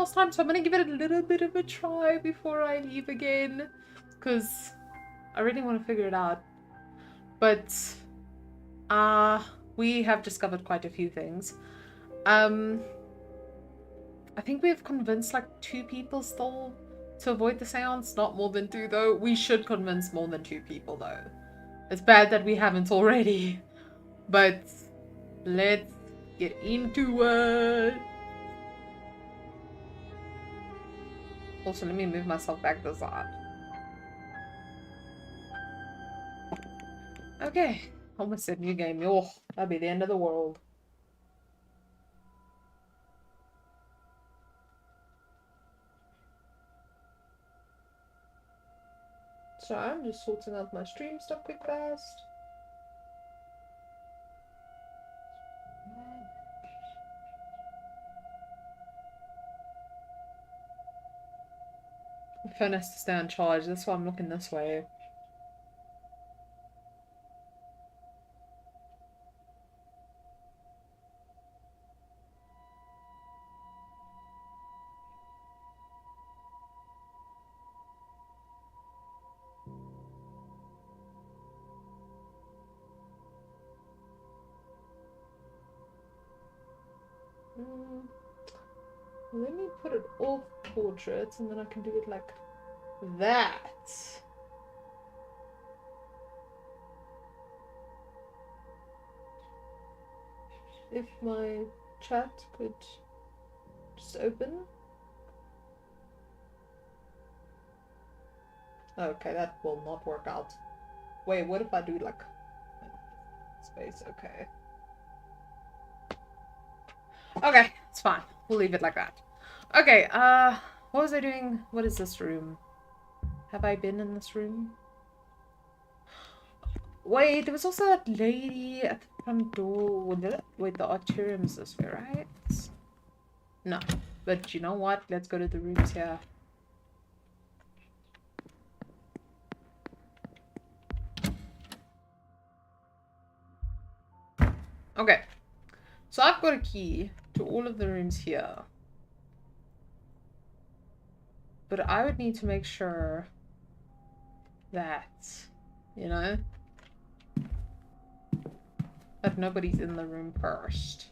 last time, so I'm gonna give it a little bit of a try before I leave again. Because I really want to figure it out. But, we have discovered quite a few things. I think we've convinced like 2 people still to avoid the seance. Not more than 2 though. We should convince more than 2 people though. It's bad that we haven't already. But let's get into it. Also, let me move myself back to the side. Okay. Almost said new game. Oh, that'll be the end of the world. So I'm just sorting out my stream stuff quick fast. My phone has to stay on charge. That's why I'm looking this way. Let me put it off portraits and then I can do it like that. If my chat could just open. Okay, that will not work out. Wait, what if I do like space? Okay. Okay, it's fine. We'll leave it like that. Okay, what was I doing? What is this room? Have I been in this room? Wait, there was also that lady at the front door. Wait, the arterium's this way, right? No. But you know what? Let's go to the rooms here. Okay. So I've got a key to all of the rooms here. But I would need to make sure that, you know, that nobody's in the room first.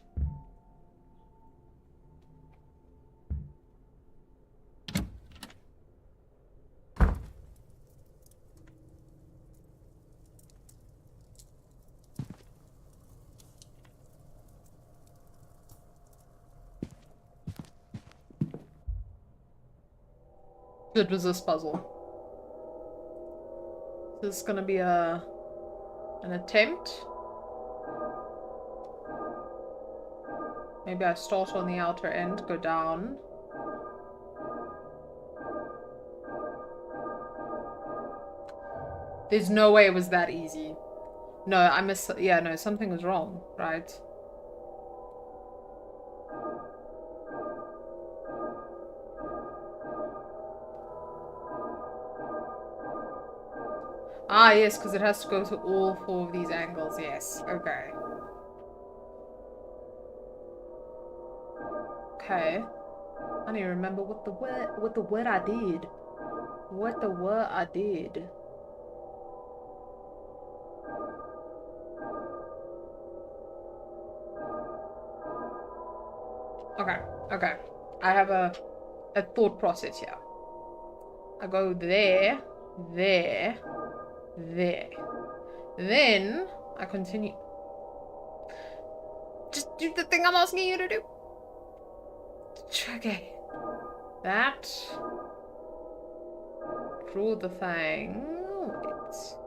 It was this puzzle. This is gonna be an attempt. Maybe I start on the outer end, go down. There's no way it was that easy. No, I missed. Yeah, no, something was wrong, right? Ah, yes, because it has to go to all 4 of these angles. Yes, okay. Okay. I don't even remember what the word I did. What the word I did. Okay, okay. I have a thought process here. I go there, there, there. Then I continue. Just do the thing I'm asking you to do. Okay. That. Draw the thing. Wait.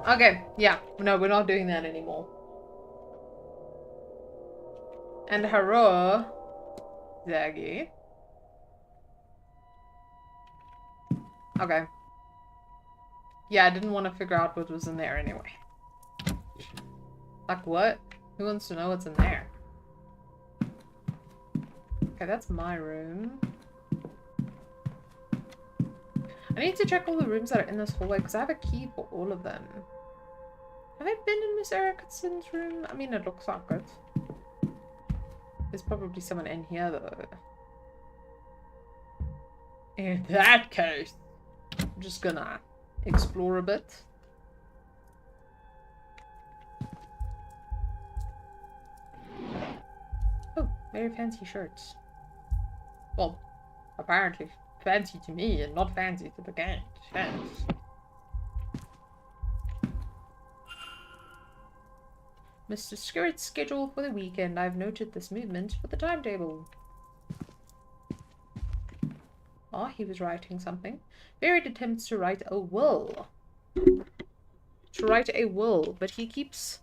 Okay, yeah. No, we're not doing that anymore. And hello, Zaggy. Okay. Yeah, I didn't want to figure out what was in there anyway. Like what? Who wants to know what's in there? Okay, that's my room. I need to check all the rooms that are in this hallway because I have a key for all of them. Have I been in Miss Erickson's room? I mean, it looks like it. There's probably someone in here, though. In that case, I'm just gonna explore a bit. Oh, very fancy shirts. Well, apparently fancy to me and not fancy to the gang. Thanks. Mr. Skirret's schedule for the weekend. I've noted this movement for the timetable. Oh, he was writing something. Varied attempts to write a will. But he keeps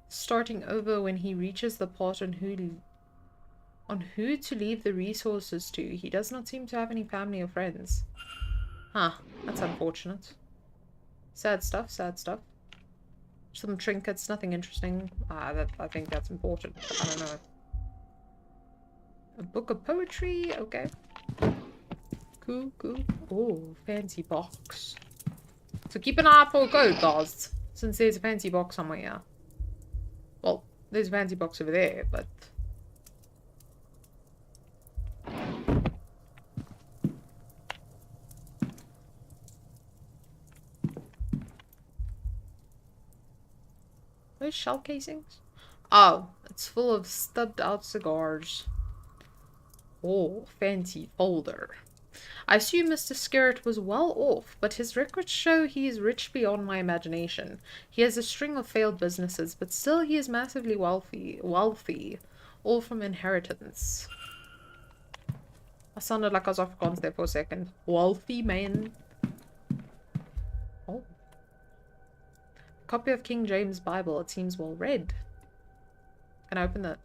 starting over when he reaches the part on who to leave the resources to. He does not seem to have any family or friends. Huh, that's unfortunate. Sad stuff, sad stuff. Some trinkets, nothing interesting. I think that's important. I don't know. A book of poetry, okay. Cool, cool. Oh, fancy box. So keep an eye out for a code, guys. Since there's a fancy box somewhere here. Well, there's a fancy box over there, but... Those shell casings? Oh, it's full of stubbed out cigars. Oh, fancy folder. I assume Mr. Skerritt was well off, but his records show he is rich beyond my imagination. He has a string of failed businesses, but still he is massively wealthy, all from inheritance. I sounded like I was Afrikaans there for a second. Wealthy man. Oh. Copy of King James Bible. It seems well read. Can I open that?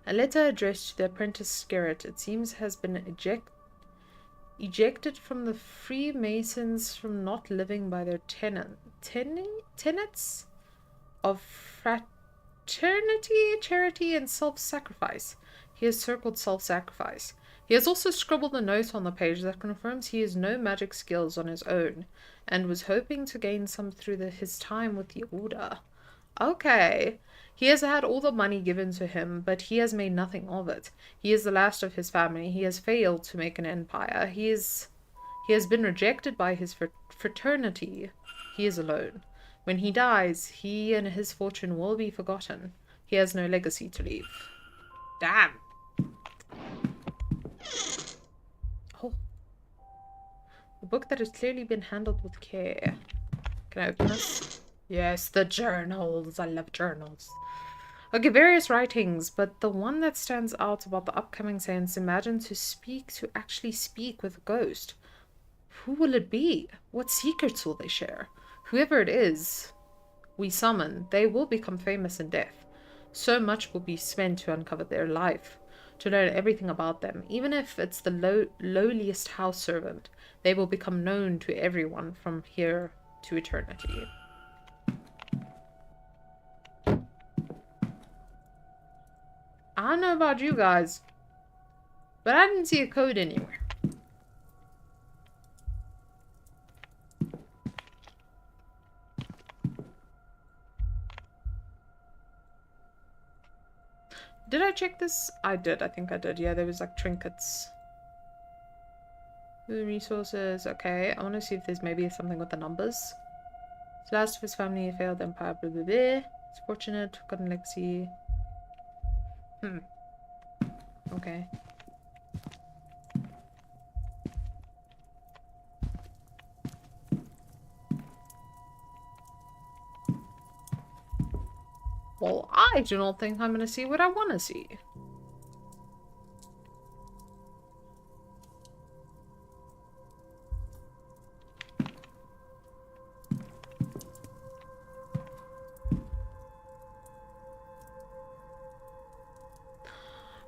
A letter addressed to the apprentice Skerritt, it seems, has been ejected from the Freemasons from not living by their tenets of fraternity, charity, and self-sacrifice. He has circled self-sacrifice. He has also scribbled a note on the page that confirms he has no magic skills on his own, and was hoping to gain some through his time with the Order. Okay. He has had all the money given to him, but he has made nothing of it. He is the last of his family. He has failed to make an empire. He has been rejected by his fraternity. He is alone. When he dies, he and his fortune will be forgotten. He has no legacy to leave. Damn. Oh. A book that has clearly been handled with care. Can I open this? Yes, the journals. I love journals. Okay, various writings, but the one that stands out about the upcoming seance, imagine to actually speak with a ghost. Who will it be? What secrets will they share? Whoever it is we summon, they will become famous in death. So much will be spent to uncover their life, to learn everything about them. Even if it's the lowliest house servant, they will become known to everyone from here to eternity. I don't know about you guys, but I didn't see a code anywhere. Did I check this? I did. I think I did. Yeah, there was like trinkets. The resources. Okay, I want to see if there's maybe something with the numbers. The last of his family failed empire. Blah, blah, blah. It's fortunate. Forgotten legacy. Okay. Well, I do not think I'm going to see what I want to see.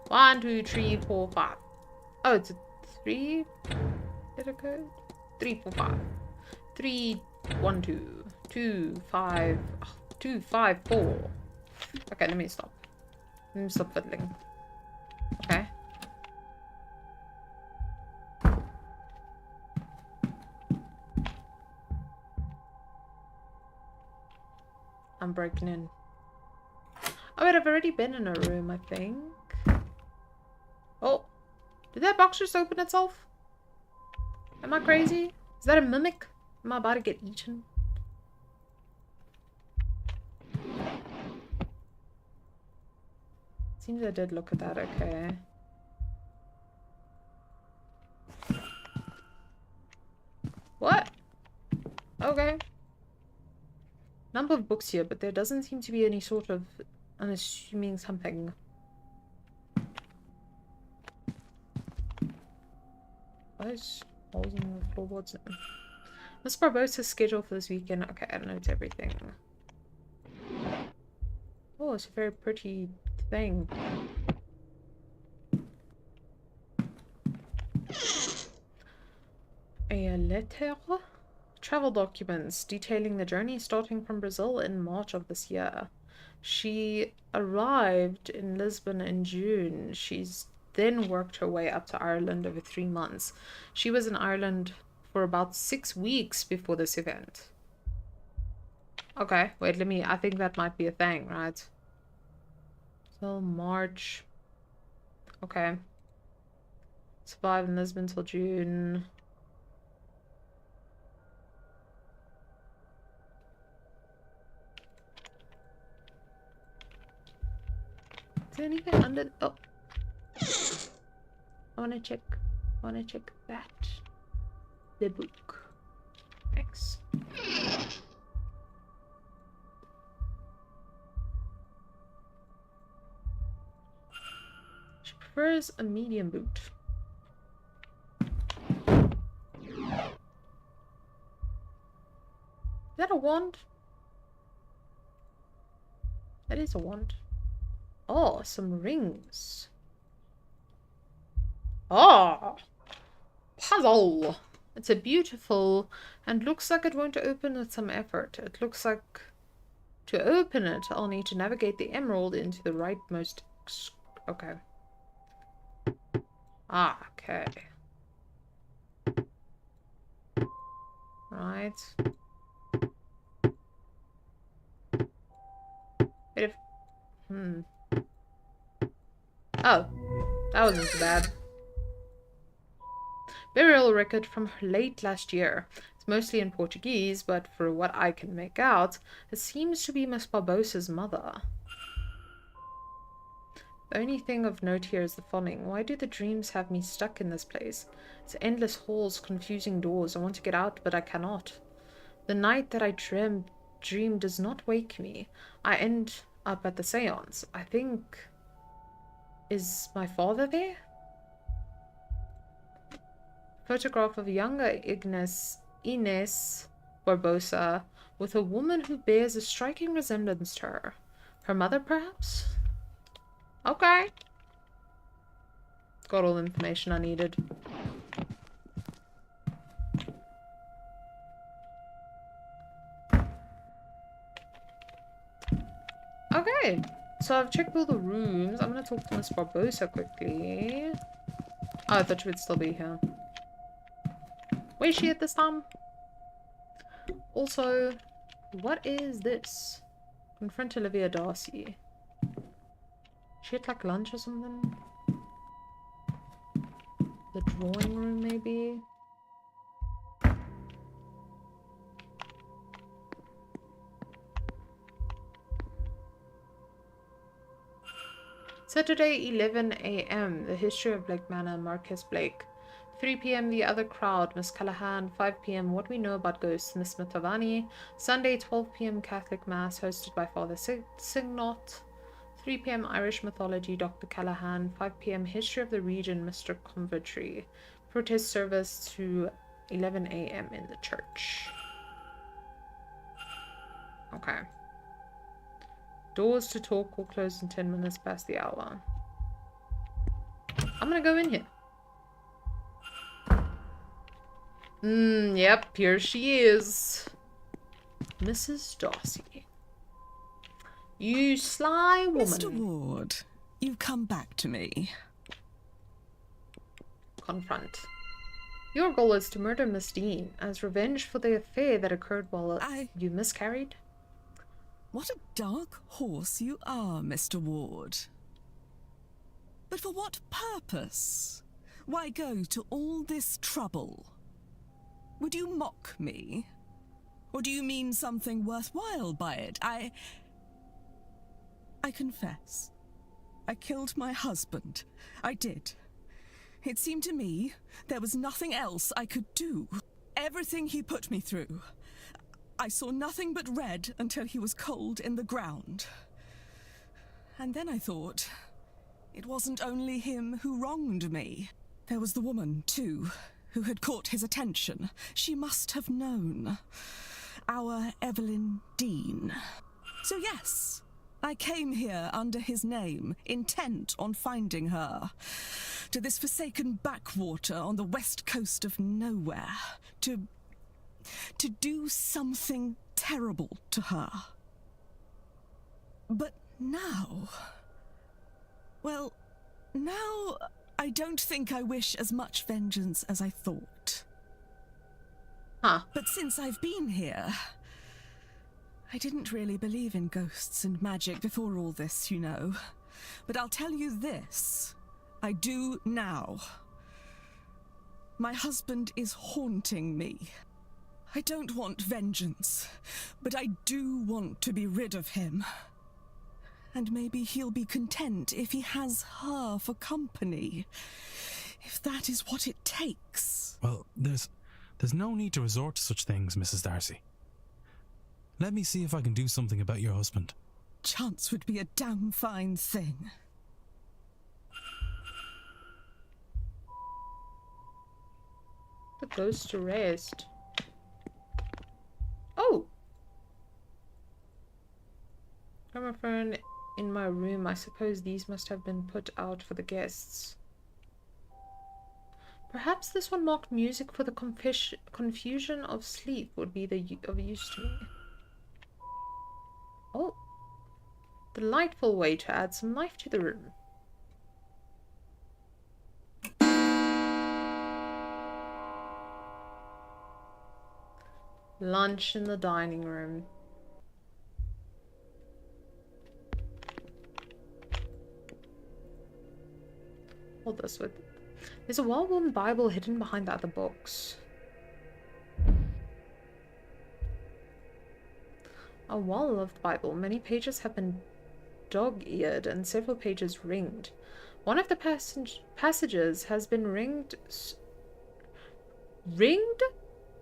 1, 2, 3, 4, 5. Oh, it's a 3 letter code? 3, 4, 5. 3, 1, 2. 2, 5. 2, 5, 4. Okay, let me stop. Let me stop fiddling. Okay. I'm breaking in. Oh wait, I've already been in a room, I think. Oh, did that box just open itself? Am I crazy? Is that a mimic? Am I about to get eaten? Seems I did look at that, okay. What? Okay. Number of books here, but there doesn't seem to be any sort of unassuming something. What is holes in the floorboards? Miss Barbosa's schedule for this weekend. Okay, I don't know, it's everything. Oh, it's a very pretty thing. A letter? Travel documents detailing the journey starting from Brazil in March of this year. She arrived in Lisbon in June. She's then worked her way up to Ireland over 3 months. She was in Ireland for about 6 weeks before this event. Okay, wait, I think that might be a thing, right? Till March. Okay. Survived in Lisbon till June. Is there anything under... Oh. I wanna check that. The book. Thanks. She prefers a medium boot. Is that a wand? That is a wand. Oh, some rings. Oh, puzzle. It's a beautiful and looks like it won't open with some effort. It looks like to open it, I'll need to navigate the emerald into the rightmost. Okay. Ah, okay. Right. Wait if... Oh, that wasn't so bad. Burial record from late last year. It's mostly in Portuguese, but for what I can make out, it seems to be Miss Barbosa's mother. The only thing of note here is the following. Why do the dreams have me stuck in this place? It's endless halls, confusing doors. I want to get out, but I cannot. The night that I dream does not wake me. I end up at the seance. I think... Is my father there? Photograph of younger Ines Barbosa with a woman who bears a striking resemblance to her. Her mother, perhaps? Okay. Got all the information I needed. Okay. So I've checked all the rooms. I'm gonna talk to Miss Barbosa quickly. Oh, I thought she would still be here. Where is she at this time? Also, what is this? Confront Olivia Darcy. She had like lunch or something? The drawing room, maybe? Saturday, 11 a.m. The history of Blake Manor, Marcus Blake. 3 p.m. The other crowd, Miss Callahan. 5 p.m. What we know about ghosts, Miss Matavani. Sunday, 12 p.m. Catholic Mass, hosted by Father Signot. 3 p.m. Irish mythology, Dr. Callahan. 5 p.m. History of the region, Mr. Convertry. Protest service to 11 a.m. in the church. Okay. Doors to talk will close in 10 minutes past the hour. I'm gonna go in here. Yep, here she is. Mrs. Darcy. You sly woman. Mr. Ward, you've come back to me. Confront. Your goal is to murder Miss Dean as revenge for the affair that occurred while you miscarried. What a dark horse you are, Mr. Ward. But for what purpose? Why go to all this trouble? Would you mock me? Or do you mean something worthwhile by it? I confess. I killed my husband. I did. It seemed to me there was nothing else I could do. Everything he put me through. I saw nothing but red until he was cold in the ground. And then I thought, it wasn't only him who wronged me. There was the woman, too, who had caught his attention. She must have known. Our Evelyn Dean. So yes, I came here under his name, intent on finding her. To this forsaken backwater on the west coast of nowhere. To do something terrible to her. But now... Well, now I don't think I wish as much vengeance as I thought. Huh. But since I've been here... I didn't really believe in ghosts and magic before all this, you know. But I'll tell you this. I do now. My husband is haunting me. I don't want vengeance, but I do want to be rid of him. And maybe he'll be content if he has her for company. If that is what it takes. Well, there's no need to resort to such things, Mrs. Darcy. Let me see if I can do something about your husband. Chance would be a damn fine thing. The ghost to rest. Oh! Gramophone in my room. I suppose these must have been put out for the guests. Perhaps this one marked music for the confusion of sleep would be of use to me. Oh. Delightful way to add some life to the room. Lunch in the dining room. Hold this with. There's a well-worn Bible hidden behind the other books. A well-loved Bible. Many pages have been dog-eared and several pages ringed. One of the passages has been ringed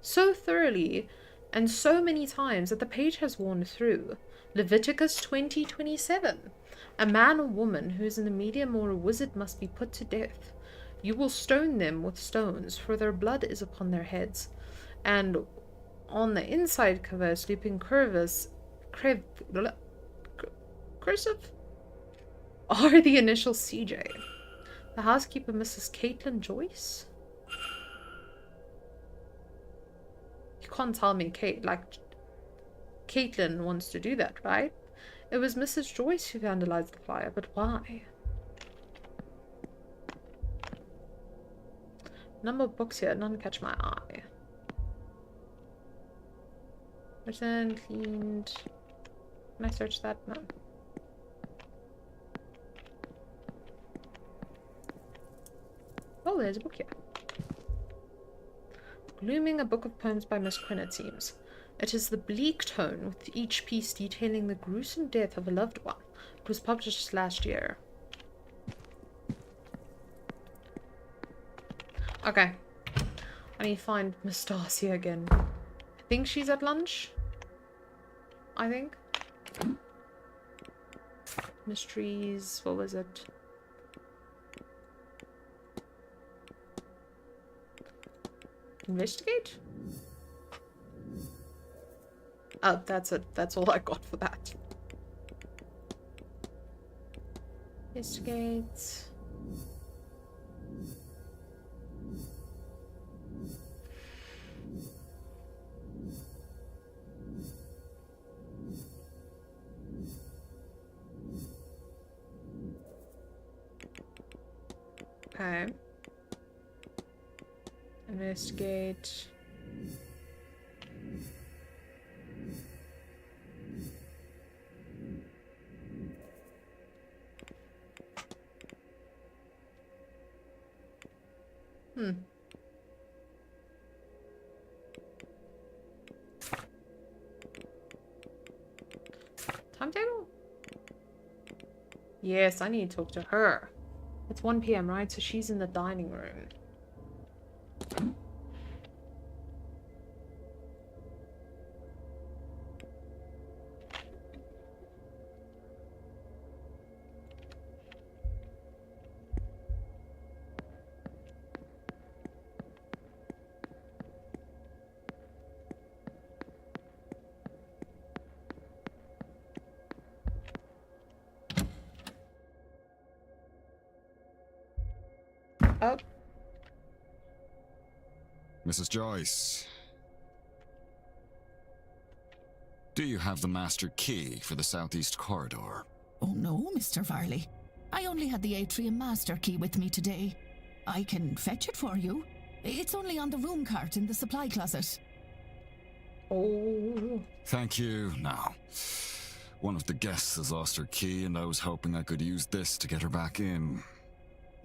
so thoroughly and so many times that the page has worn through. Leviticus 20:27. A man or woman who is in a medium or a wizard must be put to death. You will stone them with stones, for their blood is upon their heads. And on the inside cover, sleeping cursive are the initials CJ. The housekeeper, Mrs. Caitlin Joyce. You can't tell me Caitlin wants to do that, right? It was Mrs. Joyce who vandalized the flyer, but why? Number of books here, none catch my eye. Written, cleaned. Can I search that? No. Oh, there's a book here. Glooming, a book of poems by Miss Quinn, it seems. It is the bleak tone, with each piece detailing the gruesome death of a loved one. It was published last year. Okay. I need to find Miss Darcy again. I think she's at lunch. I think. Mysteries. What was it? Investigate? Oh, that's it. That's all I got for that. Investigate. Okay. Investigate. Timetable? Yes, I need to talk to her. It's 1 p.m., right? So she's in the dining room. Oh. Mrs. Joyce. Do you have the master key for the southeast corridor? Oh no, Mr. Varley. I only had the atrium master key with me today. I can fetch it for you. It's only on the room cart in the supply closet. Oh. Thank you. Now, one of the guests has lost her key, and I was hoping I could use this to get her back in.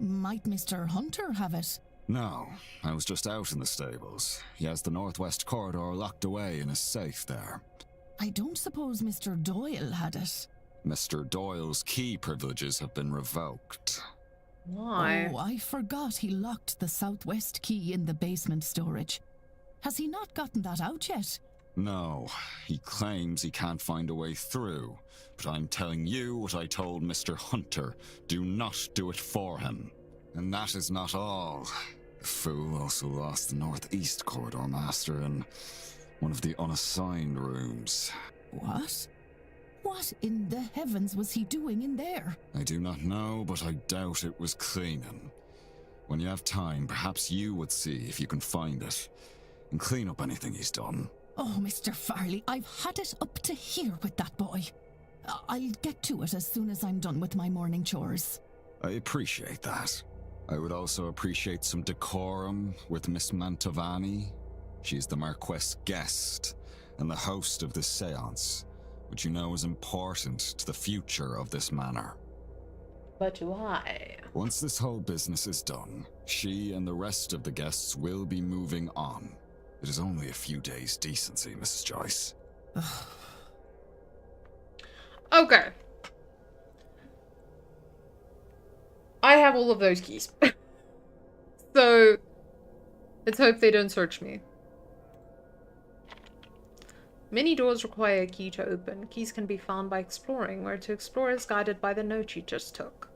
Might Mr. Hunter have it? No, I was just out in the stables. He has the northwest corridor locked away in his safe there. I don't suppose Mr. Doyle had it. Mr. Doyle's key privileges have been revoked. Why? Oh, I forgot he locked the southwest key in the basement storage. Has he not gotten that out yet? No, he claims he can't find a way through, but I'm telling you what I told Mr. Hunter. Do not do it for him. And that is not all. The fool also lost the northeast corridor master in one of the unassigned rooms. What? What in the heavens was he doing in there? I do not know, but I doubt it was cleaning. When you have time, perhaps you would see if you can find it, and clean up anything he's done. Oh, Mr. Farley, I've had it up to here with that boy. I'll get to it as soon as I'm done with my morning chores. I appreciate that. I would also appreciate some decorum with Miss Mantovani. She's the Marquess' guest and the host of this séance, which you know is important to the future of this manor. But do I? Once this whole business is done, she and the rest of the guests will be moving on. It is only a few days' decency, Mrs. Joyce. Okay. I have all of those keys. So, let's hope they don't search me. Many doors require a key to open. Keys can be found by exploring, where to explore is guided by the note you just took.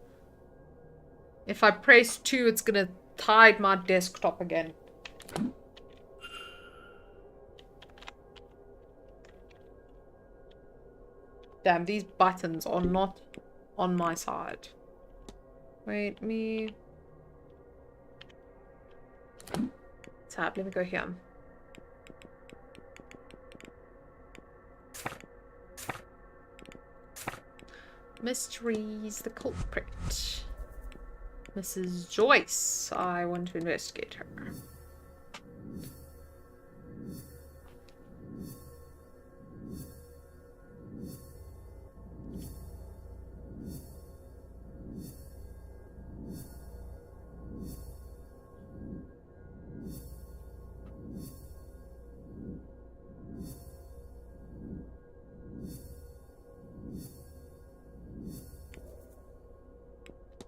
If I press 2, it's gonna hide my desktop again. Damn, these buttons are not on my side. Wait, me... Tab, let me go here. Mysteries, the culprit. Mrs. Joyce. I want to investigate her.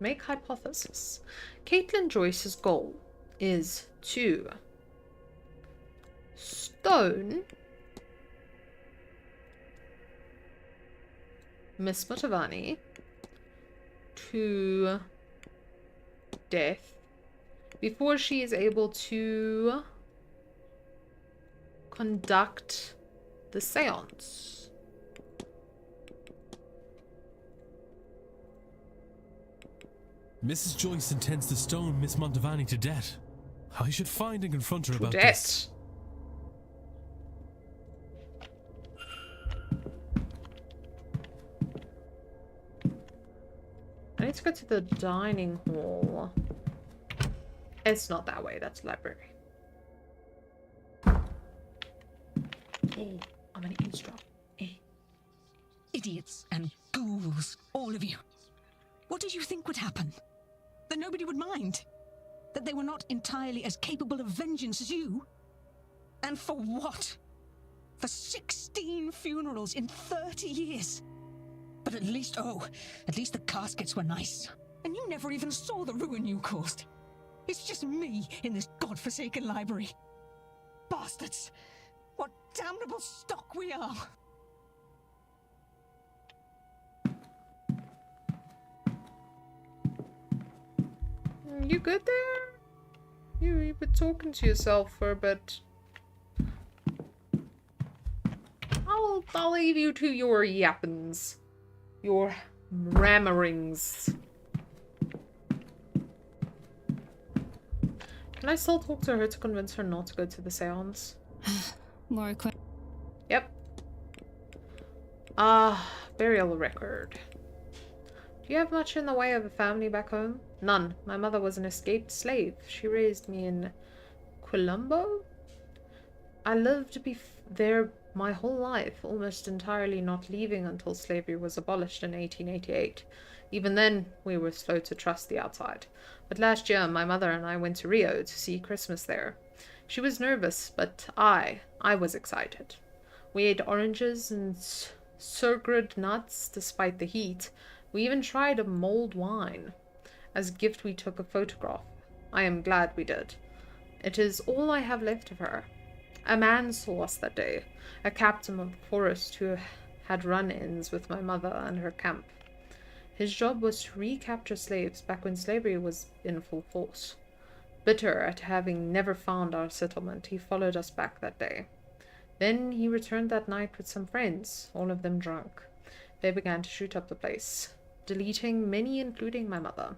Make hypothesis. Caitlin Joyce's goal is to stone Miss Mantovani to death before she is able to conduct the séance. Mrs. Joyce intends to stone Miss Mantovani to death. I should find and confront her To about death. this. I need to go to the dining hall. It's not that way. That's library. Oh, I'm gonna eavesdrop. Idiots and ghouls, all of you. What did you think would happen? That nobody would mind? That they were not entirely as capable of vengeance as you? And for what? For 16 funerals in 30 years? But at least the caskets were nice. And you never even saw the ruin you caused. It's just me in this godforsaken library. Bastards! What damnable stock we are! You good there? You've been talking to yourself for a bit. I'll leave you to your yappins. Your rammerings. Can I still talk to her to convince her not to go to the seance? More questions? Yep. Burial record. Do you have much in the way of a family back home? None. My mother was an escaped slave. She raised me in Colombo. I lived there my whole life, almost entirely not leaving until slavery was abolished in 1888. Even then, we were slow to trust the outside. But last year, my mother and I went to Rio to see Christmas there. She was nervous, but I was excited. We ate oranges and surged nuts despite the heat. We even tried a mulled wine. As a gift, we took a photograph. I am glad we did. It is all I have left of her. A man saw us that day, a captain of the forest who had run-ins with my mother and her camp. His job was to recapture slaves back when slavery was in full force. Bitter at having never found our settlement, he followed us back that day. Then he returned that night with some friends, all of them drunk. They began to shoot up the place, deleting many, including my mother.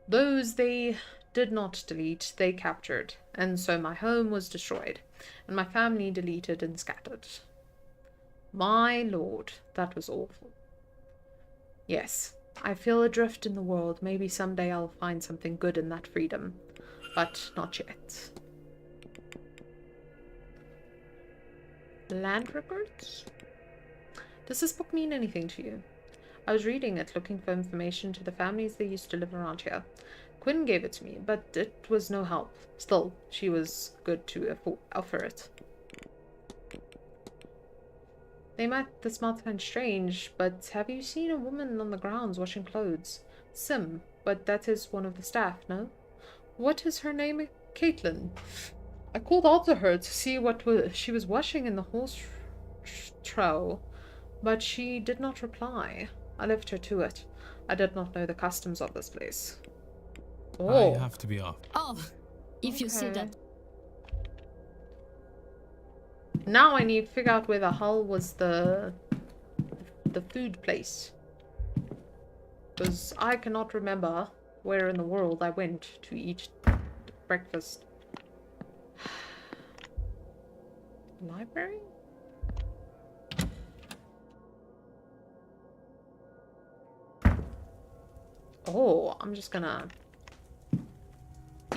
Those they did not delete, they captured, and so my home was destroyed, and my family deleted and scattered. My lord, that was awful. Yes, I feel adrift in the world. Maybe someday I'll find something good in that freedom, but not yet. Land records? Does this book mean anything to you? I was reading it, looking for information to the families that used to live around here. Quinn gave it to me, but it was no help. Still, she was good to offer it. This might sound strange, but have you seen a woman on the grounds washing clothes? Sim, but that is one of the staff, no? What is her name? Caitlin. I called out to her to see what she was washing in the horse trough, but she did not reply. I left her to it. I did not know the customs of this place. Oh. I have to be off. Oh, if you say that. Now I need to figure out where the hell was the food place. Because I cannot remember where in the world I went to eat breakfast. Library? Oh, I'm just gonna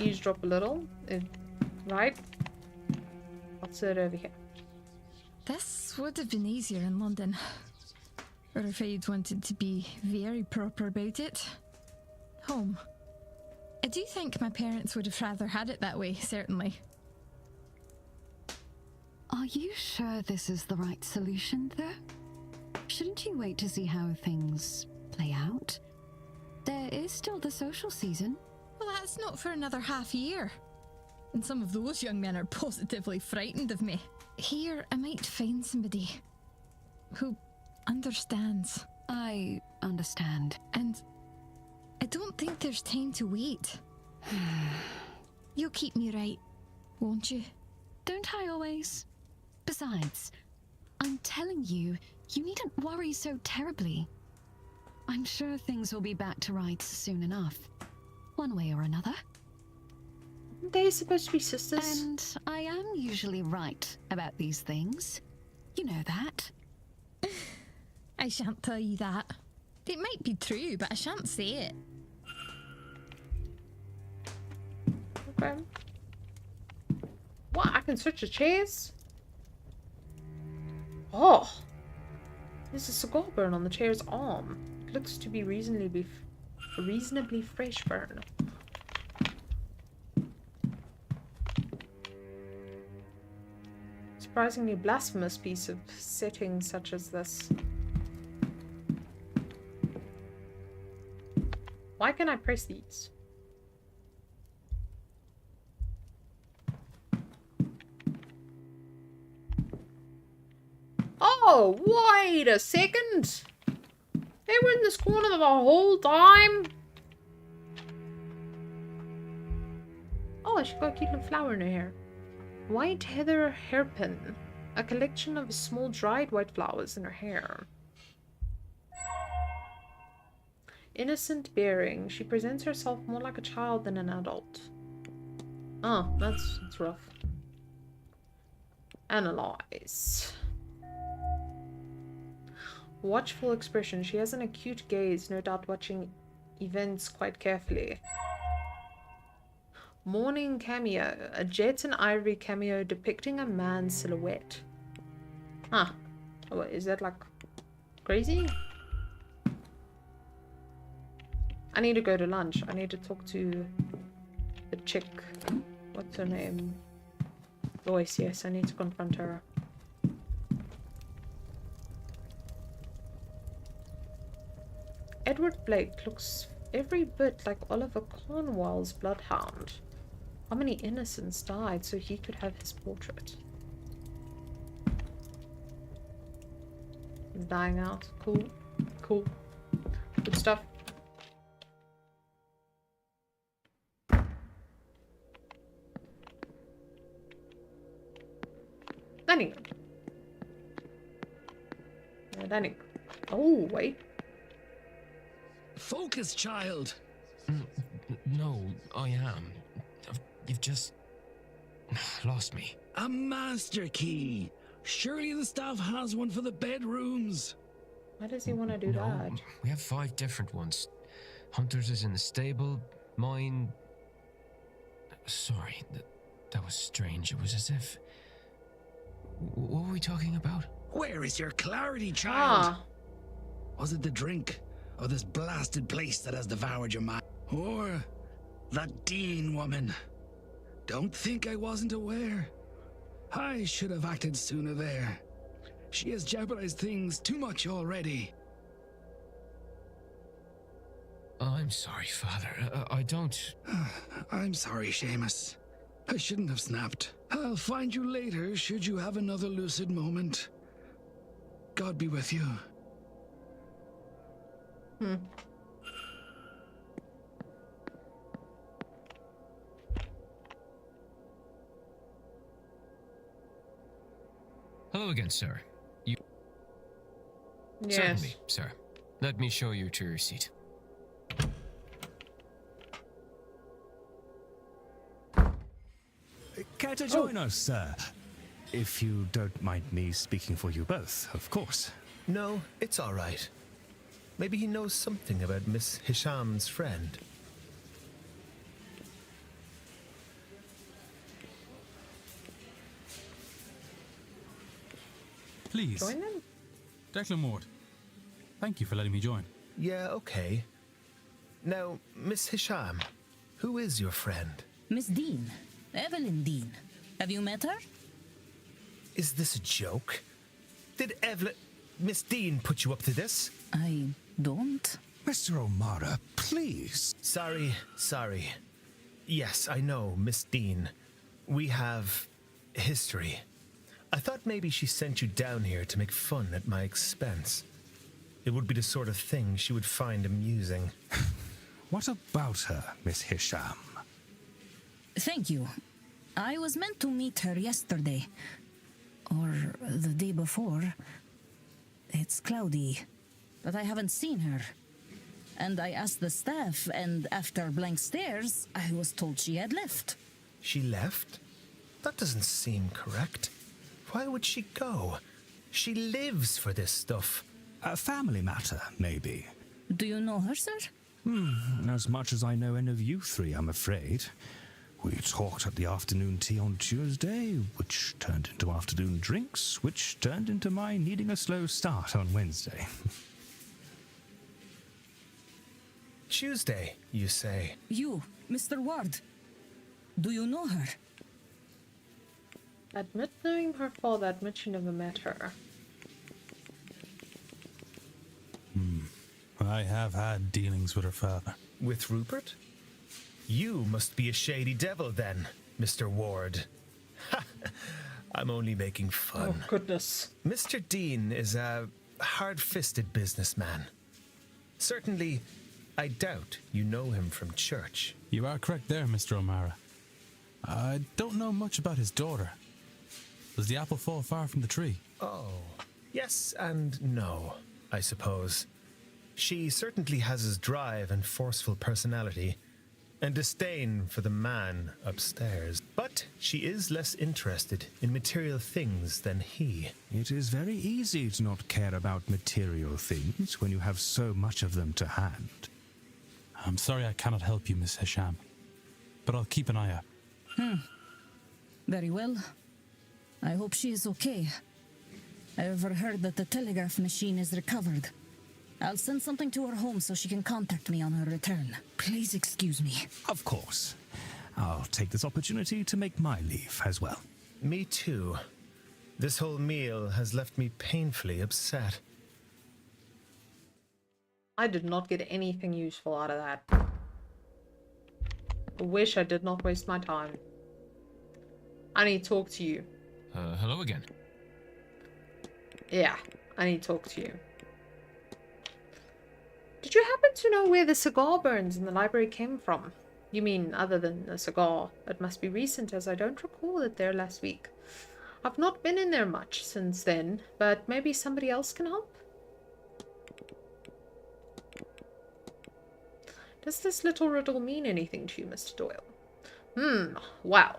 eavesdrop a little. Right? What's it over here? This would have been easier in London. Or if I'd wanted to be very proper about it. Home. I do think my parents would have rather had it that way, certainly. Are you sure this is the right solution, though? Shouldn't you wait to see how things play out? There is still the social season. Well, that's not for another half year. And some of those young men are positively frightened of me. Here, I might find somebody who understands. I understand. And I don't think there's time to wait. You'll keep me right, won't you? Don't I always? Besides, I'm telling you, you needn't worry so terribly. I'm sure things will be back to rights soon enough. One way or another. Aren't they supposed to be sisters? And I am usually right about these things. You know that. I shan't tell you that. It might be true, but I shan't say it. Okay. What? I can switch the chairs? Oh! There's a cigar burn on the chair's arm. It looks to be reasonably fresh burn. Surprisingly blasphemous piece of setting such as this. Why can I press these? Oh, wait a second! They were in this corner the whole time? Oh, she got a cute little flower in her hair. White heather hairpin. A collection of small dried white flowers in her hair. Innocent bearing. She presents herself more like a child than an adult. Oh, that's rough. Analyze. Watchful expression. She has an acute gaze, no doubt watching events quite carefully. Morning cameo. A jet and ivory cameo depicting a man's silhouette. Huh. Oh, is that like crazy? I need to go to lunch. I need to talk to the chick. What's her name? Lois, yes. I need to confront her. Edward Blake looks every bit like Oliver Cornwell's bloodhound. How many innocents died so he could have his portrait? He's dying out. Cool. Cool. Good stuff. Danny. Yeah, Danny. Oh, wait. Focus, child. No, I am. You've just lost me. A master key. Surely the staff has one for the bedrooms. Why does he want to do that? We have 5 different ones. Hunter's is in the stable. Mine... Sorry, that was strange. It was as if... What were we talking about? Where is your clarity, child? Ah. Was it the drink? Or this blasted place that has devoured your mind? Or that Dean woman? Don't think I wasn't aware. I should have acted sooner there. She has jeopardized things too much already. I'm sorry, Father. I don't... I'm sorry, Seamus. I shouldn't have snapped. I'll find you later should you have another lucid moment. God be with you. Hello again, sir. You... Yes. Certainly, sir. Let me show you to your seat. Care to join us, sir? If you don't mind me speaking for you both, of course. No, it's all right. Maybe he knows something about Miss Hisham's friend. Please. Join them? Declan Ward. Thank you for letting me join. Yeah, okay. Now, Miss Hisham, who is your friend? Miss Dean. Evelyn Dean. Have you met her? Is this a joke? Did Miss Dean put you up to this? I don't. Mr. O'Mara, please. Sorry. Yes, I know, Miss Dean. We have history. I thought maybe she sent you down here to make fun at my expense. It would be the sort of thing she would find amusing. What about her, Miss Hisham? Thank you. I was meant to meet her yesterday. Or the day before. It's cloudy. But I haven't seen her. And I asked the staff, and after blank stares, I was told she had left. She left? That doesn't seem correct. Why would she go? She lives for this stuff. A family matter, maybe. Do you know her, sir? As much as I know any of you three, I'm afraid. We talked at the afternoon tea on Tuesday, which turned into afternoon drinks, which turned into my needing a slow start on Wednesday. Tuesday, you say? You, Mr. Ward. Do you know her? Admit knowing her father, admit you never met her. I have had dealings with her father. With Rupert? You must be a shady devil then, Mr. Ward. Ha! I'm only making fun. Oh, goodness. Mr. Dean is a hard-fisted businessman. Certainly, I doubt you know him from church. You are correct there, Mr. O'Mara. I don't know much about his daughter. Does the apple fall far from the tree? Oh, yes and no, I suppose. She certainly has his drive and forceful personality, and disdain for the man upstairs. But she is less interested in material things than he. It is very easy to not care about material things when you have so much of them to hand. I'm sorry I cannot help you, Miss Hisham, but I'll keep an eye out. Very well. I hope she is okay. I overheard that the telegraph machine is recovered. I'll send something to her home so she can contact me on her return. Please excuse me. Of course. I'll take this opportunity to make my leave as well. Me too. This whole meal has left me painfully upset. I did not get anything useful out of that. I wish I did not waste my time. I need to talk to you. Hello again. Yeah, I need to talk to you. Did you happen to know where the cigar burns in the library came from? You mean, other than a cigar? It must be recent, as I don't recall it there last week. I've not been in there much since then, but maybe somebody else can help? Does this little riddle mean anything to you, Mr. Doyle? Well,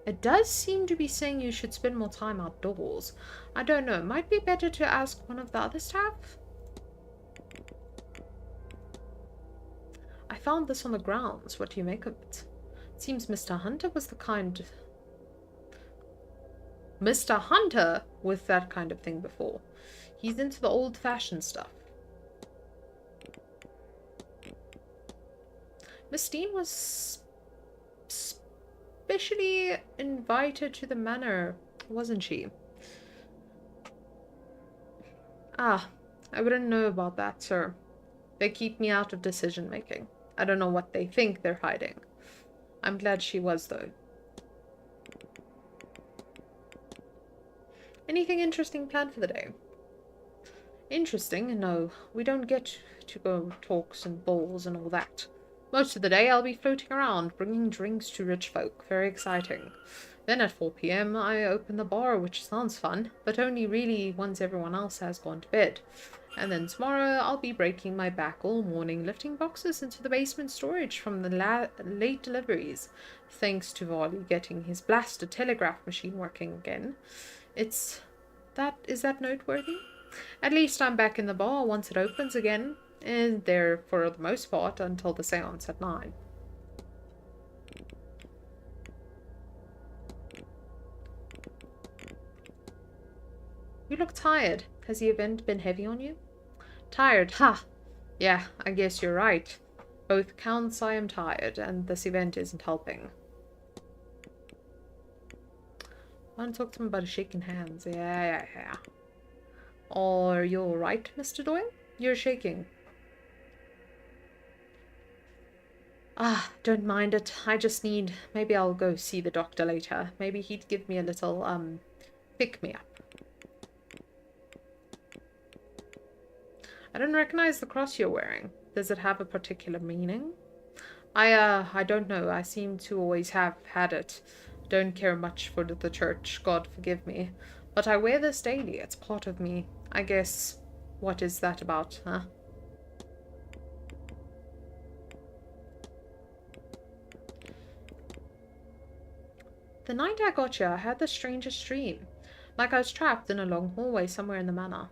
it does seem to be saying you should spend more time outdoors. I don't know, might be better to ask one of the other staff? I found this on the grounds. What do you make of it? It seems Mr. Hunter was the kind... Mr. Hunter with that kind of thing before. He's into the old-fashioned stuff. Miss Dean was specially invited to the manor, wasn't she? Ah, I wouldn't know about that, sir. They keep me out of decision-making. I don't know what they think they're hiding. I'm glad she was, though. Anything interesting planned for the day? Interesting? No, we don't get to go talks and balls and all that. Most of the day I'll be floating around, bringing drinks to rich folk. Very exciting. Then at 4 p.m. I open the bar, which sounds fun, but only really once everyone else has gone to bed. And then tomorrow I'll be breaking my back all morning, lifting boxes into the basement storage from the late deliveries, thanks to Varley getting his blasted telegraph machine working again. Is that noteworthy? At least I'm back in the bar once it opens again, and there for the most part until the séance at 9. You look tired. Has the event been heavy on you? Tired? Ha! Yeah, I guess you're right. Both counts I am tired, and this event isn't helping. I want to talk to him about shaking hands. Yeah. Are you alright, Mr. Doyle? You're shaking. Ah, don't mind it. I just need... Maybe I'll go see the doctor later. Maybe he'd give me a little, pick-me-up. I don't recognize the cross you're wearing. Does it have a particular meaning? I don't know. I seem to always have had it. Don't care much for the church, God forgive me. But I wear this daily. It's part of me. I guess... What is that about, huh? The night I got here, I had the strangest dream. Like I was trapped in a long hallway somewhere in the manor.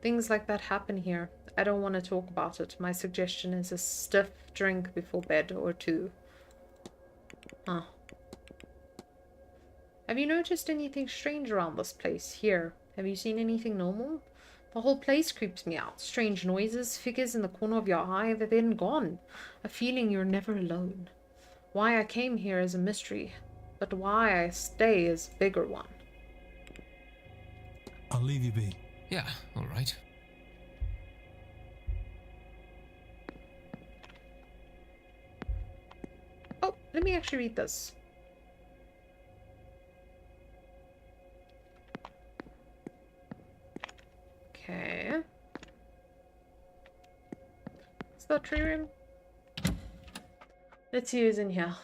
Things like that happen here. I don't want to talk about it. My suggestion is a stiff drink before bed or two. Huh. Have you noticed anything strange around this place here? Have you seen anything normal? The whole place creeps me out. Strange noises, figures in the corner of your eye, they're then gone. A feeling you're never alone. Why I came here is a mystery, but why I stay is a bigger one. I'll leave you be. Yeah, all right. Oh, let me actually read this. Okay. Is that tree room? Let's see who's in here.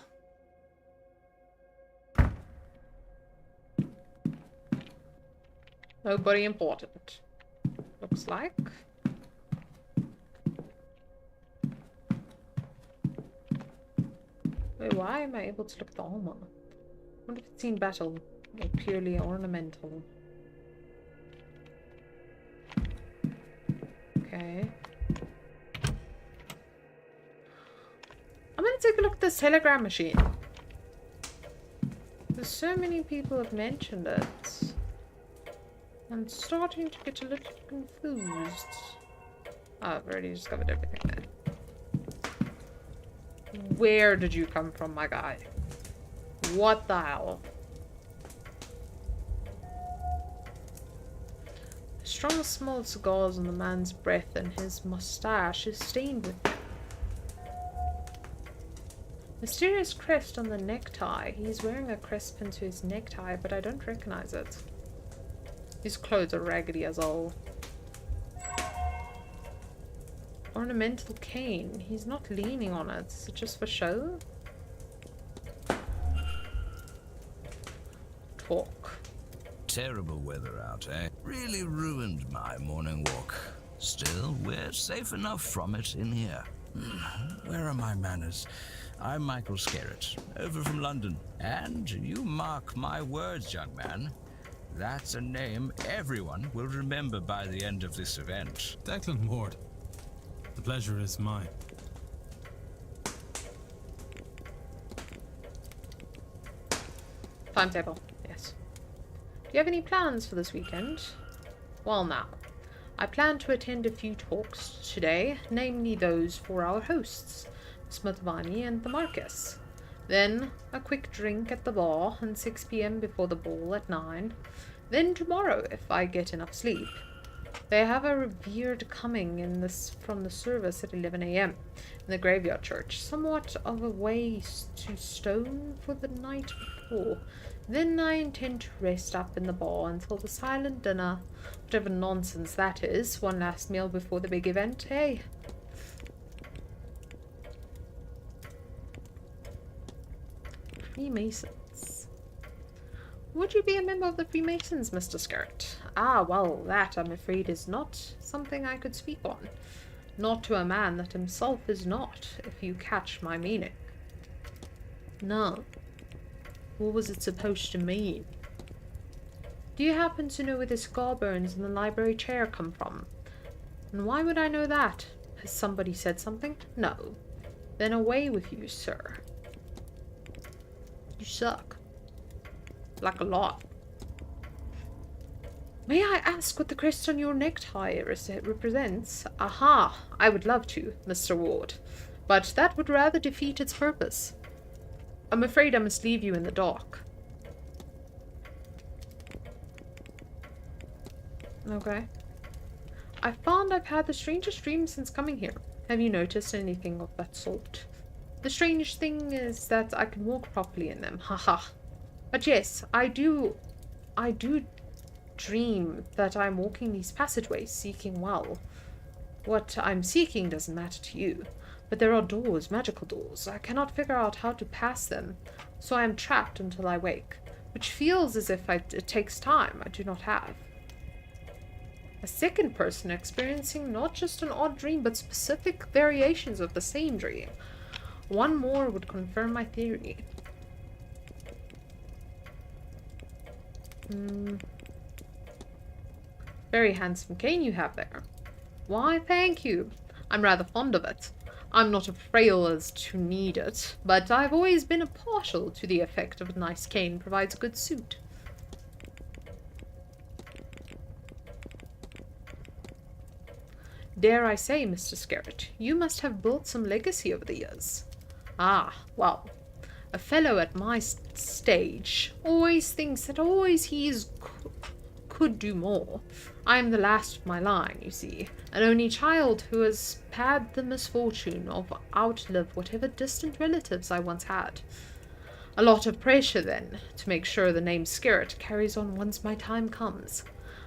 Nobody important. Looks like. Wait, why am I able to look at the armor? I wonder if it's in battle or purely ornamental. Okay. I'm gonna take a look at this telegram machine. There's so many people have mentioned it. I'm starting to get a little confused. Oh, I've already discovered everything there. Where did you come from, my guy? What the hell? The strong smell of cigars on the man's breath, and his mustache is stained with them. Mysterious crest on the necktie. He's wearing a crest pin to his necktie, but I don't recognize it. His clothes are raggedy as all. Ornamental cane. He's not leaning on it. Is it just for show? Talk. Terrible weather out, eh? Really ruined my morning walk. Still, we're safe enough from it in here. Where are my manners? I'm Michael Skerritt, over from London. And you mark my words, young man. That's a name everyone will remember by the end of this event. Declan Ward. The pleasure is mine. Timetable, yes. Do you have any plans for this weekend? Well now, I plan to attend a few talks today, namely those for our hosts, Smithvani and the Marcus. Then a quick drink at the bar and 6 p.m. before the ball at 9. Then tomorrow, if I get enough sleep. They have a revered coming from the service at 11 a.m. in the graveyard church, somewhat of a way to stone for the night before. Then I intend to rest up in the bar until the silent dinner, whatever nonsense that is, one last meal before the big event, hey? Freemasons. Would you be a member of the Freemasons, Mr. Skerritt? Ah, well, that, I'm afraid, is not something I could speak on. Not to a man that himself is not, if you catch my meaning. No. What was it supposed to mean? Do you happen to know where the scar burns in the library chair come from? And why would I know that? Has somebody said something? No. Then away with you, sir. You suck. Like a lot. May I ask what the crest on your necktie represents? Aha! I would love to, Mr. Ward. But that would rather defeat its purpose. I'm afraid I must leave you in the dark. Okay. I found I've had the strangest dream since coming here. Have you noticed anything of that sort? The strange thing is that I can walk properly in them. Haha. But yes, I do dream that I'm walking these passageways seeking well. What I'm seeking doesn't matter to you. But there are doors, magical doors. I cannot figure out how to pass them, so I am trapped until I wake, which feels as if it takes time I do not have. A second person experiencing not just an odd dream, but specific variations of the same dream. One more would confirm my theory. Very handsome cane you have there. Why, thank you. I'm rather fond of it. I'm not as frail as to need it, but I've always been partial to the effect of a nice cane provides a good suit. Dare I say, Mr. Scarrett, you must have built some legacy over the years. Ah, well, a fellow at my stage always thinks that always could do more. I am the last of my line, you see, an only child who has had the misfortune of outlive whatever distant relatives I once had. A lot of pressure, then, to make sure the name Scarrett carries on once my time comes.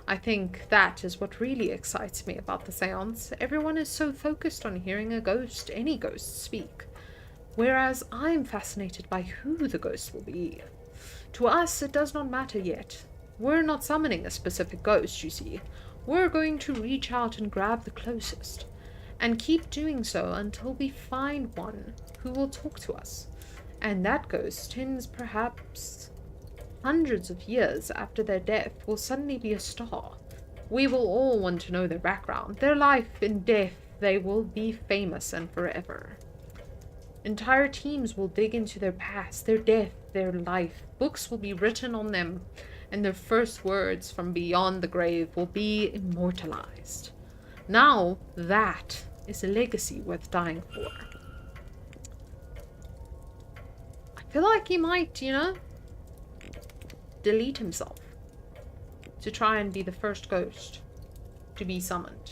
I think that is what really excites me about the seance. Everyone is so focused on hearing a ghost, any ghost, speak, whereas I'm fascinated by who the ghost will be. To us, it does not matter yet. We're not summoning a specific ghost, you see. We're going to reach out and grab the closest, and keep doing so until we find one who will talk to us. And that ghost, tens perhaps hundreds of years after their death, will suddenly be a star. We will all want to know their background, their life and death. They will be famous and forever. Entire teams will dig into their past, their death, their life. Books will be written on them, and their first words from beyond the grave will be immortalized. Now, that is a legacy worth dying for. I feel like he might, delete himself to try and be the first ghost to be summoned.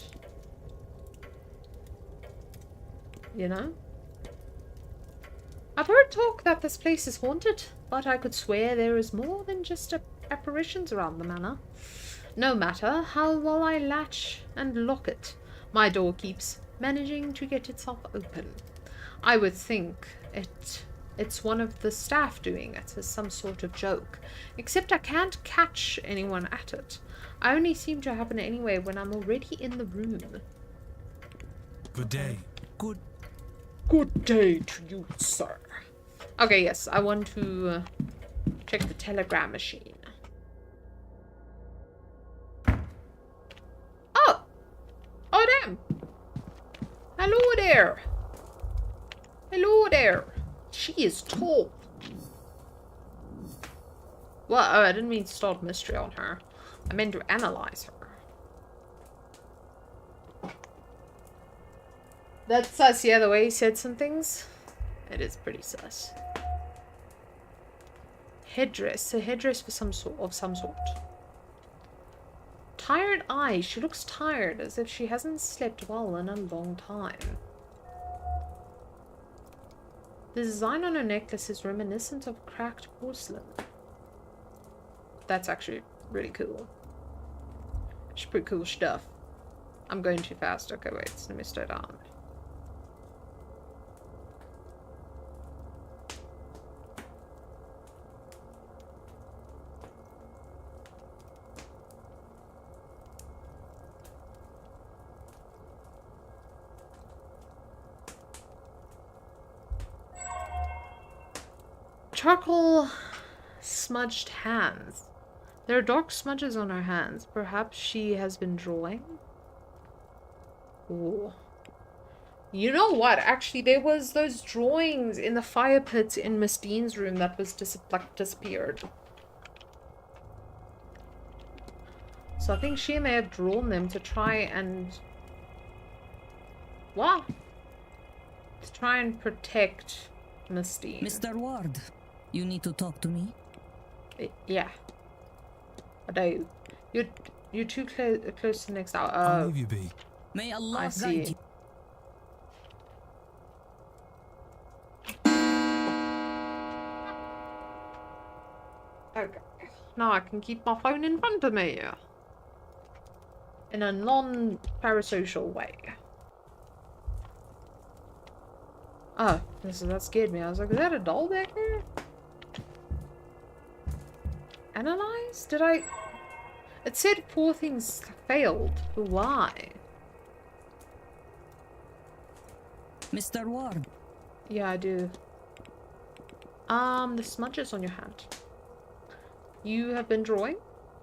I've heard talk that this place is haunted, but I could swear there is more than just apparitions around the manor. No matter how well I latch and lock it, my door keeps managing to get itself open. I would think it's one of the staff doing it as some sort of joke, except I can't catch anyone at it. I only seem to happen anyway when I'm already in the room. Good day. Good day to you, sir. Okay, yes, I want to check the telegram machine. Oh! Oh, damn! Hello there! Hello there! She is tall. Well, oh, I didn't mean to start mystery on her. I meant to analyze her. That's sus, yeah, the way he said some things. It is pretty sus. Headdress. A headdress of some sort. Tired eyes. She looks tired, as if she hasn't slept well in a long time. The design on her necklace is reminiscent of cracked porcelain. That's actually really cool. It's pretty cool stuff. I'm going too fast. Okay, wait. Let me slow down. Charcoal smudged hands. There are dark smudges on her hands. Perhaps she has been drawing? Ooh. You know what? Actually, there was those drawings in the fire pit in Miss Dean's room that was disappeared. So I think she may have drawn them to try and... What? To try and protect Miss Dean. Mr. Ward, you need to talk to me? Yeah. I do. You're too close to the next hour. I'll leave you be. May Allah I see. guide you. Okay. Now I can keep my phone in front of me. In a non-parasocial way. Oh, that scared me. I was like, is that a doll back there? Analyze? Did I... It said 4 things failed. Why? Mr. Ward. Yeah, I do. The smudges on your hand. You have been drawing?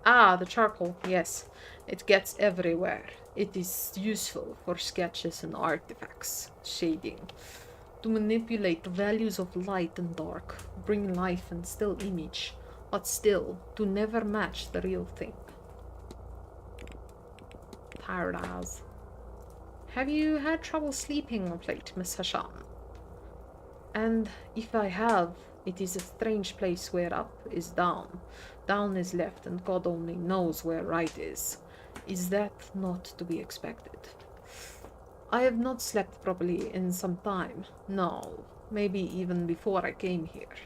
Ah, the charcoal. Yes. It gets everywhere. It is useful for sketches and artifacts, shading, to manipulate the values of light and dark, bring life and still image, but still to never match the real thing. Tired as. Have you had trouble sleeping of late, Miss Hasham? And if I have, it is a strange place where up is down, down is left, and God only knows where right is. Is that not to be expected? I have not slept properly in some time. No, maybe even before I came here.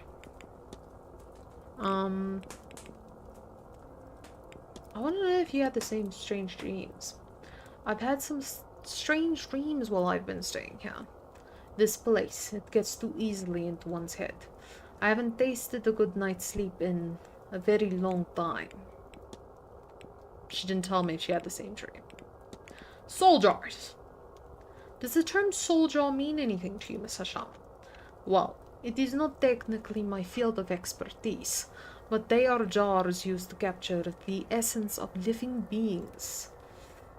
I want to know if you had the same strange dreams. I've had some strange dreams while I've been staying here. This place, it gets too easily into one's head. I haven't tasted a good night's sleep in a very long time. She didn't tell me if she had the same dream. Soul jars! Does the term soul jar mean anything to you, Miss Hasham? Well, it is not technically my field of expertise, but they are jars used to capture the essence of living beings.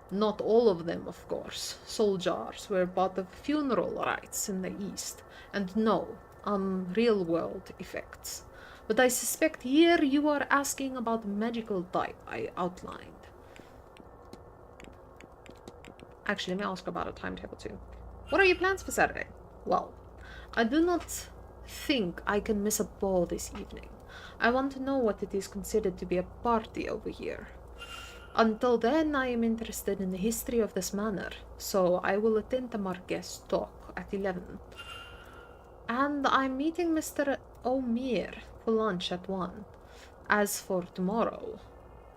Not all of them, of course. Soul jars were part of funeral rites in the East, and no, real-world effects. But I suspect here you are asking about the magical type I outlined. Actually, let me ask about a timetable too. What are your plans for Saturday? Well, I do not think I can miss a ball this evening. I want to know what it is considered to be a party over here. Until then, I am interested in the history of this manor, so I will attend the Marquess talk at 11. And I'm meeting Mr. O'Meara for lunch at 1. As for tomorrow,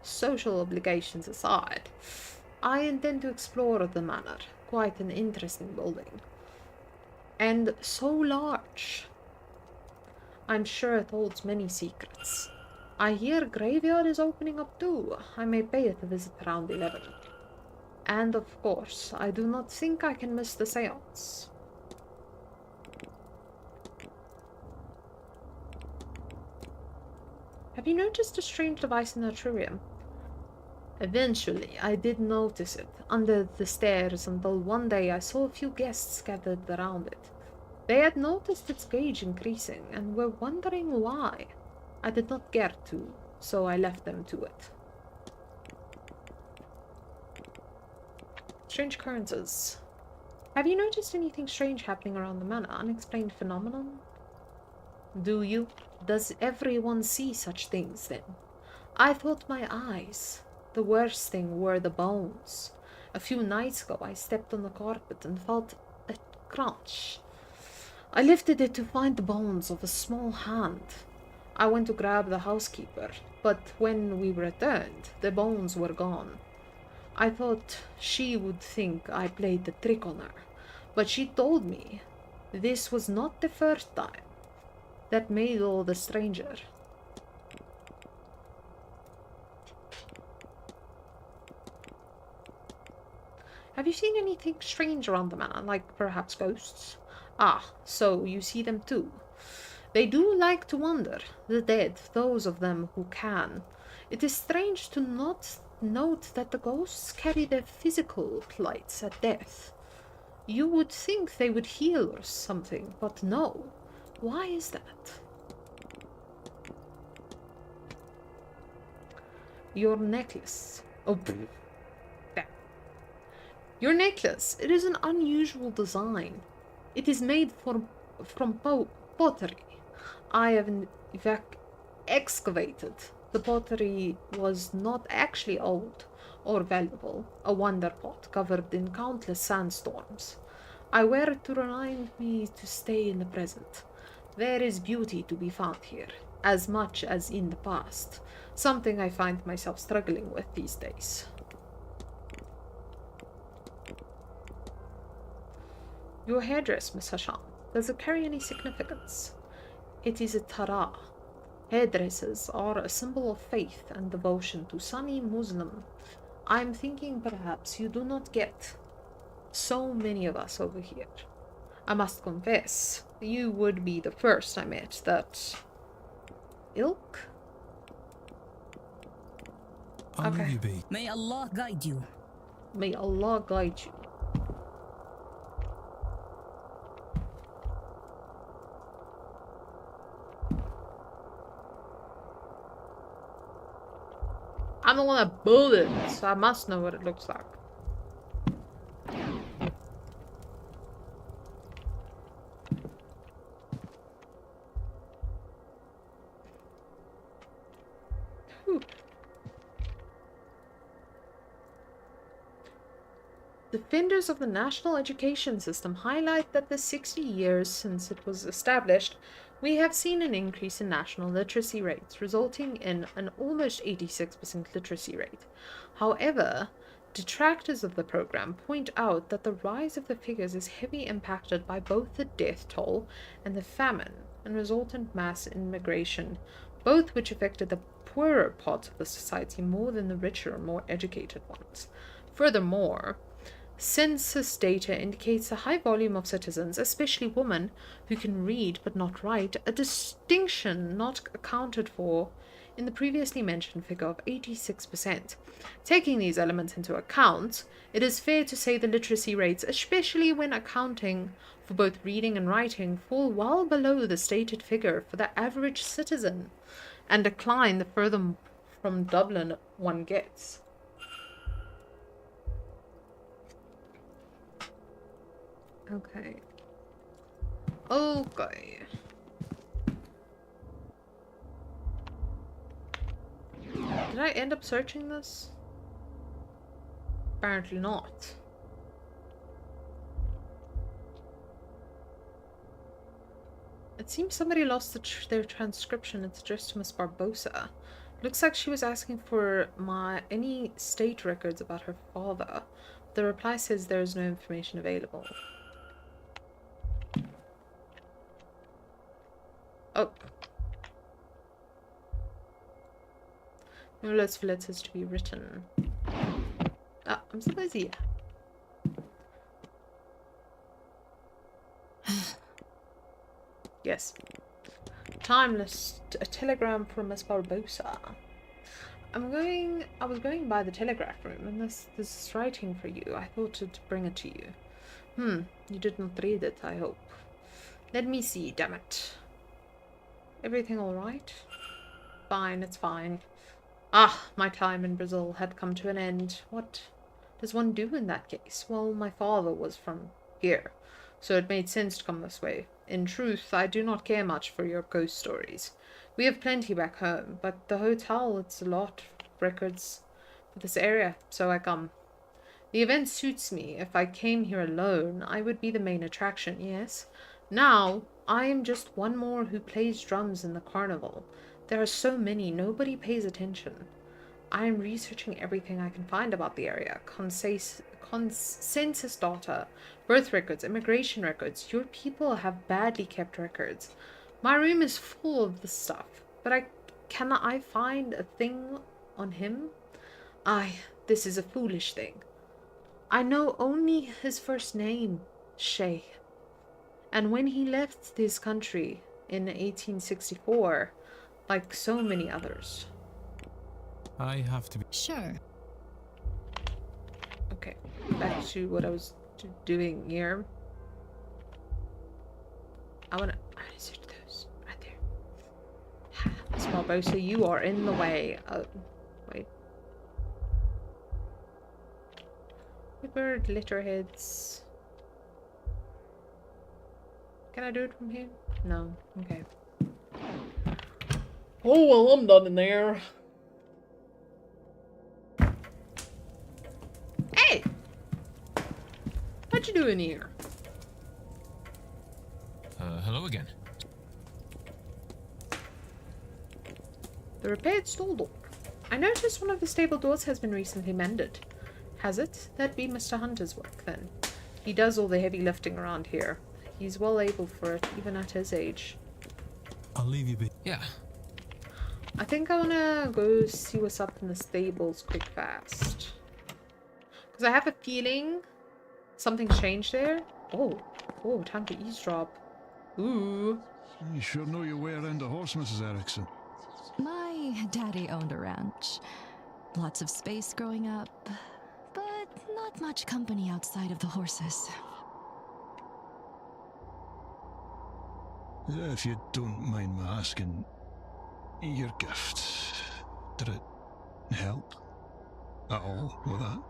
social obligations aside, I intend to explore the manor. Quite an interesting building. And so large. I'm sure it holds many secrets. I hear graveyard is opening up too. I may pay it a visit around 11. And of course, I do not think I can miss the séance. Have you noticed a strange device in the atrium? Eventually, I did notice it under the stairs until one day I saw a few guests gathered around it. They had noticed its gauge increasing and were wondering why. I did not care to, so I left them to it. Strange occurrences. Have you noticed anything strange happening around the manor? Unexplained phenomenon? Do you? Does everyone see such things then? I thought my eyes. The worst thing were the bones. A few nights ago I stepped on the carpet and felt a crunch. I lifted it to find the bones of a small hand. I went to grab the housekeeper, but when we returned, the bones were gone. I thought she would think I played the trick on her, but she told me this was not the first time. That made all the stranger. Have you seen anything strange around the manor, like perhaps ghosts? Ah, so you see them too. They do like to wander, the dead, those of them who can. It is strange to not note that the ghosts carry their physical plights at death. You would think they would heal or something, but no. Why is that? Your necklace. Oh, there. Your necklace. It is an unusual design. It is made from pottery. I have excavated. The pottery was not actually old or valuable, a wonder pot covered in countless sandstorms. I wear it to remind me to stay in the present. There is beauty to be found here, as much as in the past, something I find myself struggling with these days. Your headdress, Miss Hasham, does it carry any significance? It is a tara. Headdresses are a symbol of faith and devotion to Sunni Muslim. I'm thinking perhaps you do not get so many of us over here. I must confess, you would be the first I met that ilk? I'll leave you be. May Allah guide you. May Allah guide you. I'm the one that built it, so I must know what it looks like. Whew. Defenders of the national education system highlight that the 60 years since it was established, we have seen an increase in national literacy rates, resulting in an almost 86% literacy rate. However, detractors of the program point out that the rise of the figures is heavily impacted by both the death toll and the famine and resultant mass immigration, both which affected the poorer parts of the society more than the richer or more educated ones. Furthermore, census data indicates a high volume of citizens, especially women, who can read but not write, a distinction not accounted for in the previously mentioned figure of 86%. Taking these elements into account, it is fair to say the literacy rates, especially when accounting for both reading and writing, fall well below the stated figure for the average citizen, and decline the further from Dublin one gets. Okay. Okay. Did I end up searching this? Apparently not. It seems somebody lost their transcription. It's addressed to Miss Barbosa. Looks like she was asking for any state records about her father. The reply says there is no information available. Oh. Let's for letters to be written. Ah, I'm so busy. Yes. Timeless. A telegram from Miss Barbosa. I was going by the telegraph room, and this is writing for you. I thought to bring it to you. You did not read it, I hope. Let me see, damn it. Everything alright? Fine, it's fine. Ah, my time in Brazil had come to an end. What does one do in that case? Well, my father was from here, so it made sense to come this way. In truth, I do not care much for your ghost stories. We have plenty back home, but the hotel, it's a lot of records for this area, so I come. The event suits me. If I came here alone, I would be the main attraction, yes. Now, I am just one more who plays drums in the carnival. There are so many, nobody pays attention. I am researching everything I can find about the area. Census data, birth records, immigration records. Your people have badly kept records. My room is full of this stuff, but cannot I find a thing on him? This is a foolish thing. I know only his first name, Shay. And when he left this country in 1864, like so many others. I have to be... Sure. Okay, back to what I was doing here. I wanna search those right there. Miss Barbosa, you are in the way. Wait. Bird letterheads. Can I do it from here? No. Okay. Oh, well, I'm done in there. Hey! What you doing here? Hello again. The repaired stall door. I noticed one of the stable doors has been recently mended. Has it? That'd be Mr. Hunter's work, then. He does all the heavy lifting around here. He's well able for it, even at his age. I'll leave you be. Yeah. I think I want to go see what's up in the stables quick fast. Because I have a feeling something's changed there. Oh, time to eavesdrop. Ooh. You sure know your way around the horse, Mrs. Erickson. My daddy owned a ranch. Lots of space growing up, but not not much company outside of the horses. If you don't mind my asking, your gift, did it help at all with that?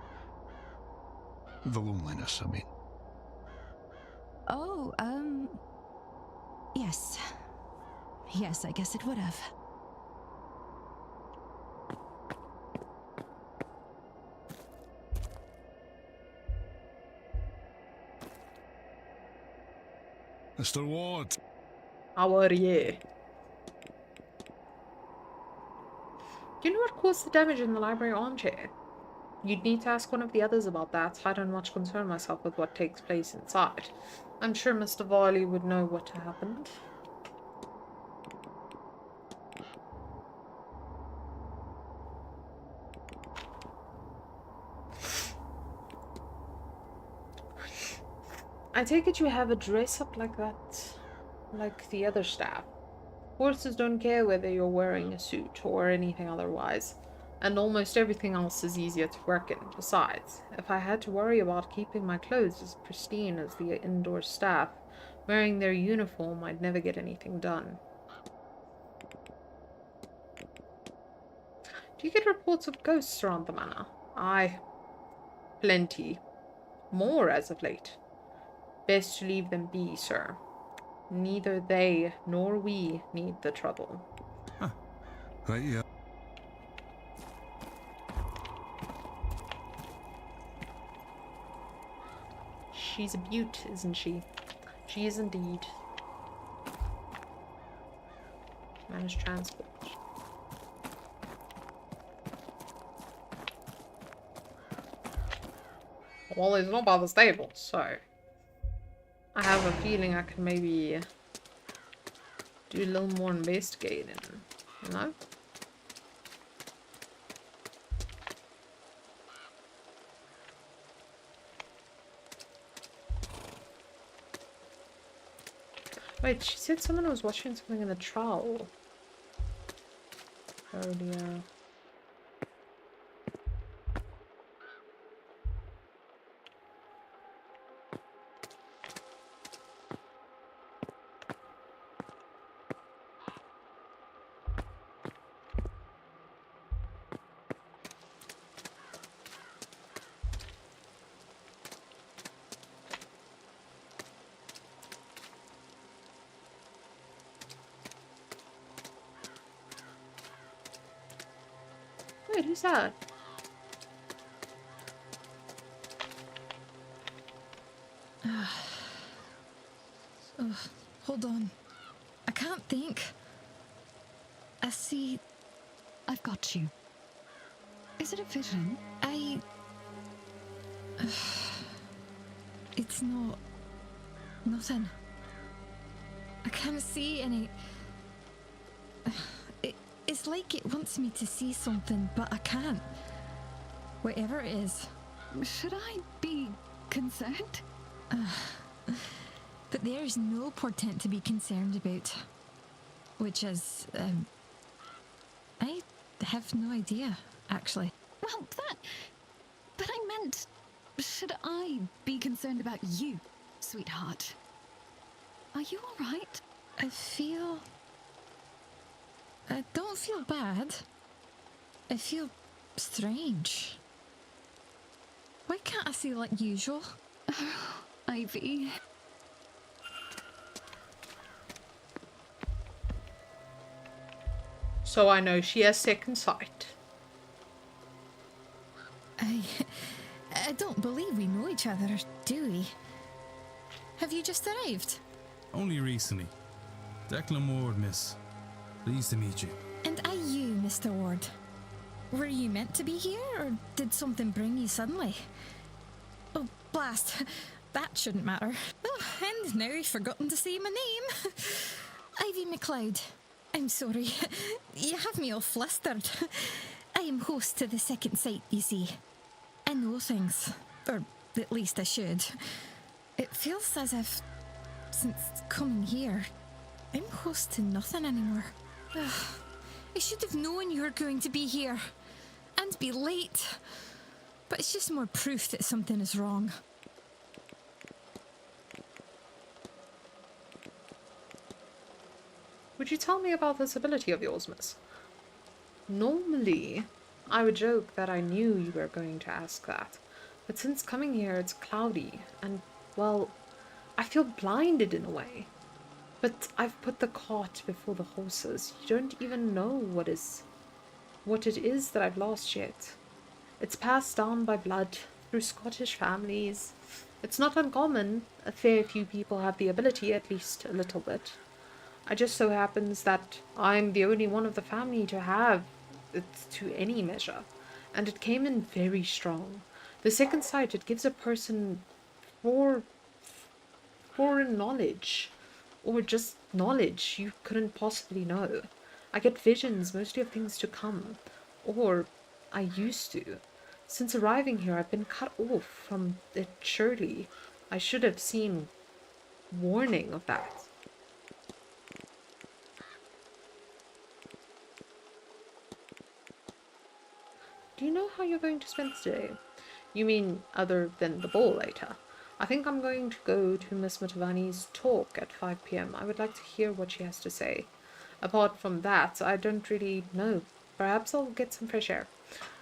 The loneliness, I mean. Oh, yes. Yes, I guess it would have. Mr. Ward. How are you? Do you know what caused the damage in the library armchair? You'd need to ask one of the others about that. I don't much concern myself with what takes place inside. I'm sure Mr. Varley would know what happened. I take it you have a dress up like that, like the other staff. Horses don't care whether you're wearing a suit or anything otherwise, and almost everything else is easier to work in. Besides, if I had to worry about keeping my clothes as pristine as the indoor staff, wearing their uniform, I'd never get anything done. Do you get reports of ghosts around the manor? Aye. Plenty. More as of late. Best to leave them be, sir. Neither they nor we need the trouble. Huh. Right, yeah. She's a beaut, isn't she? She is indeed. Manage transport. Well, he's not by the stable, so I have a feeling I can maybe do a little more investigating, you know? Wait, she said someone was watching something in the trowel earlier. Wait, who's that? Oh, hold on. I can't think. I see. I've got you. Is it a vision? It's not. Nothing. I can't see any. It's like it wants me to see something, but I can't. Whatever it is. Should I be concerned? But there is no portent to be concerned about. Which is, I have no idea, actually. Well, but I meant, should I be concerned about you, sweetheart? Are you alright? I don't feel bad. I feel strange. Why can't I see like usual? Ivy. So I know she has second sight. I don't believe we know each other, do we? Have you just arrived? Only recently. Declan Ward, miss. Pleased to meet you. And are you, Mr. Ward? Were you meant to be here, or did something bring you suddenly? Oh, blast. That shouldn't matter. Oh, and now I've forgotten to say my name. Ivy MacLeod. I'm sorry. You have me all flustered. I am host to the second sight, you see. I know things. Or at least I should. It feels as if, since coming here, I'm host to nothing anymore. I should have known you were going to be here. And be late. But it's just more proof that something is wrong. Would you tell me about this ability of yours, miss? Normally, I would joke that I knew you were going to ask that. But since coming here, it's cloudy, and, well, I feel blinded in a way. But I've put the cart before the horses. You don't even know what it is that I've lost yet. It's passed down by blood through Scottish families. It's not uncommon. A fair few people have the ability, at least a little bit. It just so happens that I'm the only one of the family to have it to any measure. And it came in very strong. The second sight, it gives a person foreign knowledge. Or just knowledge you couldn't possibly know. I get visions, mostly of things to come. Or I used to. Since arriving here, I've been cut off from it surely. I should have seen warning of that. Do you know how you're going to spend today? You mean other than the ball later? I think I'm going to go to Miss Matavani's talk at 5 p.m. I would like to hear what she has to say. Apart from that, I don't really know. Perhaps I'll get some fresh air.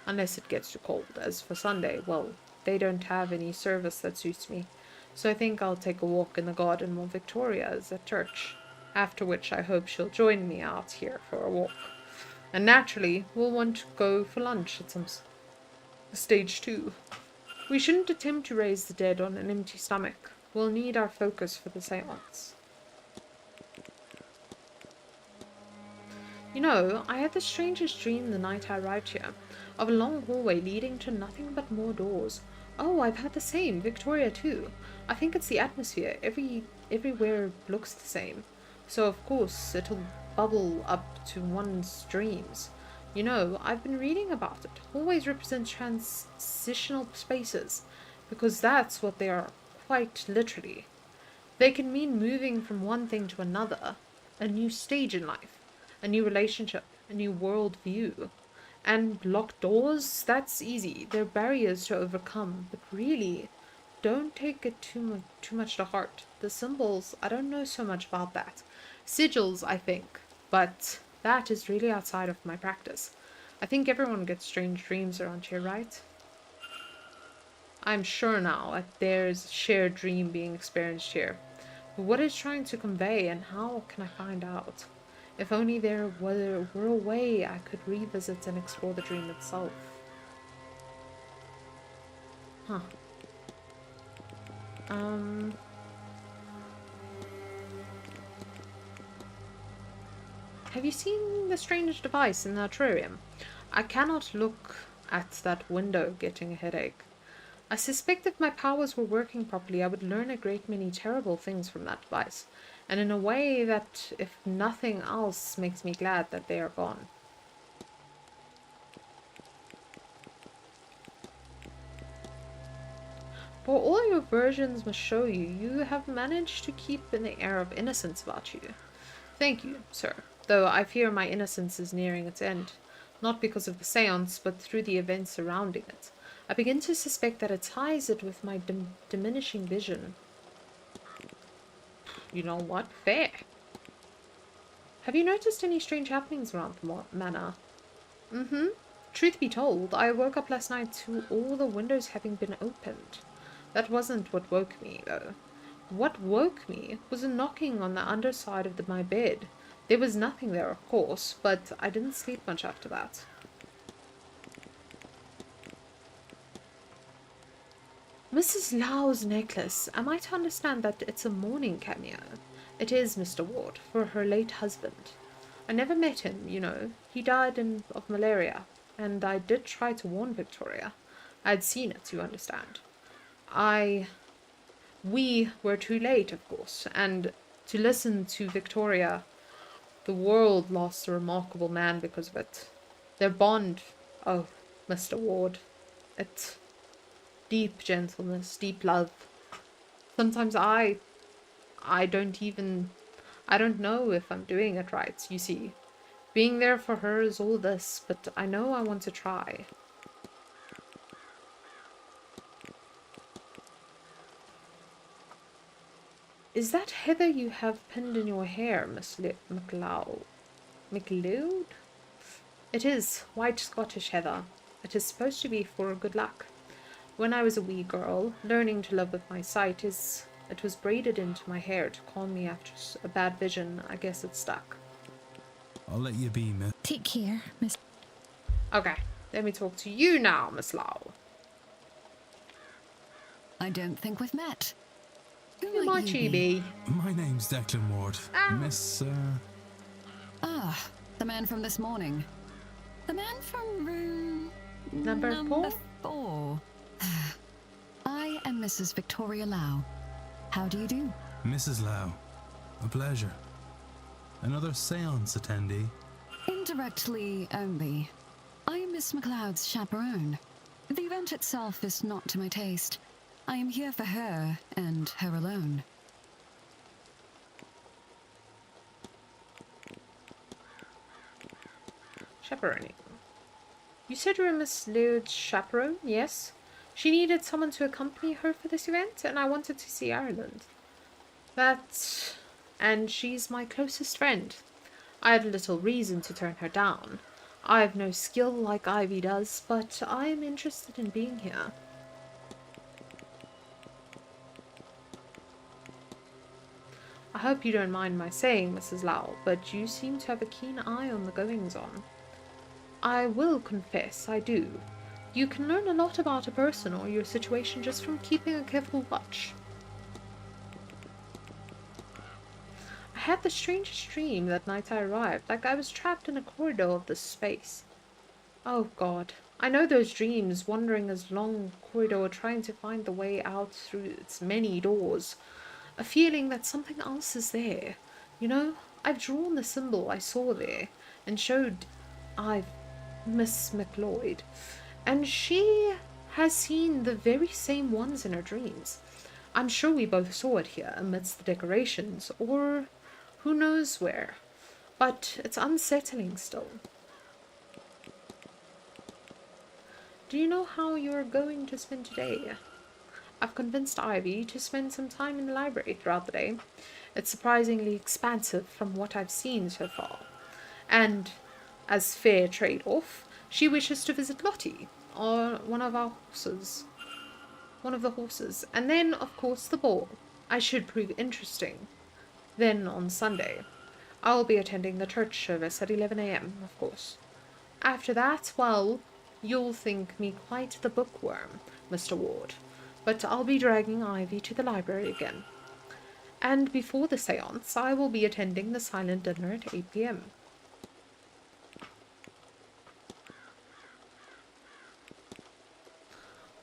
Unless it gets too cold. As for Sunday, well, they don't have any service that suits me. So I think I'll take a walk in the garden while Victoria is at church. After which I hope she'll join me out here for a walk. And naturally, we'll want to go for lunch at some stage 2. We shouldn't attempt to raise the dead on an empty stomach. We'll need our focus for the séance. You know, I had the strangest dream the night I arrived here, of a long hallway leading to nothing but more doors. Oh, I've had the same. Victoria too. I think it's the atmosphere. Everywhere looks the same. So of course it'll bubble up to one's dreams. You know, I've been reading about it. Hallways represent transitional spaces, because that's what they are, quite literally. They can mean moving from one thing to another, a new stage in life, a new relationship, a new world view. And locked doors, that's easy. They're barriers to overcome, but really, don't take it too much to heart. The symbols, I don't know so much about that. Sigils, I think, but that is really outside of my practice. I think everyone gets strange dreams around here, right? I'm sure now that there's a shared dream being experienced here. But what it's trying to convey, and how can I find out? If only there were a way I could revisit and explore the dream itself. Huh. Have you seen the strange device in the atrium? I cannot look at that window getting a headache. I suspect if my powers were working properly, I would learn a great many terrible things from that device, and in a way that, if nothing else, makes me glad that they are gone. For all your versions must show you, you have managed to keep an air of innocence about you. Thank you, sir, though I fear my innocence is nearing its end, not because of the séance, but through the events surrounding it. I begin to suspect that it ties it with my diminishing vision. You know what? Fair. Have you noticed any strange happenings around the manor? Truth be told, I woke up last night to all the windows having been opened. That wasn't what woke me, though. What woke me was a knocking on the underside of my bed. There was nothing there, of course, but I didn't sleep much after that. Mrs. Lau's necklace. Am I to understand that it's a mourning cameo? It is, Mr. Ward, for her late husband. I never met him, you know. He died of malaria, and I did try to warn Victoria. I had seen it, you understand. We were too late, of course, and to listen to Victoria, the world lost a remarkable man because of it. Their bond, oh, Mr. Ward, it... deep gentleness, deep love. Sometimes I don't know if I'm doing it right, you see. Being there for her is all this, but I know I want to try. Is that heather you have pinned in your hair, Miss MacLeod? MacLeod? It is white Scottish heather. It is supposed to be for good luck. When I was a wee girl, learning to live with my sight, it was braided into my hair to calm me after a bad vision. I guess it stuck. I'll let you be, miss. Take care, Miss. Okay, let me talk to you now, Miss Lau. I don't think we've met. Who might you be? My name's Declan Ward. Miss, Ah, the man from this morning. The man from room... Number 4. I am Mrs. Victoria Lau. How do you do? Mrs. Lau. A pleasure. Another seance attendee? Indirectly only. I am Miss MacLeod's chaperone. The event itself is not to my taste. I am here for her, and her alone. Chaperoning. You said you were Miss Leod's chaperone, yes? She needed someone to accompany her for this event, and I wanted to see Ireland. And she's my closest friend. I had little reason to turn her down. I've no skill like Ivy does, but I am interested in being here. I hope you don't mind my saying, Mrs. Lau, but you seem to have a keen eye on the goings-on. I will confess, I do. You can learn a lot about a person or your situation just from keeping a careful watch. I had the strangest dream that night I arrived, like I was trapped in a corridor of this space. Oh God, I know those dreams, wandering a long corridor trying to find the way out through its many doors. A feeling that something else is there. You know, I've drawn the symbol I saw there and showed Miss MacLeod, and she has seen the very same ones in her dreams. I'm sure we both saw it here amidst the decorations, or who knows where. But it's unsettling still. Do you know how you're going to spend today? I've convinced Ivy to spend some time in the library throughout the day. It's surprisingly expansive from what I've seen so far. And as fair trade-off, she wishes to visit Lottie, or one of the horses, and then, of course, the ball. I should prove interesting. Then, on Sunday, I'll be attending the church service at 11 a.m., of course. After that, well, you'll think me quite the bookworm, Mr. Ward, but I'll be dragging Ivy to the library again. And before the séance, I will be attending the silent dinner at 8 p.m.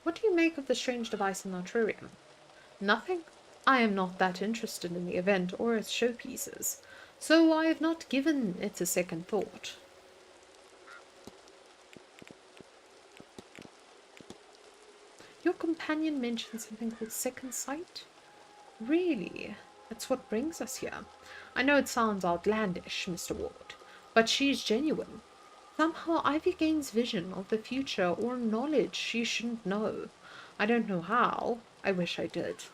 What do you make of the strange device in the atrium? Nothing. I am not that interested in the event or its showpieces, so I have not given it a second thought. Your companion mentioned something called second sight? Really? That's what brings us here. I know it sounds outlandish, Mr. Ward, but she's genuine. Somehow Ivy gains vision of the future or knowledge she shouldn't know. I don't know how. I wish I did.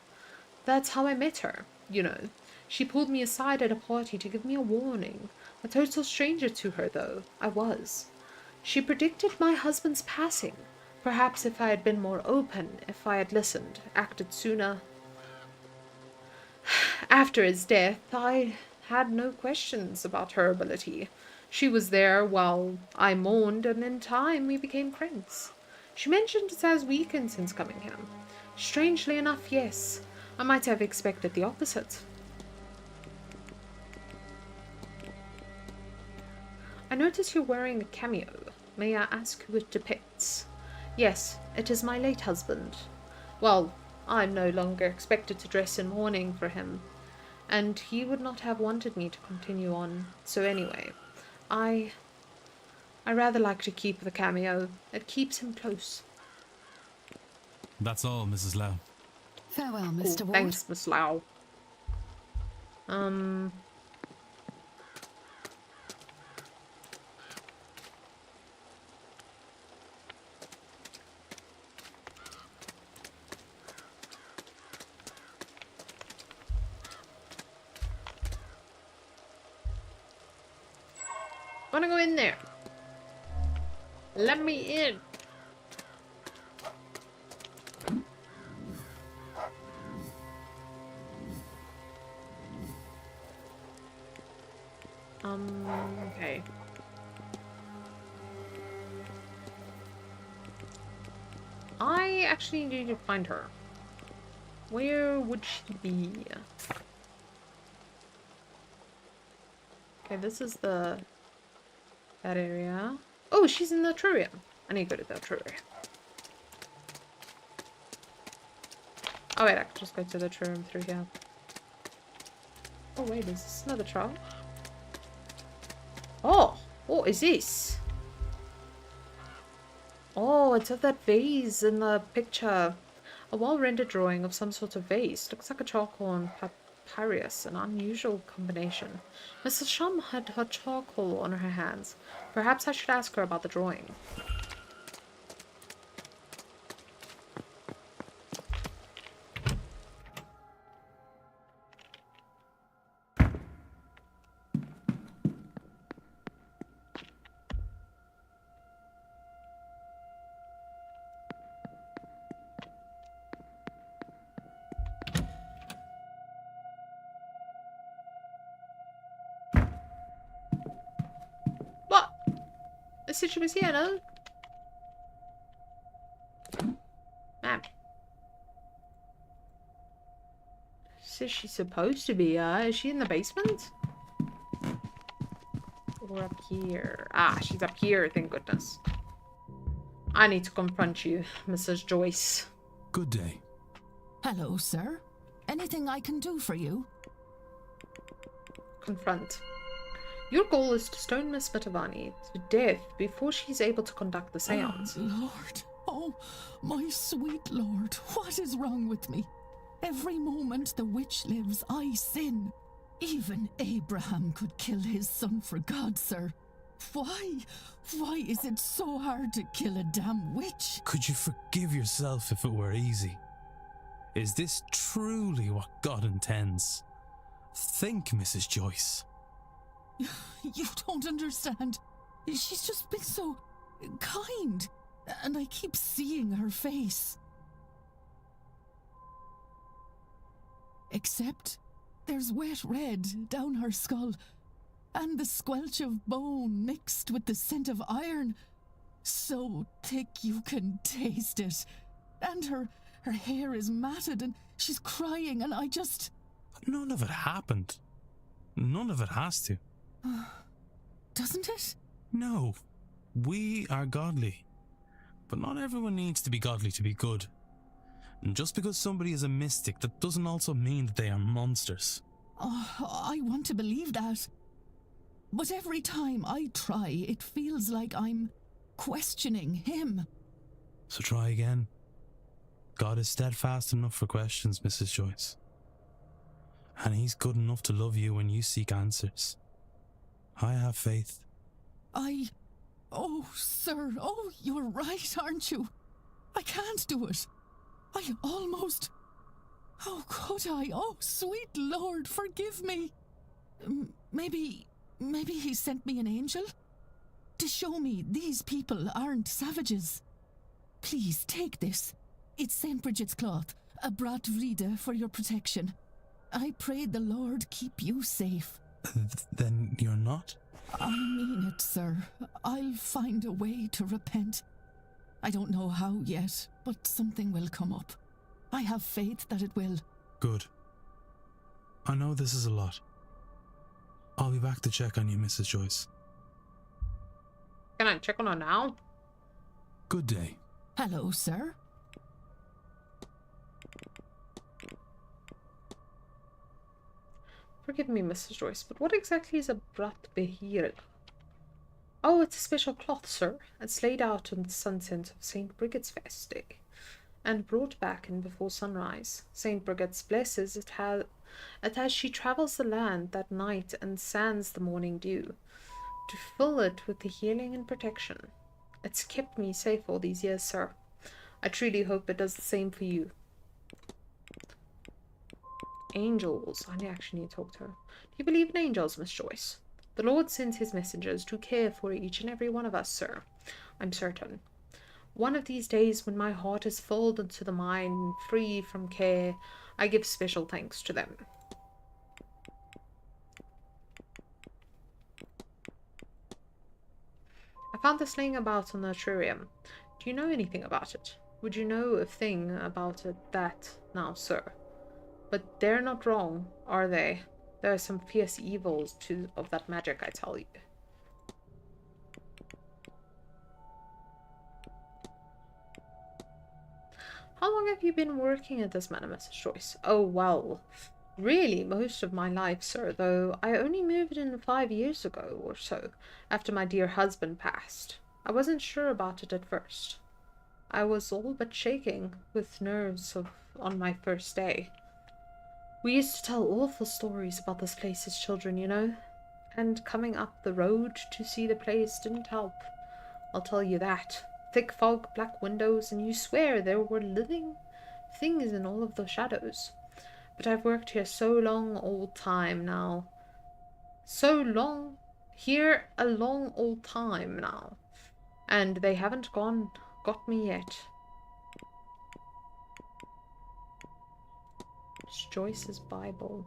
That's how I met her, you know. She pulled me aside at a party to give me a warning. A total stranger to her, though. I was. She predicted my husband's passing. Perhaps if I had been more open, if I had listened, acted sooner. After his death, I had no questions about her ability. She was there while I mourned, and in time we became friends. She mentioned it has weakened since coming here. Strangely enough, yes. I might have expected the opposite. I notice you're wearing a cameo. May I ask who it depicts? Yes, it is my late husband. Well, I'm no longer expected to dress in mourning for him, and he would not have wanted me to continue on. So anyway, I rather like to keep the cameo. It keeps him close. That's all, Mrs. Lau. Farewell, Mr. Ward. Thanks, Miss Lau. Wanna go in there? Let me in. Okay. I actually need to find her. Where would she be? Okay, this is that area. Oh, she's in the Trurium. I need to go to the Trurium. Oh wait, I can just go to the Trurium through here. Oh wait, is this another trial? Oh, what is this? Oh, it's of that vase in the picture. A well-rendered drawing of some sort of vase. Looks like a charcoal and papyrus, an unusual combination. Mrs. Shum had her charcoal on her hands. Perhaps I should ask her about the drawing. What? I said she was here, no? Ma'am. Says she's supposed to be, is she in the basement? Or up here? Ah, she's up here, thank goodness. I need to confront you, Mrs. Joyce. Good day. Hello, sir. Anything I can do for you? Confront. Your goal is to stone Miss Mittavani to death before she's able to conduct the seance. Oh, Lord. Oh, my sweet Lord. What is wrong with me? Every moment the witch lives, I sin. Even Abraham could kill his son for God, sir. Why? Why is it so hard to kill a damn witch? Could you forgive yourself if it were easy? Is this truly what God intends? Think, Mrs. Joyce. You don't understand. She's just been so kind, and I keep seeing her face. Except there's wet red down her skull, and the squelch of bone mixed with the scent of iron, so thick you can taste it. And her hair is matted, and she's crying, and I just... None of it happened. None of it has to. Doesn't it? No. We are godly. But not everyone needs to be godly to be good. And just because somebody is a mystic, that doesn't also mean that they are monsters. Oh, I want to believe that. But every time I try, it feels like I'm questioning him. So try again. God is steadfast enough for questions, Mrs. Joyce. And he's good enough to love you when you seek answers. I have faith. Oh, sir, oh, you're right, aren't you? I can't do it. I almost... How could I? Oh, sweet Lord, forgive me. Maybe he sent me an angel? To show me these people aren't savages. Please, take this. It's St. Bridget's cloth, a brat vrida for your protection. I pray the Lord keep you safe. Then you're not? I mean it, sir. I'll find a way to repent. I don't know how yet, but something will come up. I have faith that it will. Good. I know this is a lot. I'll be back to check on you, Mrs. Joyce. Can I check on her now? Good day. Hello, sir. Forgive me, Mrs. Joyce, but what exactly is a brat behir? Oh, it's a special cloth, sir. It's laid out on the sunset of St. Brigid's fast day, and brought back in before sunrise. St. Brigid blesses it as she travels the land that night and sands the morning dew, to fill it with the healing and protection. It's kept me safe all these years, sir. I truly hope it does the same for you. Angels. I actually need to talk to her. Do you believe in angels, Miss Joyce? The Lord sends his messengers to care for each and every one of us, sir. I'm certain. One of these days, when my heart is filled into the mind, free from care, I give special thanks to them. I found this laying about on the terrarium. Do you know anything about it? Would you know a thing about it that now, sir? But they're not wrong, are they? There are some fierce evils of that magic, I tell you. How long have you been working at this manor, Mrs. Joyce? Oh, well, really most of my life, sir, though I only moved in 5 years ago or so, after my dear husband passed. I wasn't sure about it at first. I was all but shaking with nerves on my first day. We used to tell awful stories about this place as children, you know, and coming up the road to see the place didn't help. I'll tell you that. Thick fog, black windows, and you swear there were living things in all of the shadows. But I've worked here so long old time now. So long. Here a long old time now. And they haven't got me yet. It's Joyce's Bible.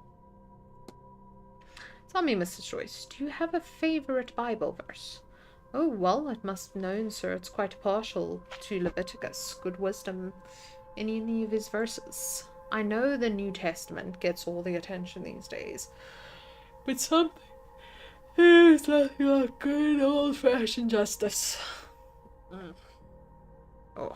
Tell me, Mrs. Joyce, do you have a favorite Bible verse? Oh, well, it must be known, sir, it's quite partial to Leviticus, good wisdom in any of his verses. I know the New Testament gets all the attention these days, but something is nothing like good old-fashioned justice. Oh.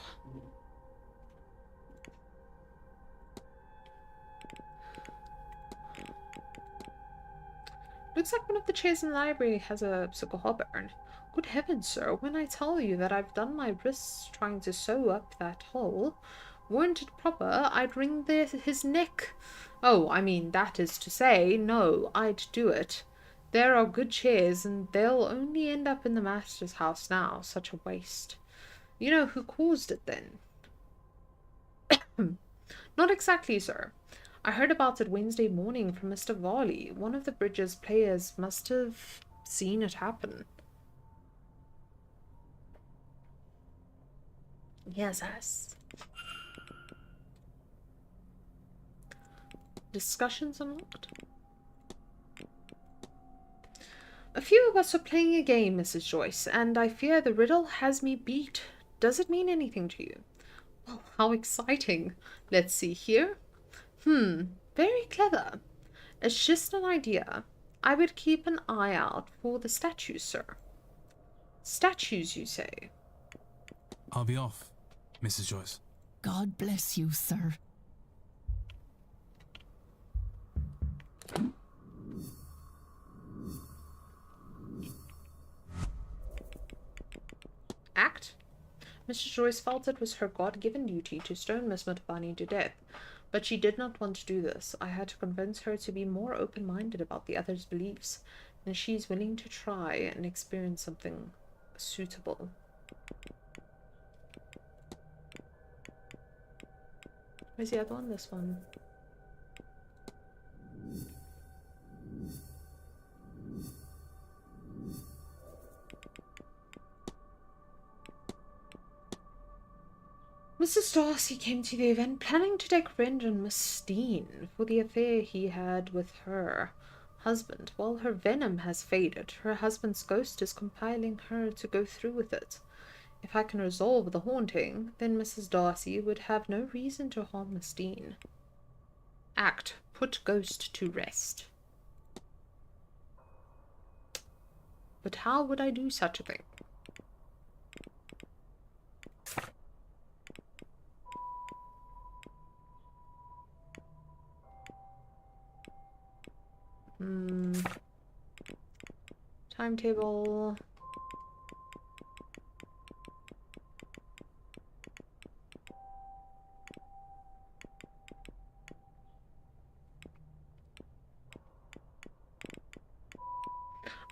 Looks like one of the chairs in the library has a psycho burn. Good heavens, sir, when I tell you that I've done my wrists trying to sew up that hole, weren't it proper I'd wring his neck? Oh, I mean, that is to say, no, I'd do it. There are good chairs, and they'll only end up in the master's house now. Such a waste. You know who caused it, then? Not exactly, sir. I heard about it Wednesday morning from Mr. Varley. One of the Bridges players must have seen it happen. Yes. Discussions unlocked. A few of us are playing a game, Mrs. Joyce, and I fear the riddle has me beat. Does it mean anything to you? Well, how exciting. Let's see here. Very clever. It's just an idea. I would keep an eye out for the statues, sir. Statues, you say? I'll be off, Mrs. Joyce. God bless you, sir. Act. Mrs. Joyce felt it was her God-given duty to stone Miss Mutavani to death, but she did not want to do this. I had to convince her to be more open-minded about the other's beliefs, and she's willing to try and experience something suitable. Where's the other one? This one. Mrs. Darcy came to the event planning to take revenge on Miss Dean for the affair he had with her husband. While her venom has faded, her husband's ghost is compelling her to go through with it. If I can resolve the haunting, then Mrs. Darcy would have no reason to harm Miss Dean. Act. Put ghost to rest. But how would I do such a thing? Timetable.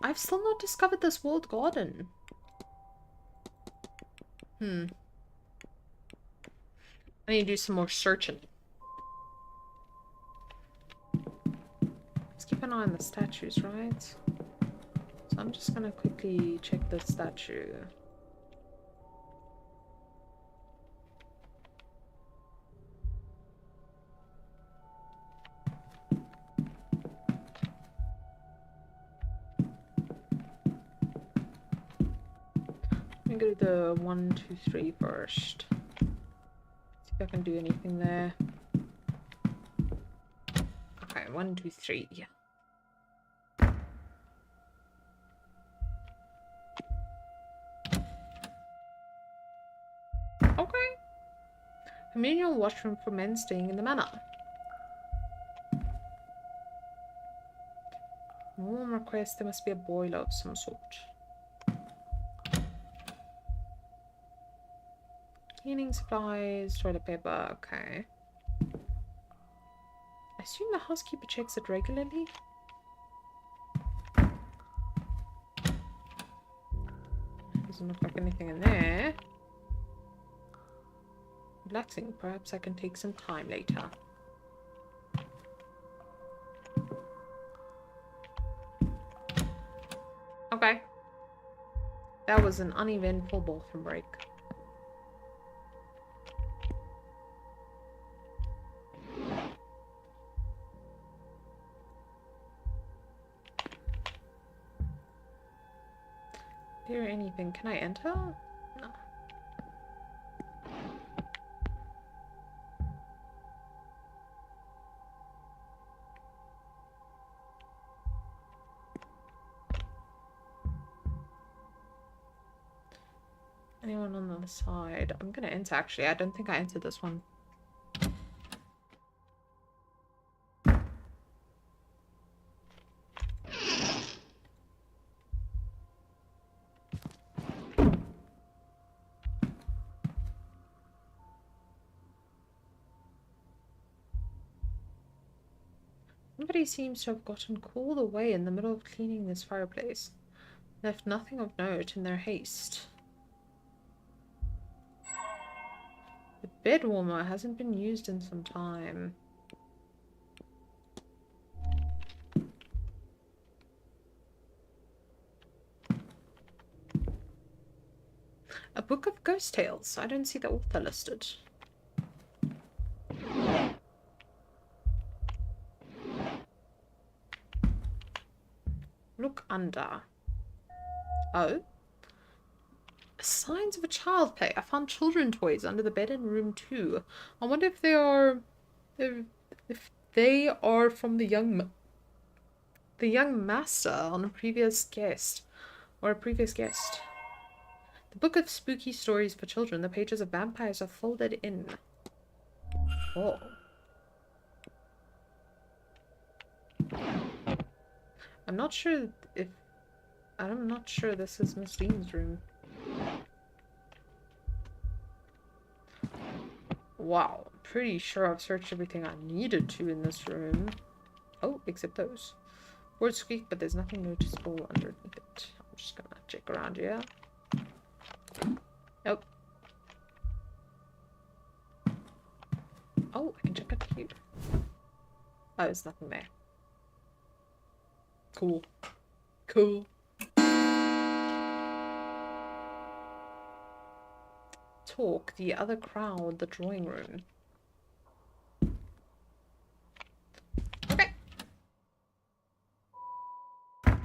I've still not discovered this walled garden. I need to do some more searching. Let's keep an eye on the statues, right? just gonna quickly check the statue. Let me go to the 1, 2, 3 first. See if I can do anything there. Okay, 1, 2, 3. Yeah. Okay. Communal washroom for men staying in the manor. Warm request, there must be a boiler of some sort. Cleaning supplies, toilet paper, okay. I assume the housekeeper checks it regularly. Doesn't look like anything in there. Relaxing, perhaps I can take some time later. Okay. That was an uneventful bathroom break. Is there anything? Can I enter? No. Anyone on the other side? I'm gonna enter actually. I don't think I entered this one. Somebody seems to have gotten called away in the middle of cleaning this fireplace. Left nothing of note in their haste. The bed warmer hasn't been used in some time. A book of ghost tales. I don't see the author listed. Look under. Oh. Signs of a child play. I found children toys under the bed in room 2. I wonder if they are... If they are from the young master on a previous guest. Or a previous guest. The book of spooky stories for children. The pages of vampires are folded in. Oh. I'm not sure this is Miss Dean's room. Wow, pretty sure I've searched everything I needed to in this room. Oh, except those. Words squeak, but there's nothing noticeable underneath it. I'm just gonna check around here. Nope. Oh, I can check up here. Oh, there's nothing there. Cool. Cool. Talk, the other crowd, the drawing room. Okay. A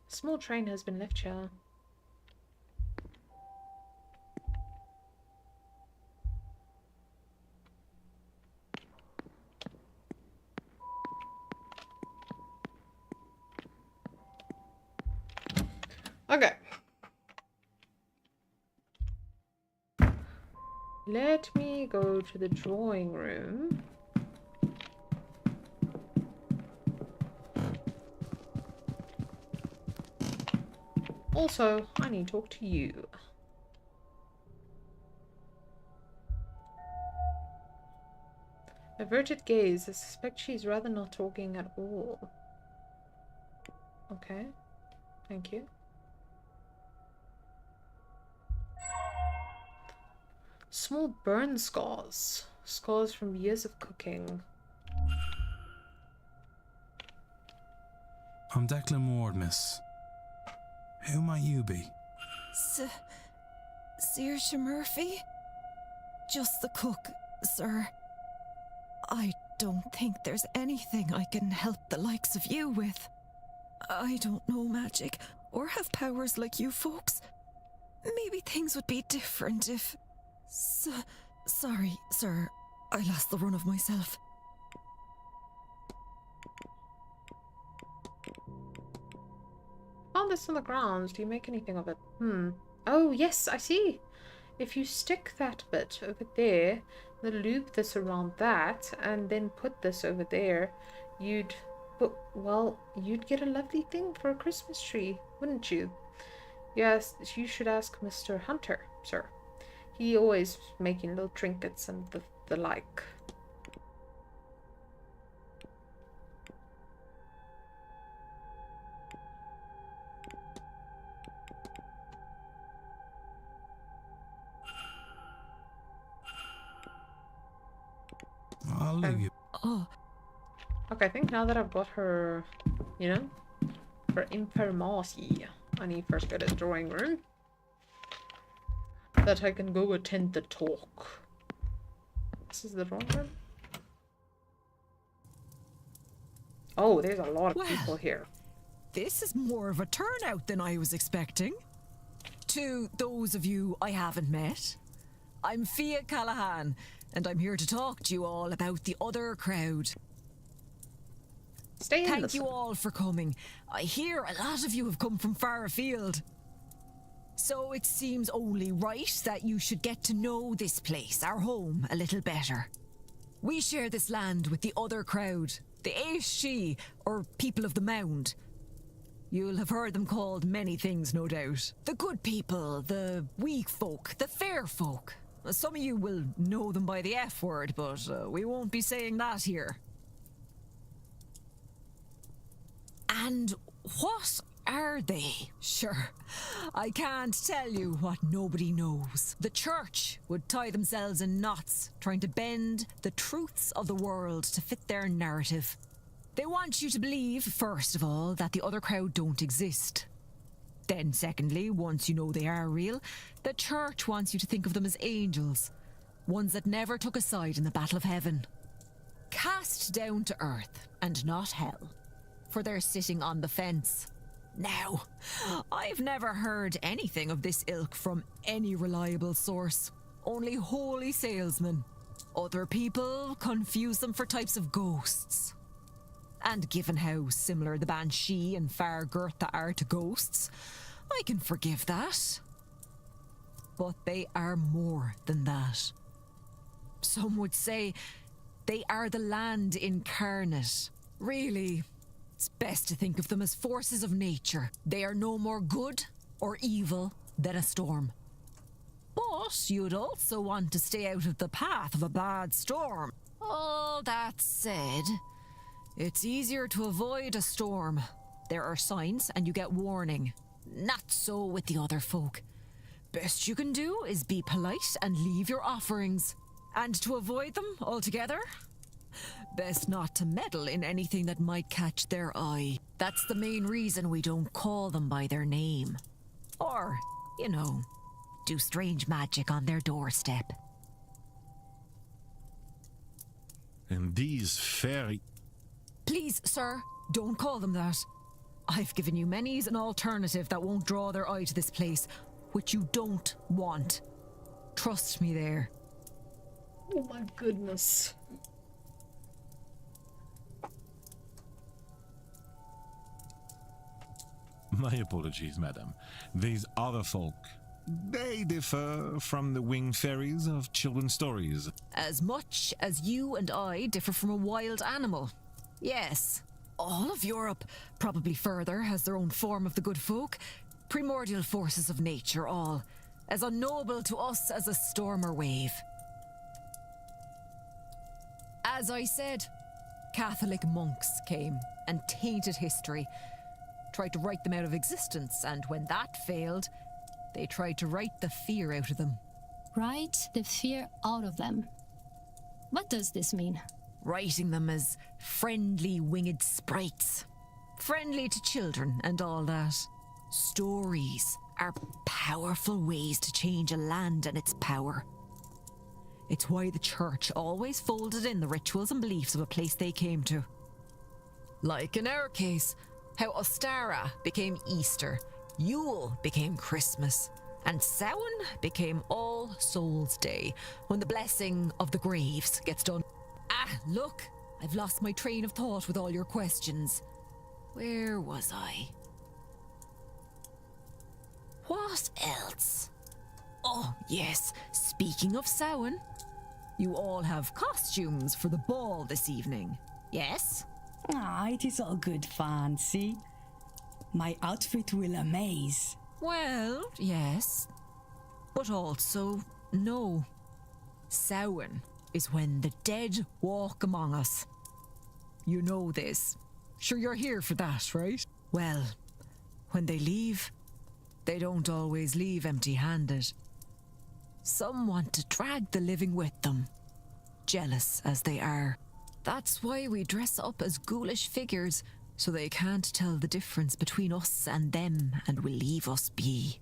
small train has been left here. Okay. Let me go to the drawing room. Also, I need to talk to you. Averted gaze. I suspect she's rather not talking at all. Okay. Thank you. Small burn scars. Scars from years of cooking. I'm Declan Ward, miss. Who might you be? Saoirse Murphy? Just the cook, sir. I don't think there's anything I can help the likes of you with. I don't know magic or have powers like you folks. Maybe things would be different if... sorry, sir. I lost the run of myself. Found this on the ground. Do you make anything of it? Oh, yes, I see. If you stick that bit over there, then loop this around that, and then put this over there, you'd get a lovely thing for a Christmas tree, wouldn't you? Yes, you should ask Mr. Hunter, sir. He always making little trinkets and the like. I'll leave you. Oh. Okay, I think now that I've got her, you know, for informasi, I need first go to the drawing room. That I can go attend the talk. This is the drawing room? Oh, there's a lot of people here. This is more of a turnout than I was expecting. To those of you I haven't met, I'm Fia Callahan, and I'm here to talk to you all about the other crowd. Thank you all for coming. I hear a lot of you have come from far afield. So it seems only right that you should get to know this place, our home, a little better. We share this land with the other crowd, the Aishshi, or people of the Mound. You'll have heard them called many things, no doubt. The good people, the weak folk, the fair folk. Some of you will know them by the F word, but we won't be saying that here. And what are they? Sure, I can't tell you what nobody knows. The church would tie themselves in knots, trying to bend the truths of the world to fit their narrative. They want you to believe, first of all, that the other crowd don't exist. Then, secondly, once you know they are real, the church wants you to think of them as angels, ones that never took a side in the battle of heaven. Cast down to earth, and not hell, for they're sitting on the fence. Now, I've never heard anything of this ilk from any reliable source, only holy salesmen. Other people confuse them for types of ghosts. And given how similar the Banshee and Far Gertha are to ghosts, I can forgive that. But they are more than that. Some would say they are the land incarnate. Really, it's best to think of them as forces of nature. They are no more good or evil than a storm. But you'd also want to stay out of the path of a bad storm. All that said, it's easier to avoid a storm. There are signs and you get warning. Not so with the other folk. Best you can do is be polite and leave your offerings. And to avoid them altogether, best not to meddle in anything that might catch their eye. That's the main reason we don't call them by their name. Or, you know, do strange magic on their doorstep. And these fairy... Please, sir, don't call them that. I've given you many's an alternative that won't draw their eye to this place, which you don't want. Trust me there. Oh my goodness. My apologies, madam. These other folk, they differ from the winged fairies of children's stories. As much as you and I differ from a wild animal. Yes. All of Europe, probably further, has their own form of the good folk. Primordial forces of nature, all. As unknowable to us as a storm or wave. As I said, Catholic monks came and tainted history. Tried to write them out of existence, and when that failed, they tried to write the fear out of them. Write the fear out of them. What does this mean? Writing them as friendly winged sprites. Friendly to children and all that. Stories are powerful ways to change a land and its power. It's why the church always folded in the rituals and beliefs of a place they came to. Like in our case, how Ostara became Easter, Yule became Christmas, and Samhain became All Souls' Day, when the blessing of the graves gets done. Ah, look, I've lost my train of thought with all your questions. Where was I? What else? Oh, yes, speaking of Samhain, you all have costumes for the ball this evening, yes? Ah, it is all good fancy. My outfit will amaze. Well, yes. But also, no. Samhain is when the dead walk among us. You know this. Sure you're here for that, right? Well, when they leave, they don't always leave empty-handed. Some want to drag the living with them, jealous as they are. That's why we dress up as ghoulish figures, so they can't tell the difference between us and them and will leave us be.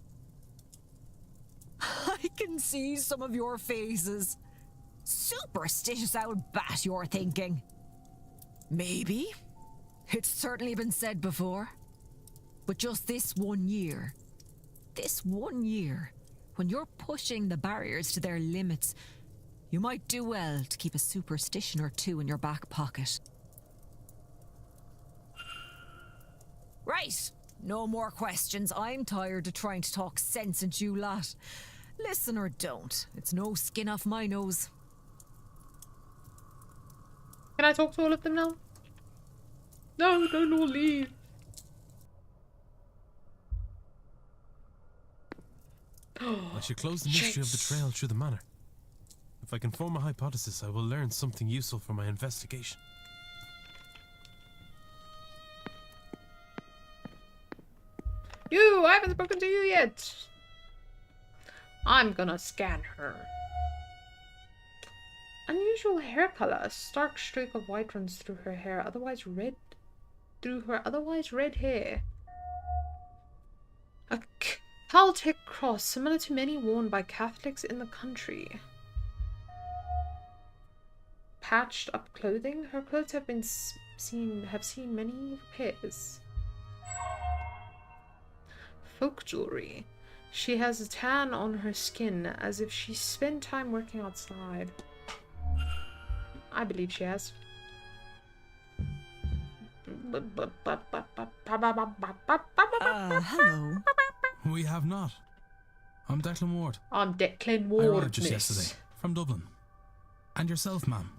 I can see some of your faces. Superstitious old bat, you're thinking. Maybe. It's certainly been said before. But just this 1 year, when you're pushing the barriers to their limits, you might do well to keep a superstition or two in your back pocket. Right, no more questions. I'm tired of trying to talk sense into you lot. Listen or don't, it's no skin off my nose. Can I talk to all of them now? No, don't all leave. I should close the mystery of the trail through the manor. If I can form a hypothesis, I will learn something useful for my investigation. I haven't spoken to you yet. I'm gonna scan her. Unusual hair color. A stark streak of white runs through her hair, otherwise red hair. A Celtic cross, similar to many worn by Catholics in the country. Patched up clothing. Her clothes have seen many repairs. Folk jewelry. She has a tan on her skin, as if she spent time working outside. I believe she has. Hello. We have not. I'm Declan Ward. I'm Declan I Ward, arrived just miss. yesterday, from Dublin. And yourself, ma'am?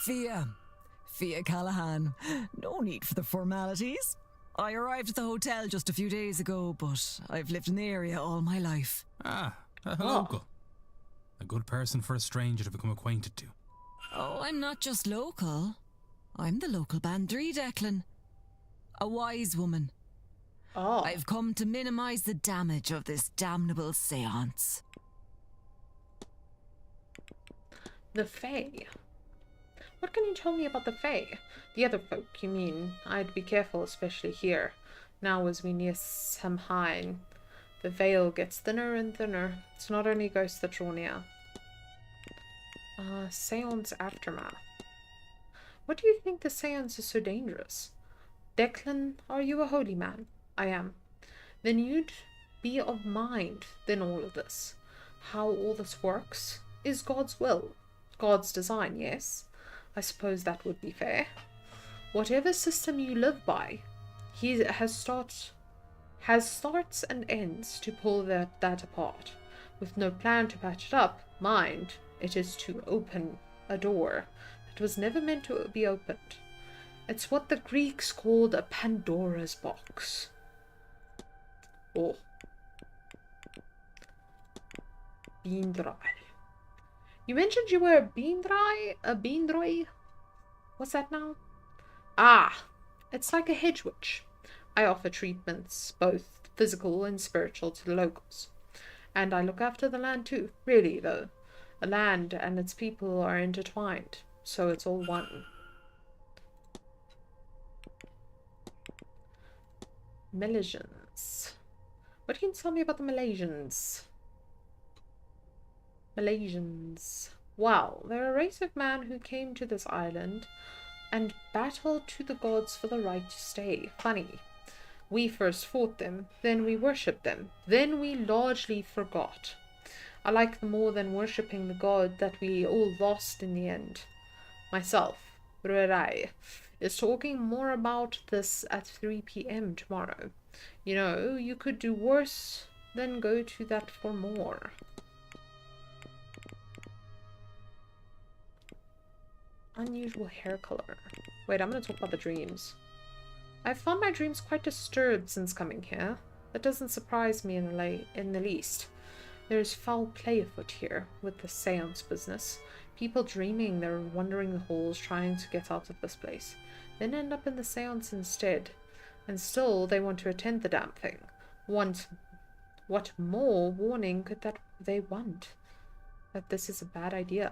Fia Callahan. No need for the formalities. I arrived at the hotel just a few days ago, but I've lived in the area all my life. Ah, a local. A good person for a stranger to become acquainted to. Oh, I'm not just local. I'm the local bandry, Declan. A wise woman. Oh. I've come to minimize the damage of this damnable séance. The Fae. What can you tell me about the Fae? The other folk, you mean? I'd be careful, especially here. Now as we near Samhain, the veil gets thinner and thinner. It's not only ghosts that draw near. Séance aftermath. What do you think the séance is so dangerous? Declan, are you a holy man? I am. Then you'd be of mind than all of this. How all this works is God's will. God's design, yes. I suppose that would be fair. Whatever system you live by, he has starts and ends to pull that apart. With no plan to patch it up, mind, it is to open a door that was never meant to be opened. It's what the Greeks called a Pandora's box. Oh. Beandrai. You mentioned you were a beandroi? What's that now? Ah, it's like a hedge witch. I offer treatments, both physical and spiritual, to the locals. And I look after the land too. Really, though. The land and its people are intertwined, so it's all one. Malaysians. What can you tell me about the Malaysians? Malaysians. Well, they're a race of man who came to this island and battled to the gods for the right to stay. Funny. We first fought them, then we worshipped them, then we largely forgot. I like them more than worshipping the god that we all lost in the end. Myself, Rurai, is talking more about this at 3 p.m. tomorrow. You know, you could do worse than go to that for more. Unusual hair color. Wait, I'm gonna talk about the dreams. I've found my dreams quite disturbed since coming here. That doesn't surprise me in the least. There's foul play afoot here with the seance business. People dreaming they're wandering the halls trying to get out of this place, then end up in the seance instead. And still they want to attend the damn thing. What more warning could that they want? That this is a bad idea.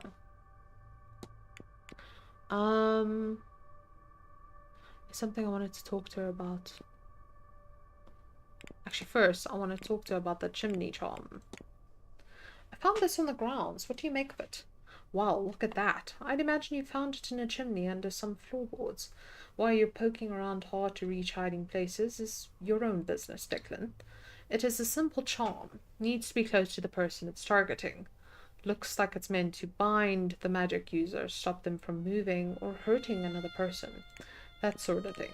Something I wanted to talk to her about. Actually, first, I want to talk to her about the chimney charm. I found this on the grounds. What do you make of it? Wow, look at that. I'd imagine you found it in a chimney under some floorboards. Why you're poking around hard to reach hiding places is your own business, Declan. It is a simple charm. Needs to be close to the person it's targeting. Looks like it's meant to bind the magic user, stop them from moving or hurting another person. That sort of thing.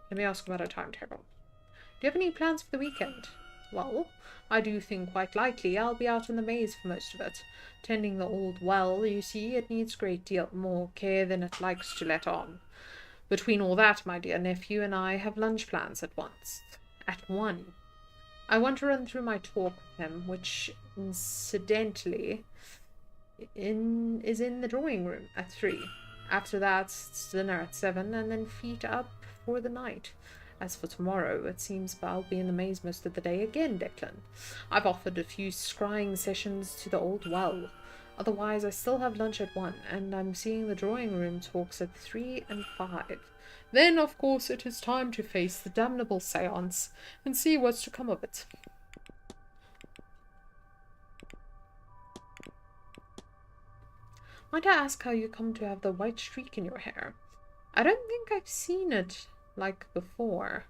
Let me ask about a timetable. Do you have any plans for the weekend? Well, I do think quite likely I'll be out in the maze for most of it. Tending the old well, you see, it needs a great deal more care than it likes to let on. Between all that, my dear nephew and I have lunch plans at 1. I want to run through my talk with him, which, incidentally, is in the drawing room at 3. After that, it's dinner at 7, and then feet up for the night. As for tomorrow, it seems I'll be in the maze most of the day again, Declan. I've offered a few scrying sessions to the old well. Otherwise, I still have lunch at 1, and I'm seeing the drawing room talks at 3 and 5. Then, of course, it is time to face the damnable seance and see what's to come of it. Might I ask how you come to have the white streak in your hair? I don't think I've seen it like before.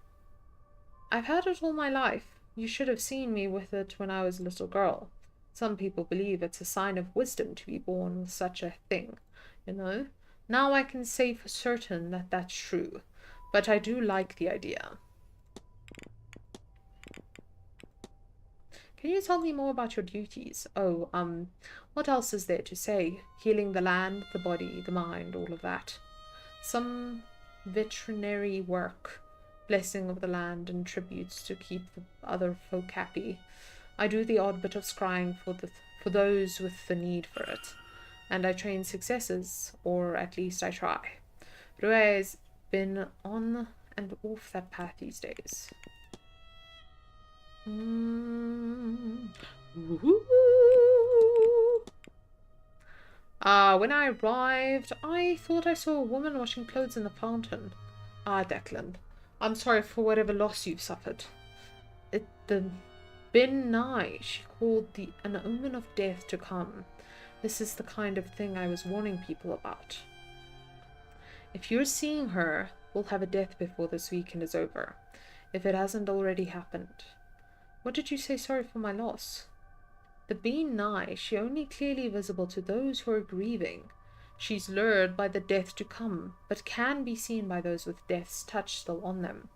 I've had it all my life. You should have seen me with it when I was a little girl. Some people believe it's a sign of wisdom to be born with such a thing, you know. Now I can say for certain that that's true, but I do like the idea. Can you tell me more about your duties? Oh, what else is there to say? Healing the land, the body, the mind, all of that. Some veterinary work, blessing of the land and tributes to keep the other folk happy. I do the odd bit of scrying for those with the need for it. And I train successors, or at least I try. Rue's been on and off that path these days. When I arrived, I thought I saw a woman washing clothes in the fountain. Declan, I'm sorry for whatever loss you've suffered. The been nigh, she called an omen of death to come. This is the kind of thing I was warning people about. If you're seeing her, we'll have a death before this weekend is over, if it hasn't already happened. What did you say? Sorry for my loss. The being nigh, she only clearly visible to those who are grieving. She's lured by the death to come, but can be seen by those with death's touch still on them,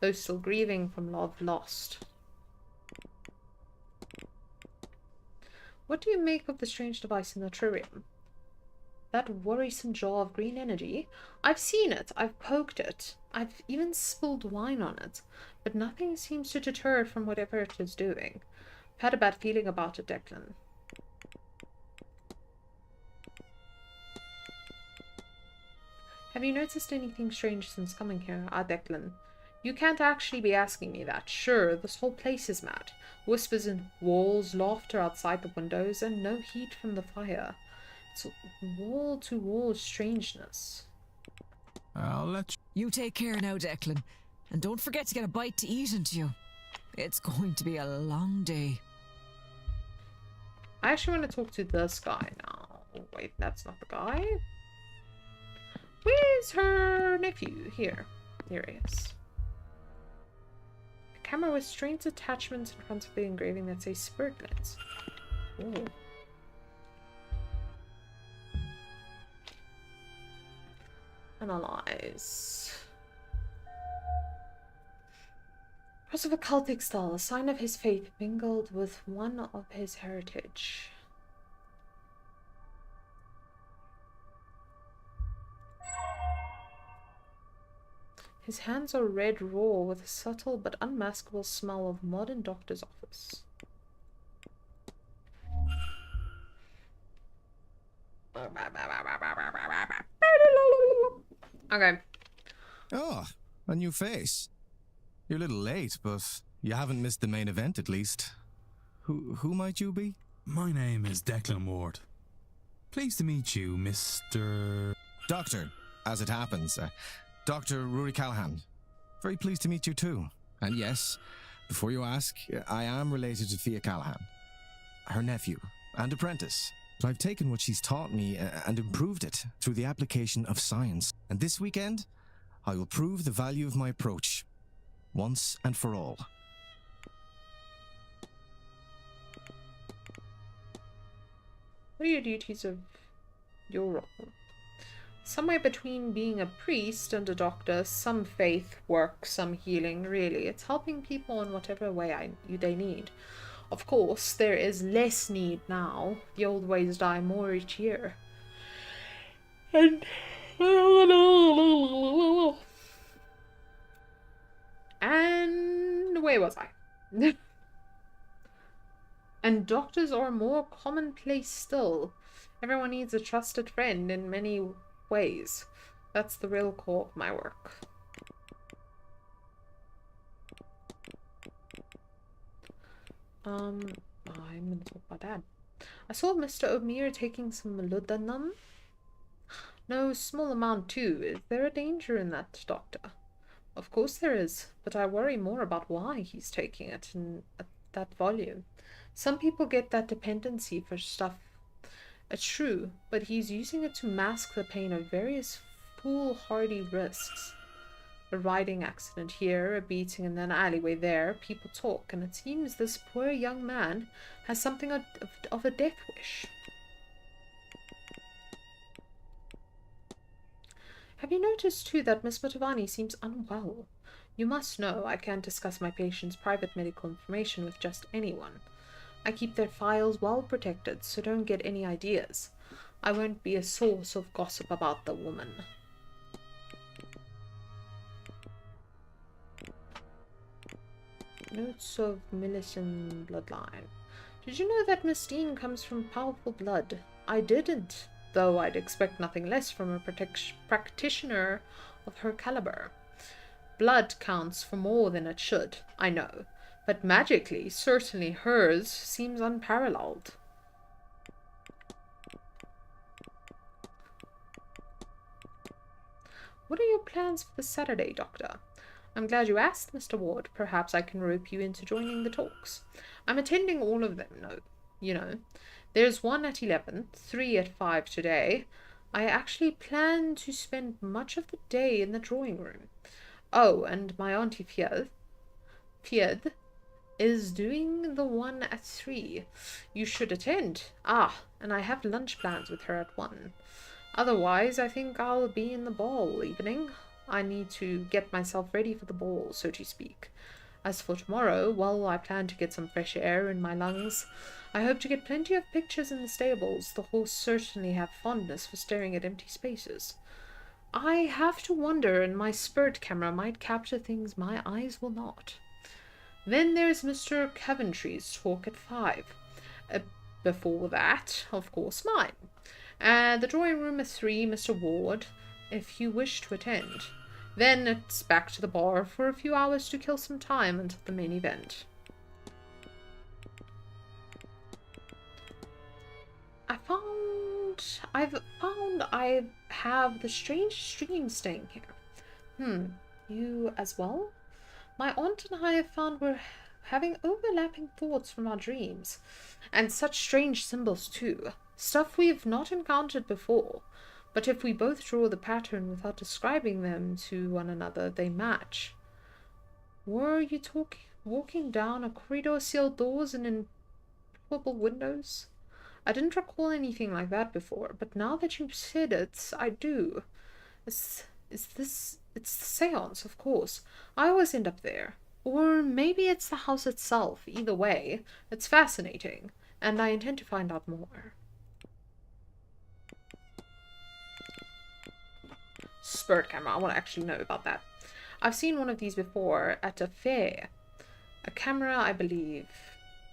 those still grieving from love lost. What do you make of the strange device in the tririum? That worrisome jar of green energy? I've seen it, I've poked it, I've even spilled wine on it, but nothing seems to deter it from whatever it is doing. I've had a bad feeling about it, Declan. Have you noticed anything strange since coming here? Declan. You can't actually be asking me that. Sure, this whole place is mad. Whispers in walls, laughter outside the windows, and no heat from the fire. It's wall-to-wall strangeness. I'll let you take care now, Declan. And don't forget to get a bite to eat into you. It's going to be a long day. I actually want to talk to this guy now. Wait, that's not the guy. Where's her nephew? Here. Here he is. A camera with strange attachments in front of the engraving that says Spirit Lens. Ooh. Analyze. Cross of a cultic style, a sign of his faith mingled with one of his heritage. His hands are red raw with a subtle but unmaskable smell of modern doctor's office. Okay. Oh, a new face. You're a little late, but you haven't missed the main event at least. Who might you be? My name is Declan Ward. Pleased to meet you, Mr... Doctor, as it happens. Dr. Rory Callahan. Very pleased to meet you too. And yes, before you ask, I am related to Thea Callahan. Her nephew and apprentice. But I've taken what she's taught me and improved it through the application of science. And this weekend, I will prove the value of my approach. Once and for all. What are your duties of your role? Somewhere between being a priest and a doctor, some faith work, some healing, really. It's helping people in whatever way they need. Of course, there is less need now. The old ways die more each year. And where was I? And doctors are more commonplace still. Everyone needs a trusted friend in many ways. That's the real core of my work. I'm gonna talk about Dad. I saw Mr. O'Meara taking some laudanum. No small amount too. Is there a danger in that, Doctor? Of course there is, but I worry more about why he's taking it in that volume. Some people get that dependency for stuff. It's true, but he's using it to mask the pain of various foolhardy risks. A riding accident here, a beating in an alleyway there, people talk, and it seems this poor young man has something of a death wish. Have you noticed too that Miss Motovani seems unwell? You must know I can't discuss my patient's private medical information with just anyone. I keep their files well protected, so don't get any ideas. I won't be a source of gossip about the woman. Notes of Millicent bloodline. Did you know that Miss Dean comes from powerful blood? I didn't, though I'd expect nothing less from a practitioner of her caliber. Blood counts for more than it should, I know, but magically, certainly hers seems unparalleled. What are your plans for this Saturday, Doctor? I'm glad you asked, Mr. Ward. Perhaps I can rope you into joining the talks. I'm attending all of them, you know. There's one at 11, 3 at 5 today. I actually plan to spend much of the day in the drawing room. Oh, and my Auntie Fied is doing the one at 3. You should attend. Ah, and I have lunch plans with her at 1. Otherwise, I think I'll be in the ball evening. I need to get myself ready for the ball, so to speak. As for tomorrow, well, I plan to get some fresh air in my lungs. I hope to get plenty of pictures in the stables. The horse certainly have fondness for staring at empty spaces. I have to wonder, and my spirit camera might capture things my eyes will not. Then there's Mr. Coventry's talk at 5. Before that, of course, mine. The drawing room at 3, Mr. Ward, if you wish to attend. Then it's back to the bar for a few hours to kill some time until the main event. I've found I have the strange stream staying here. You as well? My aunt and I have found we're having overlapping thoughts from our dreams. And such strange symbols too. Stuff we've not encountered before. But if we both draw the pattern without describing them to one another, they match. Were you walking down a corridor, sealed doors, and improbable windows? I didn't recall anything like that before, but now that you've said it, I do. It's the Séance, of course. I always end up there. Or maybe it's the house itself. Either way, it's fascinating, and I intend to find out more. Spirit camera. I want to actually know about that. I've seen one of these before at a fair. A camera, I believe.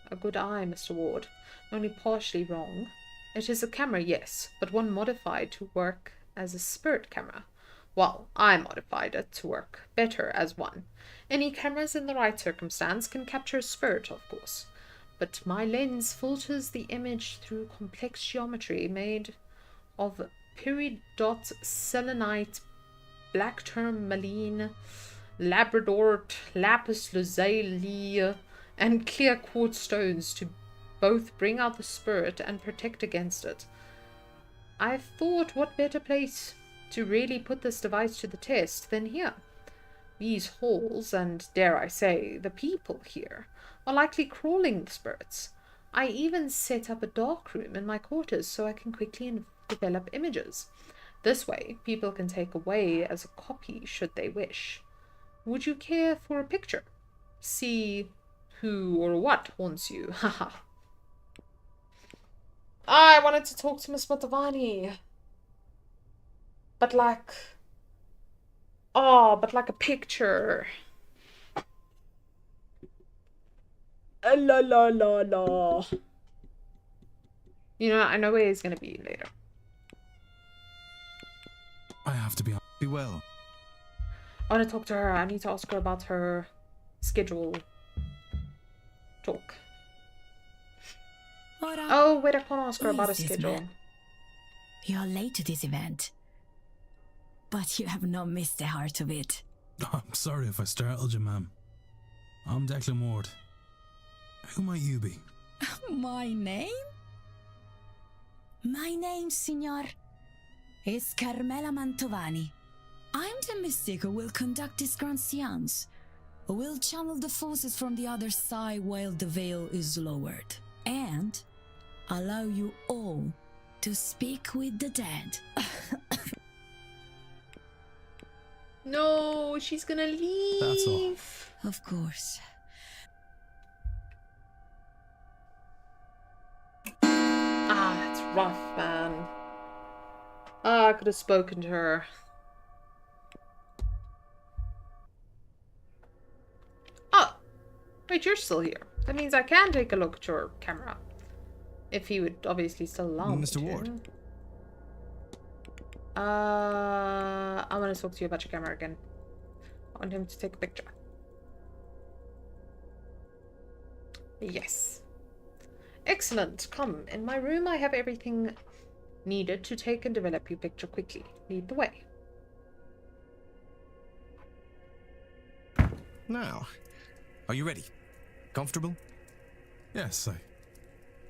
A good eye, Mr. Ward. Only partially wrong. It is a camera, yes, but one modified to work as a spirit camera. Well, I modified it to work better as one. Any cameras in the right circumstance can capture a spirit, of course. But my lens filters the image through complex geometry made of peridot selenite, black tourmaline, labradorite, lapis lazuli, and clear quartz stones to both bring out the spirit and protect against it. I thought, what better place to really put this device to the test than here? These halls, and dare I say, the people here, are likely crawling with spirits. I even set up a dark room in my quarters so I can quickly develop images. This way, people can take away as a copy should they wish. Would you care for a picture? See who or what haunts you. Haha. I wanted to talk to Miss Matavani. But like... but like a picture. La la la la. You know, I know where he's gonna be later. I have to be well. I want to talk to her. I need to ask her about her schedule. Talk. Oh, wait, I can't ask her about her schedule. You're late to this event, but you have not missed the heart of it. I'm sorry if I startled you, ma'am. I'm Declan Ward. Who might you be? My name? My name, signor, is Carmela Mantovani. I'm the mystic who will conduct this grand seance. Who will channel the forces from the other side while the veil is lowered. And allow you all to speak with the dead. No, she's gonna leave. That's all. Of course. That's rough, man. I could have spoken to her. Oh, wait, you're still here. That means I can take a look at your camera. If he would obviously still allow me to. Mr. Ward. I want to talk to you about your camera again. I want him to take a picture. Yes. Excellent. Come. In my room I have everything needed to take and develop your picture quickly. Lead the way. Now, are you ready? Comfortable? Yes, I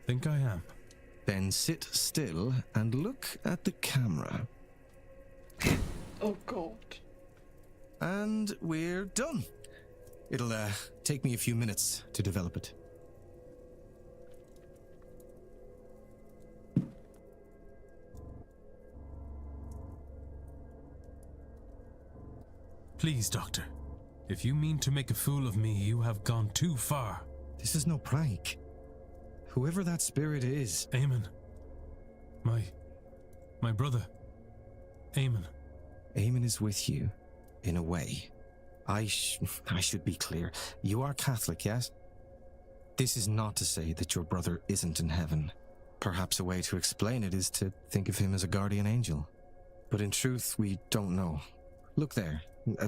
think I am. Then sit still and look at the camera. Oh god. And we're done. It'll take me a few minutes to develop it. Please, Doctor. If you mean to make a fool of me, you have gone too far. This is no prank. Whoever that spirit is... Eamon. My brother. Eamon. Eamon is with you, in a way. I should be clear. You are Catholic, yes? This is not to say that your brother isn't in heaven. Perhaps a way to explain it is to think of him as a guardian angel. But in truth, we don't know. Look there,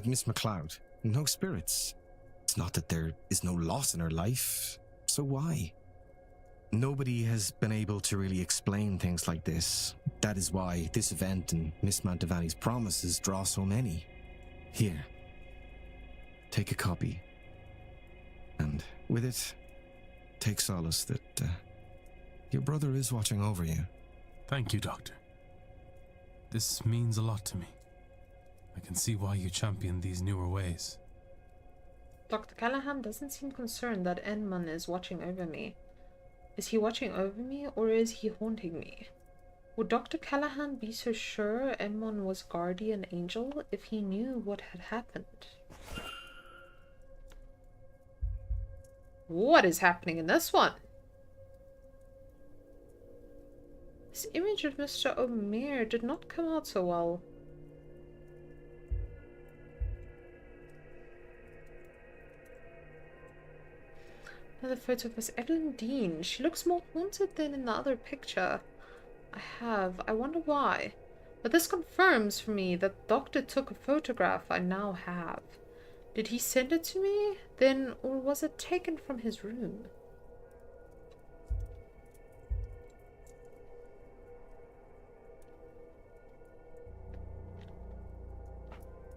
Miss MacLeod. No spirits. It's not that there is no loss in her life. So why? Nobody has been able to really explain things like this. That is why this event and Miss Mantovani's promises draw so many. Here. Take a copy. And with it, take solace that your brother is watching over you. Thank you, Doctor. This means a lot to me. I can see why you champion these newer ways. Dr. Callahan doesn't seem concerned that Edmund is watching over me. Is he watching over me, or is he haunting me? Would Dr. Callahan be so sure Edmund was guardian angel if he knew what had happened? What is happening in this one? This image of Mr. Omer did not come out so well. Another photo of Miss Evelyn Dean. She looks more haunted than in the other picture I have. I wonder why. But this confirms for me that the doctor took a photograph I now have. Did he send it to me then, or was it taken from his room?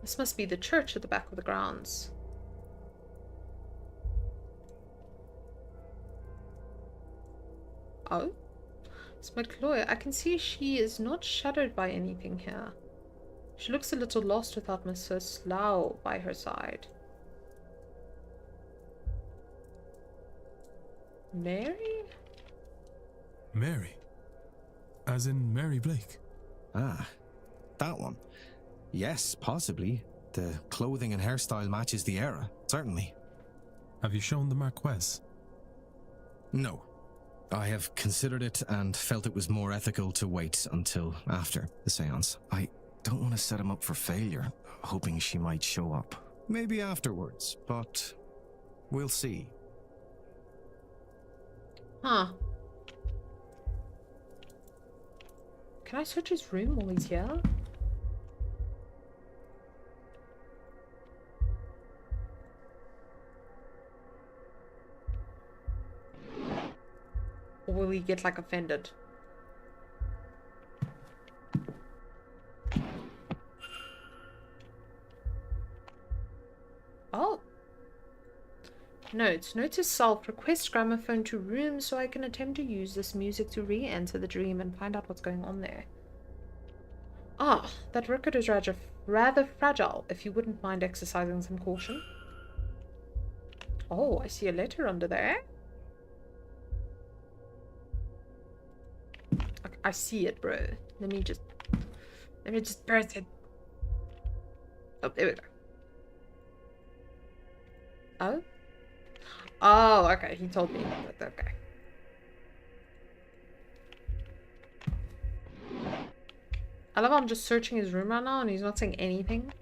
This must be the church at the back of the grounds. Oh, it's McCloy. I can see she is not shadowed by anything here. She looks a little lost without Mr. Slough by her side. Mary? Mary? As in Mary Blake? Ah, that one. Yes, possibly. The clothing and hairstyle matches the era, certainly. Have you shown the Marquess? No. I have considered it and felt it was more ethical to wait until after the seance. I don't want to set him up for failure, hoping she might show up. Maybe afterwards, but we'll see. Huh. Can I search his room while he's here? Or will he get, like, offended? Oh. Note to self. Request gramophone to room so I can attempt to use this music to re-enter the dream and find out what's going on there. Ah, that record is rather fragile, if you wouldn't mind exercising some caution. Oh, I see a letter under there. I see it, bro. Let me just press it. Oh, there we go. Oh? Oh, okay. He told me. But okay. I love how I'm just searching his room right now and he's not saying anything.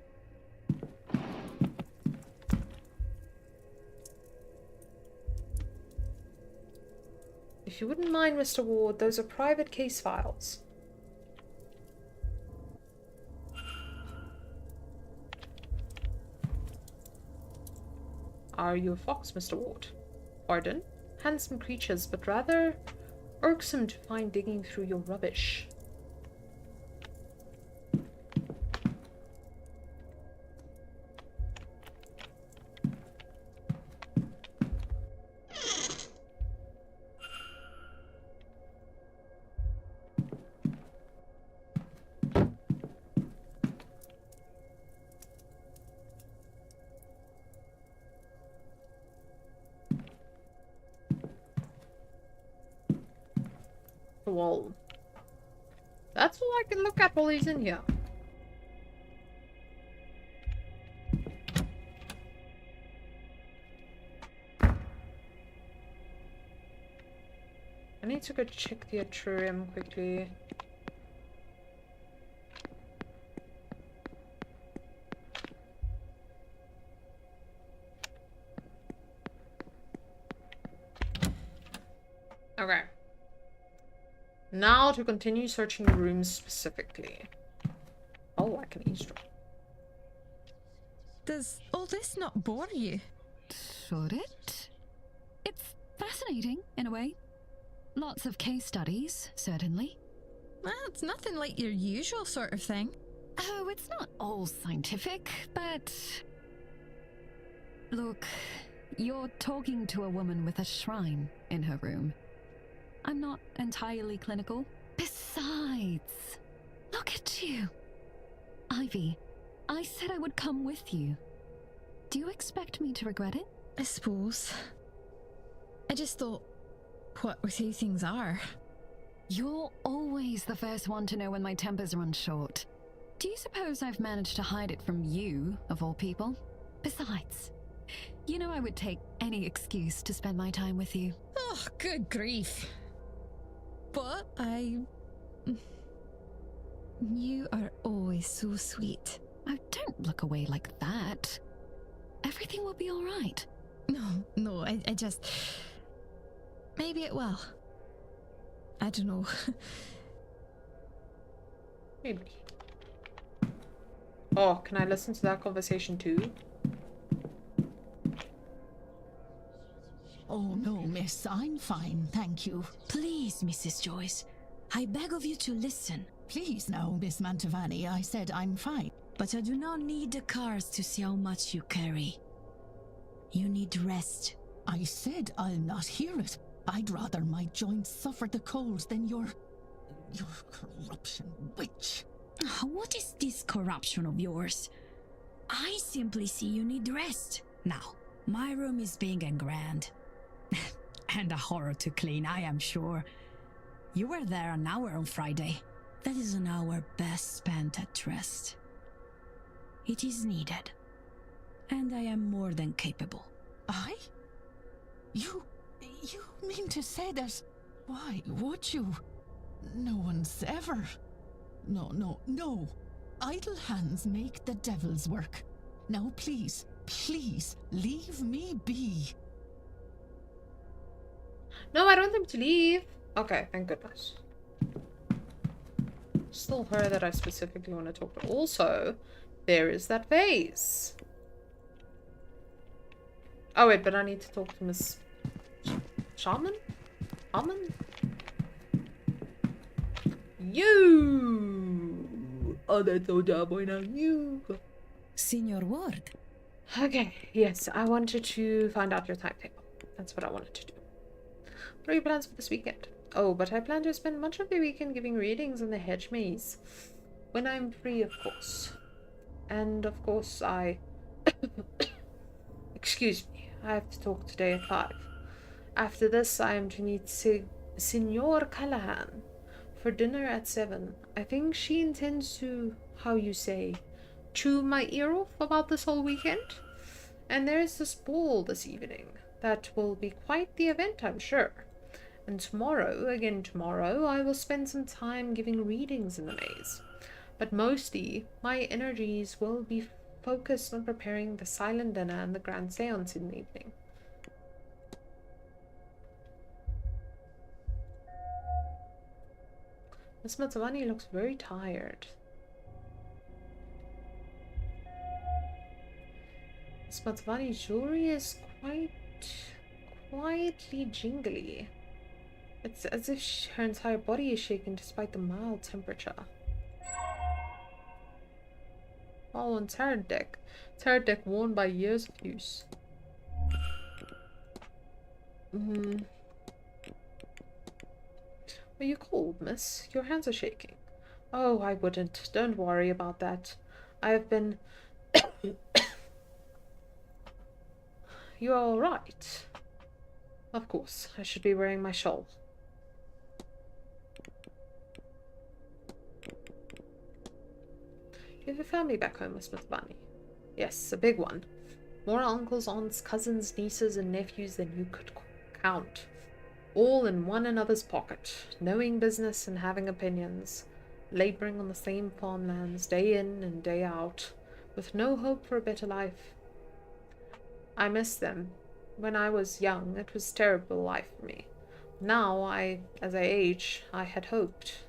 If you wouldn't mind, Mr. Ward, those are private case files. Are you a fox, Mr. Ward? Pardon? Handsome creatures, but rather irksome to find digging through your rubbish. Well, that's all I can look at while he's in here. I need to go check the atrium quickly. Okay. Now to continue searching the rooms specifically. Oh, I can eavesdrop. Does all this not bore you? Should it? It's fascinating, in a way. Lots of case studies, certainly. Well, it's nothing like your usual sort of thing. Oh, it's not all scientific, but... Look, you're talking to a woman with a shrine in her room. I'm not entirely clinical. Besides, look at you. Ivy, I said I would come with you. Do you expect me to regret it? I suppose. I just thought, what with how things are. You're always the first one to know when my tempers run short. Do you suppose I've managed to hide it from you, of all people? Besides, you know I would take any excuse to spend my time with you. Oh, good grief. But you are always so sweet. Oh, don't look away like that. Everything will be all right. No, I just... Maybe it will. I don't know. Maybe. Oh, can I listen to that conversation too? Oh, no, miss. I'm fine, thank you. Please, Mrs. Joyce, I beg of you to listen. Please now, Miss Mantovani. I said I'm fine. But I do not need the cars to see how much you carry. You need rest. I said I'll not hear it. I'd rather my joints suffer the cold than your corruption witch. What is this corruption of yours? I simply see you need rest. Now, my room is big and grand. And a horror to clean, I am sure. You were there an hour on Friday. That is an hour best spent at rest. It is needed. And I am more than capable. I? You mean to say that... Why would you? No one's ever... No. Idle hands make the devil's work. Now please, leave me be. No, I don't want them to leave. Okay, thank goodness. Still her that I specifically want to talk to. Also, there is that vase. Oh wait, but I need to talk to Miss Shaman? Shaman? You! Oh, that's so dumb right now. You! Senior Ward. Okay, yes, I wanted to find out your timetable. That's what I wanted to do. What are your plans for this weekend? Oh, but I plan to spend much of the weekend giving readings in the hedge maze. When I'm free, of course. And, of course, Excuse me, I have to talk today at 5. After this, I am to meet Signor Callahan for dinner at 7. I think she intends to, how you say, chew my ear off about this whole weekend. And there is this ball this evening. That will be quite the event, I'm sure. And tomorrow, I will spend some time giving readings in the maze. But mostly, my energies will be focused on preparing the silent dinner and the grand séance in the evening. Miss Matsavani looks very tired. Miss Matsavani's jewelry is quietly jingly. It's as if her entire body is shaking despite the mild temperature. All on turret deck. Turret deck worn by years of use. Are you cold, miss? Your hands are shaking. Oh, I wouldn't. Don't worry about that. I have been... You're all right. Of course, I should be wearing my shawl. You have a family back home, Miss Matsavani. Yes, a big one. More uncles, aunts, cousins, nieces, and nephews than you could count. All in one another's pocket, knowing business and having opinions, laboring on the same farmlands day in and day out, with no hope for a better life. I miss them. When I was young, it was a terrible life for me. Now, as I age, I had hoped.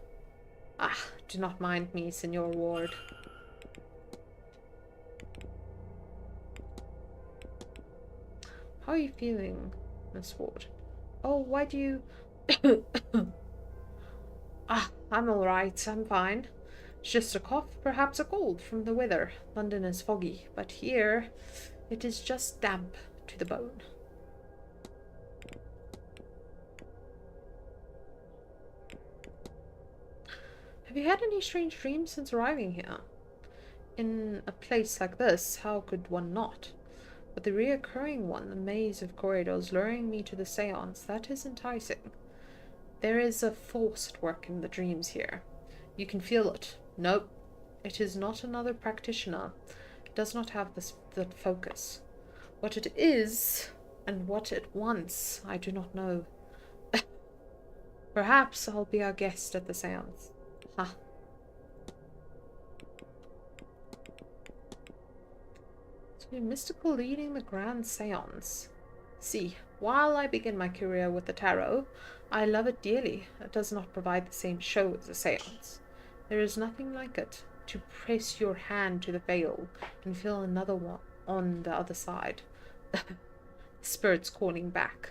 Ah, do not mind me, Signor Ward. How are you feeling, Miss Ward? Oh, why do you... I'm alright, I'm fine. It's just a cough, perhaps a cold from the weather. London is foggy, but here it is just damp to the bone. Have you had any strange dreams since arriving here? In a place like this, how could one not? But the reoccurring one, the maze of corridors luring me to the seance, that is enticing. There is a force at work in the dreams here. You can feel it. Nope. It is not another practitioner. It does not have that focus. What it is, and what it wants, I do not know. Perhaps I'll be our guest at the seance. Ha. So, mystical leading the grand seance. See, while I begin my career with the tarot, I love it dearly. It does not provide the same show as a seance. There is nothing like it. To press your hand to the veil and feel another one on the other side. Spirits calling back.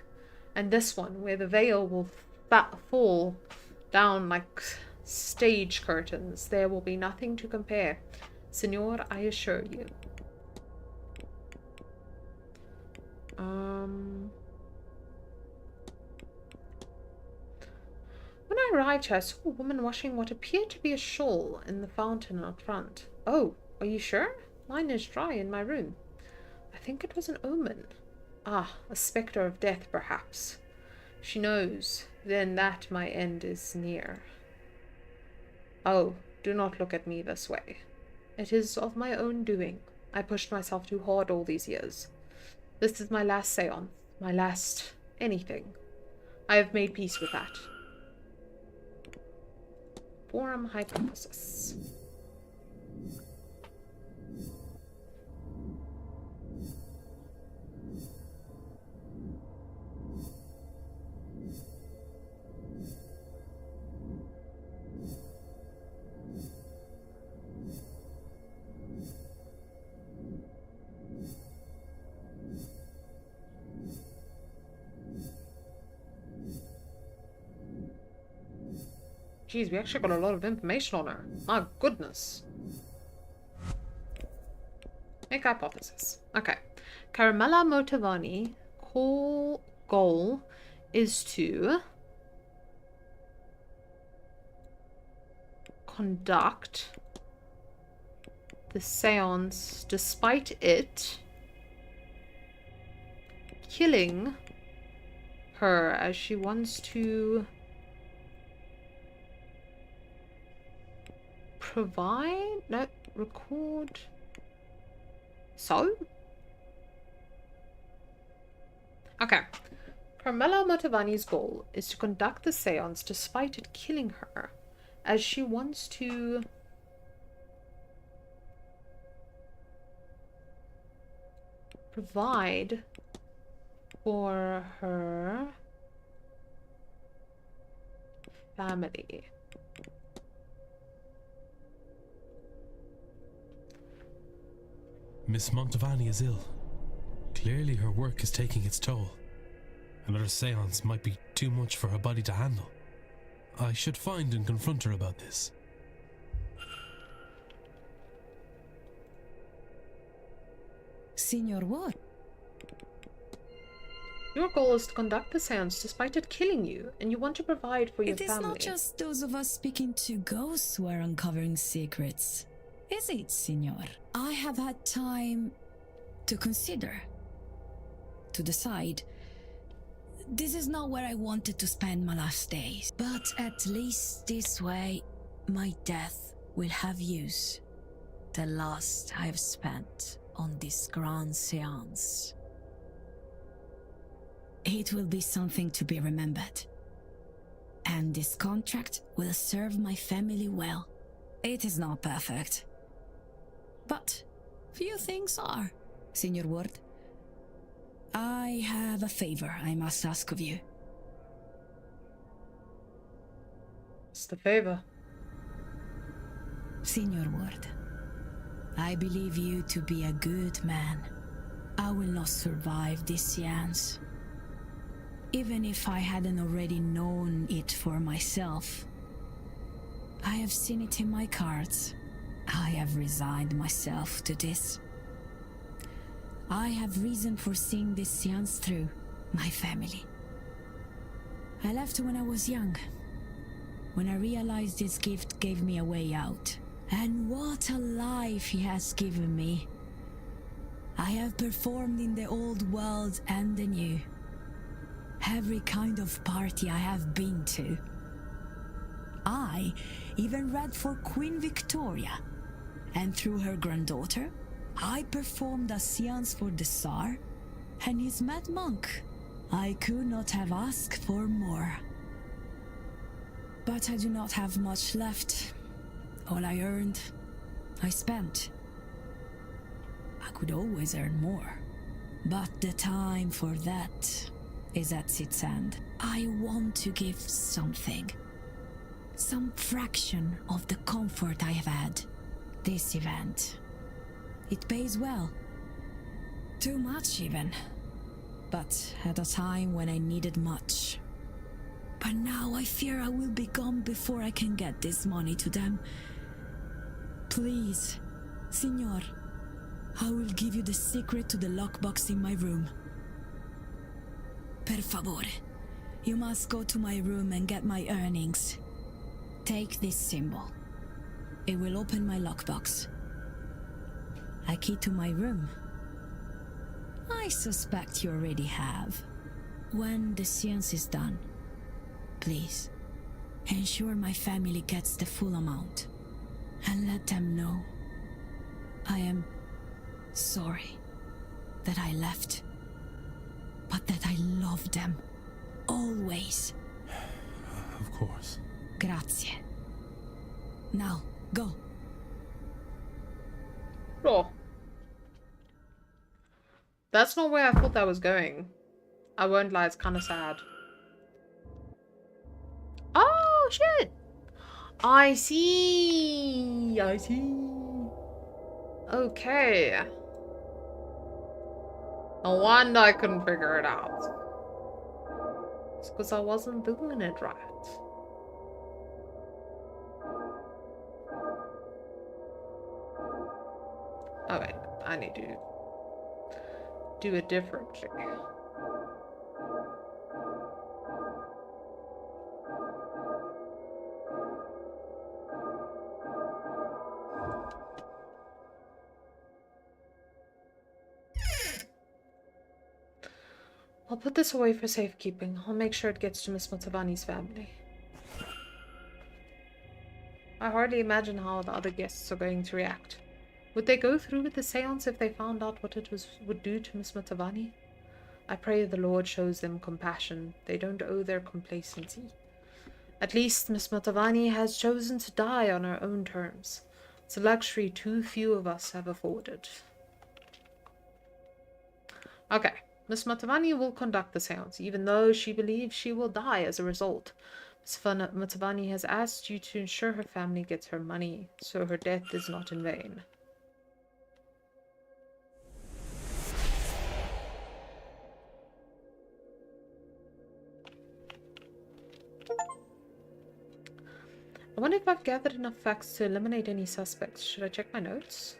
And this one, where the veil will fall down like stage curtains, there will be nothing to compare. Signor, I assure you. When I arrived here, I saw a woman washing what appeared to be a shawl in the fountain out front. Oh, are you sure? Mine is dry in my room. I think it was an omen. Ah, a spectre of death, perhaps. She knows, then, that my end is near. Oh, do not look at me this way. It is of my own doing. I pushed myself too hard all these years. This is my last seance, my last anything. I have made peace with that. Forum hypothesis. Geez, we actually got a lot of information on her. My goodness. Make hypothesis. Okay. Caramella Motivani goal is to conduct the seance despite it killing her, as she wants to record. So? Okay. Carmela Motivani's goal is to conduct the seance despite it killing her, as she wants to provide for her family. Miss Montevani is ill. Clearly her work is taking its toll. Another seance might be too much for her body to handle. I should find and confront her about this. Signor what? Your goal is to conduct the seance despite it killing you, and you want to provide for your family. It is not just those of us speaking to ghosts who are uncovering secrets. Is it, Signor? I have had time to consider, to decide. This is not where I wanted to spend my last days. But at least this way, my death will have use. The last I've spent on this grand seance. It will be something to be remembered. And this contract will serve my family well. It is not perfect. But few things are, Signor Ward. I have a favor I must ask of you. What's the favor? Signor Ward, I believe you to be a good man. I will not survive this seance. Even if I hadn't already known it for myself. I have seen it in my cards. I have resigned myself to this. I have reason for seeing this seance through. My family. I left when I was young. When I realized this gift gave me a way out. And what a life he has given me. I have performed in the old world and the new. Every kind of party I have been to. I even read for Queen Victoria. And through her granddaughter, I performed a seance for the Tsar and his mad monk. I could not have asked for more. But I do not have much left. All I earned, I spent. I could always earn more. But the time for that is at its end. I want to give something. Some fraction of the comfort I have had. This event. It pays well. Too much even. But at a time when I needed much. But now I fear I will be gone before I can get this money to them. Please, Signor, I will give you the secret to the lockbox in my room. Per favore, you must go to my room and get my earnings. Take this symbol. It will open my lockbox. A key to my room. I suspect you already have. When the seance is done, please, ensure my family gets the full amount. And let them know I am sorry that I left, but that I love them always. Of course. Grazie. Now, go. Oh. That's not where I thought that was going. I won't lie, it's kind of sad. Oh, shit! I see! I see. Okay. No wonder I couldn't figure it out. It's because I wasn't doing it right. Oh wait, I need to do it differently. I'll put this away for safekeeping. I'll make sure it gets to Miss Montavani's family. I hardly imagine how the other guests are going to react. Would they go through with the seance if they found out what it would do to Miss Montavani? I pray the Lord shows them compassion. They don't owe their complacency. At least Miss Montavani has chosen to die on her own terms. It's a luxury too few of us have afforded. Okay. Miss Montavani will conduct the seance, even though she believes she will die as a result. Miss Montavani has asked you to ensure her family gets her money, so her death is not in vain. I wonder if I've gathered enough facts to eliminate any suspects. Should I check my notes?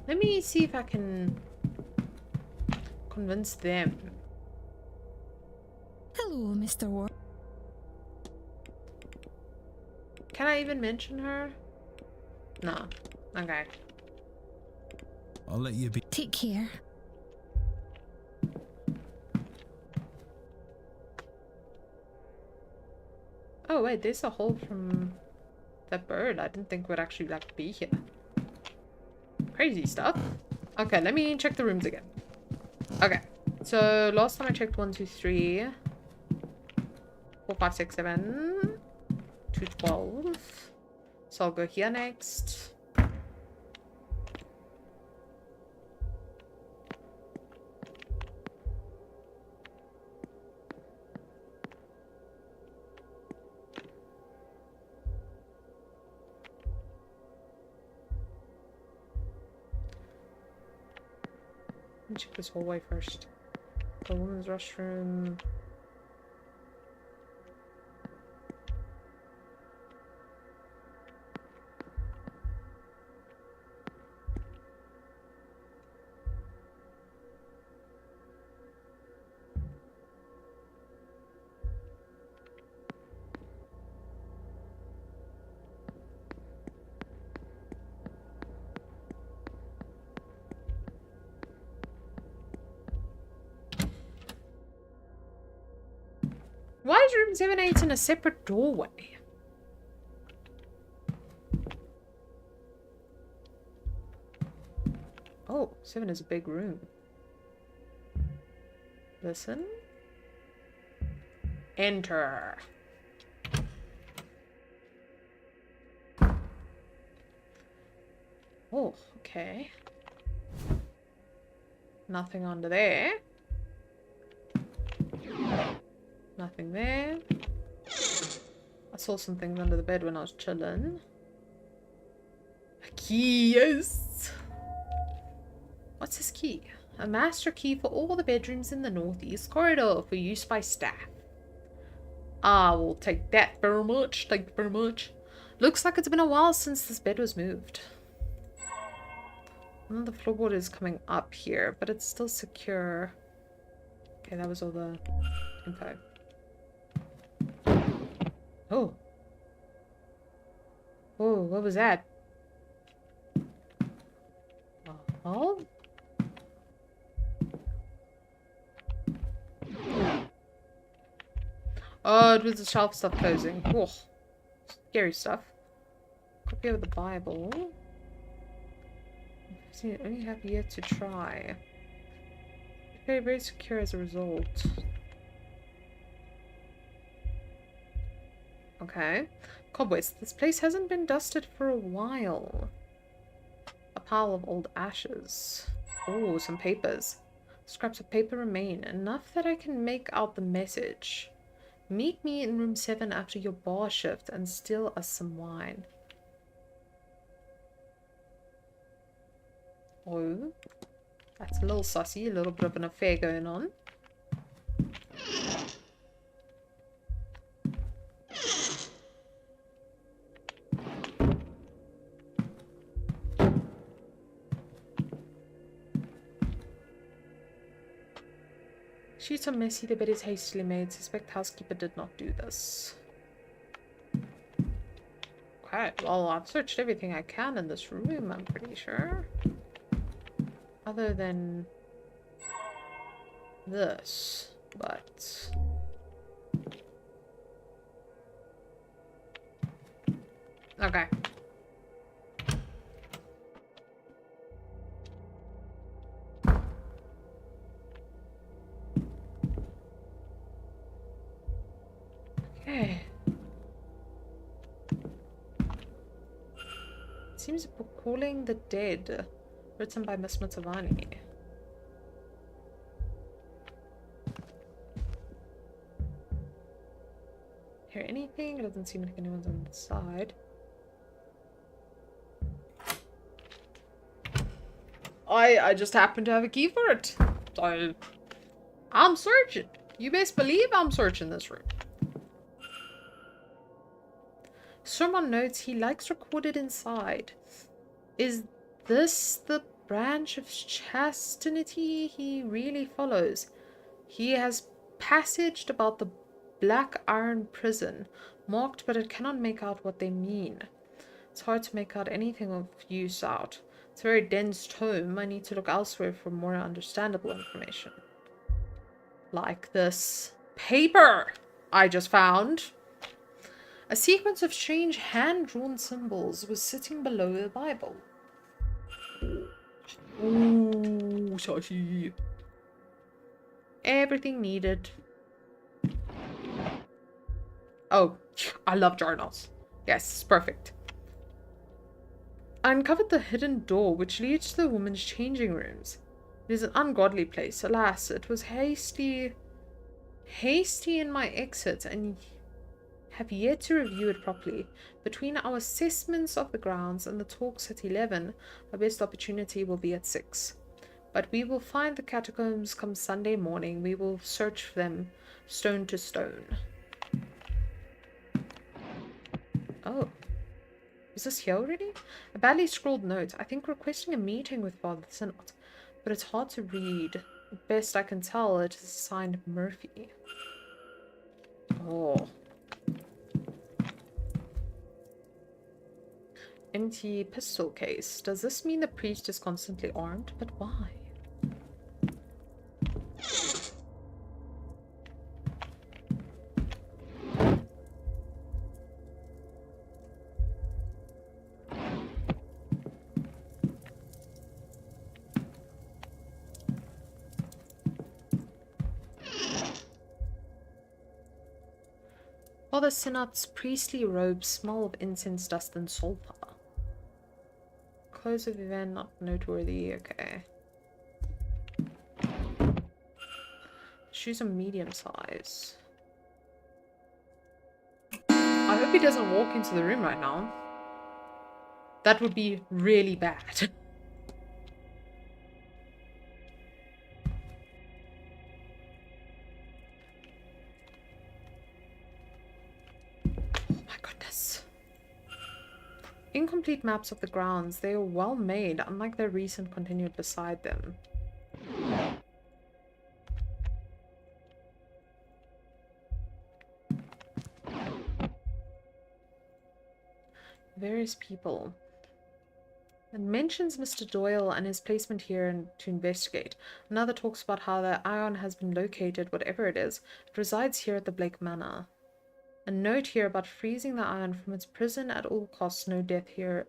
Let me see if I can convince them. Hello, Mr. Ward. Can I even mention her? No. Okay. I'll let you be. Take care. Oh wait, there's a hole from that bird. I didn't think would actually like be here. Crazy stuff. Okay, let me check the rooms again. Okay, so last time I checked 1, 2, 3. 4, 5, 6, 7. 2, 12. So I'll go here next. Let me check this hallway first. The women's restroom. Why is room 7-8 in a separate doorway? Oh, 7 is a big room. Listen. Enter. Oh, okay. Nothing under there. Nothing there. I saw some things under the bed when I was chilling. A key, yes! What's this key? A master key for all the bedrooms in the northeast corridor for use by staff. I will take that very much. Thank you very much. Looks like it's been a while since this bed was moved. And the floorboard is coming up here, but it's still secure. Okay, that was all the info. Oh. Oh, what was that? Oh? Oh, it was the shelf stuff closing. Oh, scary stuff. Copy of the Bible. I only have yet to try. Very, very secure as a result. Okay. Cobwebs. This place hasn't been dusted for a while. A pile of old ashes. Oh, some papers. Scraps of paper remain. Enough that I can make out the message. Meet me in room 7 after your bar shift and steal us some wine. Oh. That's a little sussy. A little bit of an affair going on. Sheets are messy, the bed is hastily made. Suspect housekeeper did not do this. Okay, well, I've searched everything I can in this room, I'm pretty sure. Other than this, but... Okay. Okay. Seems a book calling the dead, written by Miss Matavani. Hear anything? It doesn't seem like anyone's on the side. I just happen to have a key for it. So I'm searching. You best believe I'm searching this room. Someone notes he likes recorded inside. Is this the branch of chastity he really follows? He has passaged about the black iron prison, marked, but it cannot make out what they mean. It's hard to make out anything of use out. It's a very dense tome. I need to look elsewhere for more understandable information. Like this paper I just found. A sequence of strange hand-drawn symbols was sitting below the Bible. Ooh, saucy. Everything needed. Oh, I love journals. Yes, perfect. I uncovered the hidden door which leads to the woman's changing rooms. It is an ungodly place. Alas, it was hasty in my exit and have yet to review it properly. Between our assessments of the grounds and the talks at 11, our best opportunity will be at 6. But we will find the catacombs come Sunday morning. We will search for them stone to stone. Oh. Is this here already? A badly scrawled note. I think requesting a meeting with Father Synod. But it's hard to read. Best I can tell, it is signed Murphy. Oh. Empty pistol case. Does this mean the priest is constantly armed? But why? Father Synod's priestly robes smell of incense, dust, and sulfur. Clothes of event not noteworthy. Okay. Shoes are medium size. I hope he doesn't walk into the room right now. That would be really bad. Incomplete maps of the grounds. They are well made, unlike their recent continued beside them. Various people. It mentions Mr. Doyle and his placement here to investigate. Another talks about how the ion has been located, whatever it is. It resides here at the Blake Manor. A note here about freezing the ion from its prison at all costs. No death here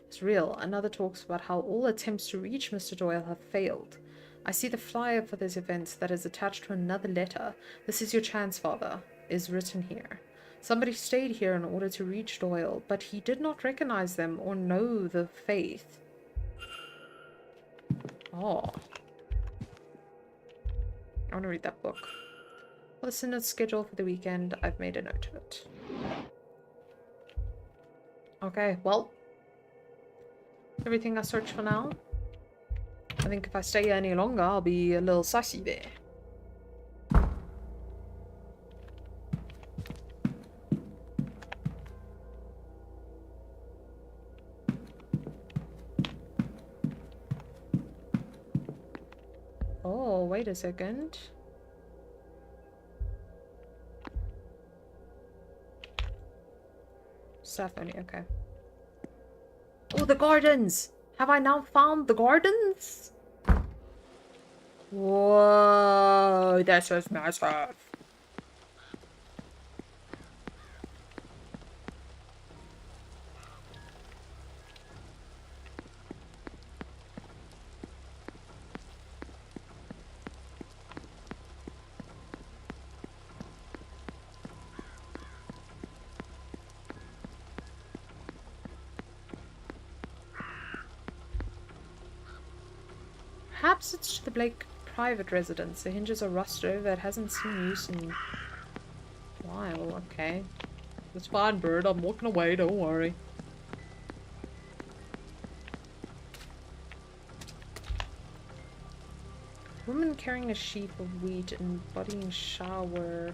is real. Another talks about how all attempts to reach Mr. Doyle have failed. I see the flyer for this event that is attached to another letter. This is your chance, Father, is written here. Somebody stayed here in order to reach Doyle, but he did not recognize them or know the faith. Oh. I want to read that book. Well, the Synod's schedule for the weekend, I've made a note of it. Okay, well. Everything I searched for now. I think if I stay any longer, I'll be a little sassy there. Oh, wait a second. Staff only, okay. Oh, the gardens! Have I now found the gardens? Whoa, this is massive. Perhaps it's the Blake private residence. The hinges are rusted over. It hasn't seen use in a while. Okay. It's fine, bird. I'm walking away. Don't worry. Woman carrying a sheaf of wheat and embodying shower.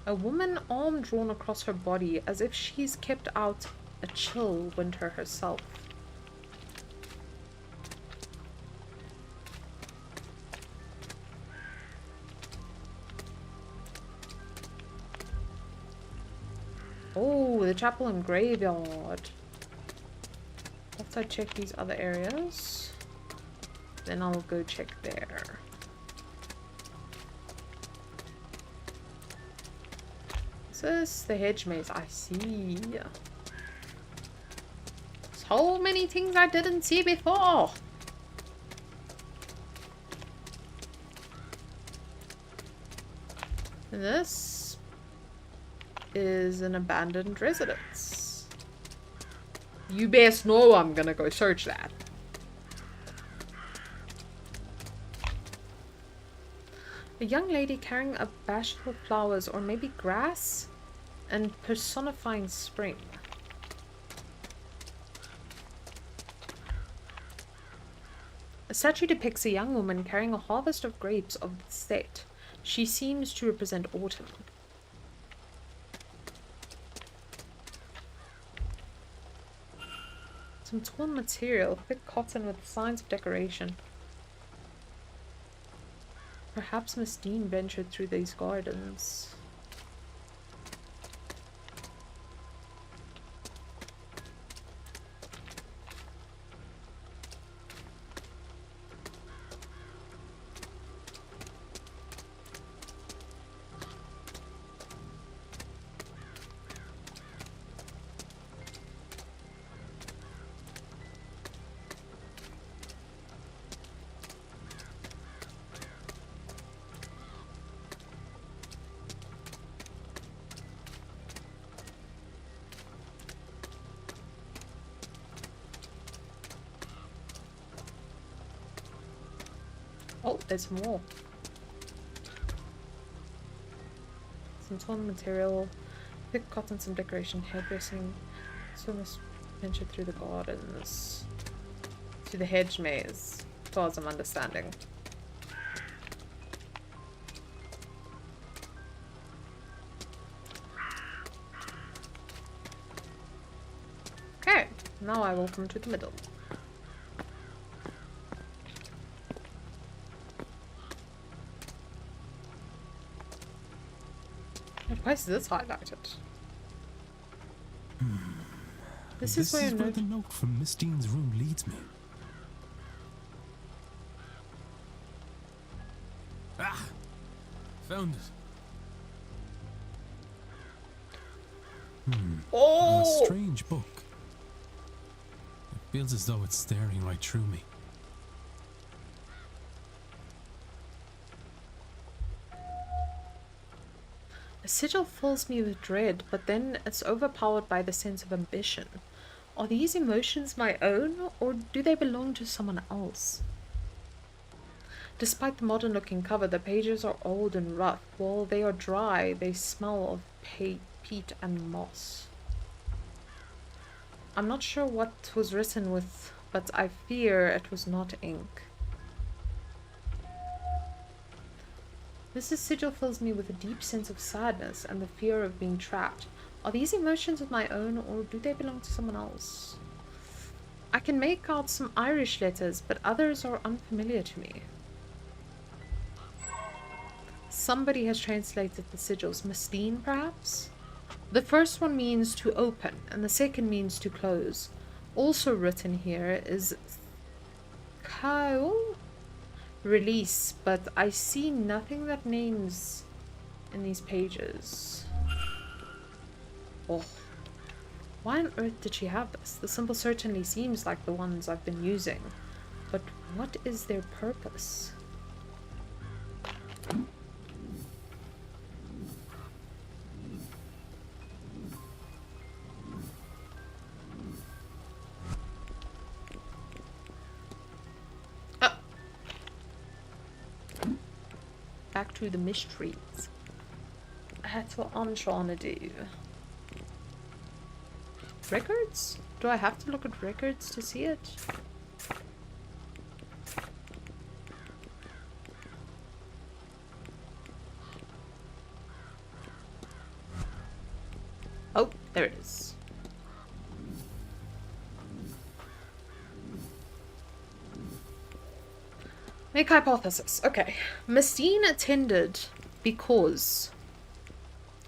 A woman, arm drawn across her body as if she's kept out a chill winter herself. Oh, the chapel and graveyard. After I check these other areas, then I'll go check there. This is the hedge maze. I see. So many things I didn't see before. This is an abandoned residence. You best know I'm gonna go search that. A young lady carrying a basket of flowers, or maybe grass, and personifying spring. A statue depicts a young woman carrying a harvest of grapes of the state. She seems to represent autumn. Some torn material, thick cotton with signs of decoration. Perhaps Miss Dean ventured through these gardens. Oh, there's more. Some torn material, thick cotton, some decoration, hairdressing. So must venture through the gardens to the hedge maze, as far as I'm understanding. Okay, now I will come to the middle. Why is this highlighted? This is where the note from Miss Dean's room leads me. Ah! Found it. Oh! A strange book. It feels as though it's staring right through me. A sigil fills me with dread, but then it's overpowered by the sense of ambition. Are these emotions my own, or do they belong to someone else? Despite the modern-looking cover, the pages are old and rough. While they are dry, they smell of peat and moss. I'm not sure what was written with, but I fear it was not ink. This sigil fills me with a deep sense of sadness and the fear of being trapped. Are these emotions of my own, or do they belong to someone else? I can make out some Irish letters, but others are unfamiliar to me. Somebody has translated the sigils. Miss Dean, perhaps? The first one means to open, and the second means to close. Also written here is Kyle? Release, but I see nothing that names in these pages. Oh, why on earth did she have this? The symbol certainly seems like the ones I've been using, but what is their purpose? Back to the mysteries. That's what I'm trying to do. Records? Do I have to look at records to see it? Oh, there it is. Make hypothesis. Okay. Miss Dean attended because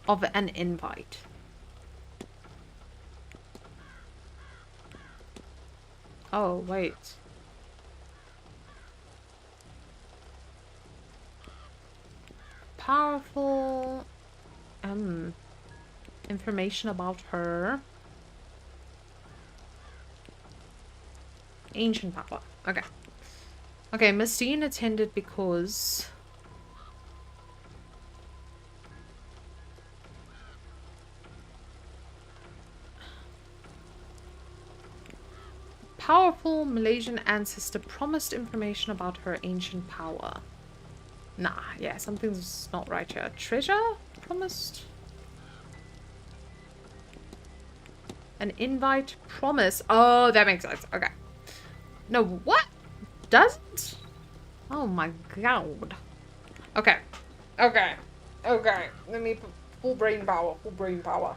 of an invite. Oh, wait. Powerful information about her. Ancient power. Okay. Okay, Miss Dean attended because powerful Malaysian ancestor promised information about her ancient power. Nah, yeah, something's not right here. Treasure? Promised? An invite? Promise? Oh, that makes sense. Okay. No, what? Doesn't? Oh my god. Okay. Okay. Okay. Let me put full brain power. Full brain power.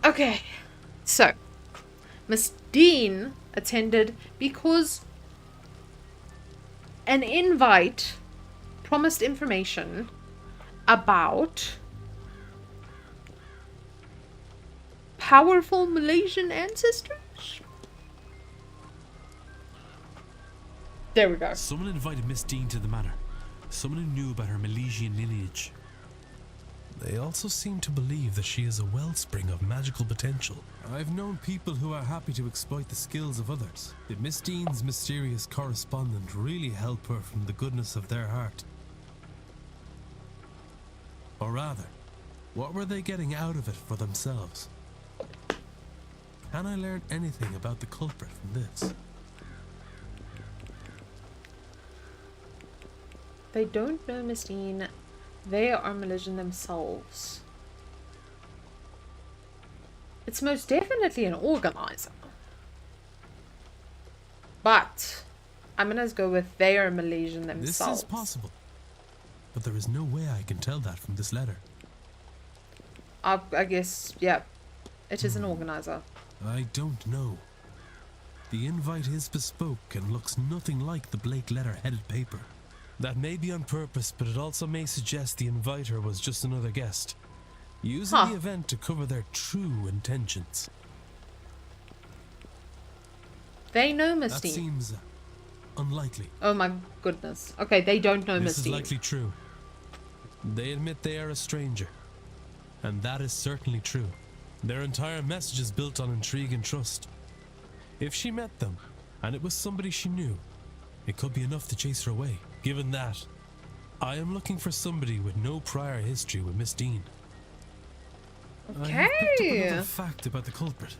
Okay. So, Miss Dean attended because an invite promised information about powerful Malaysian ancestors? There we go. Someone invited Miss Dean to the manor. Someone who knew about her Malaysian lineage. They also seem to believe that she is a wellspring of magical potential. I've known people who are happy to exploit the skills of others. Did Miss Dean's mysterious correspondent really help her from the goodness of their heart? Or rather, what were they getting out of it for themselves? Can I learn anything about the culprit from this? They don't know Miss Dean. They are Malaysian themselves. It's most definitely an organizer. But I'm gonna go with they are Malaysian themselves. This is possible. But there is no way I can tell that from this letter. I guess, yeah. It is an organizer. I don't know. The invite is bespoke and looks nothing like the Blake letter-headed paper. That may be on purpose, but it also may suggest the inviter was just another guest, using the event to cover their true intentions. They know Miss That Dean. seems unlikely. Oh my goodness. Okay, they don't know Miss This is Dean. likely true. They admit they are a stranger, and that is certainly true. Their entire message is built on intrigue and trust. If she met them, and it was somebody she knew, it could be enough to chase her away. Given that, I am looking for somebody with no prior history with Miss Dean. I have picked up another fact about the culprit.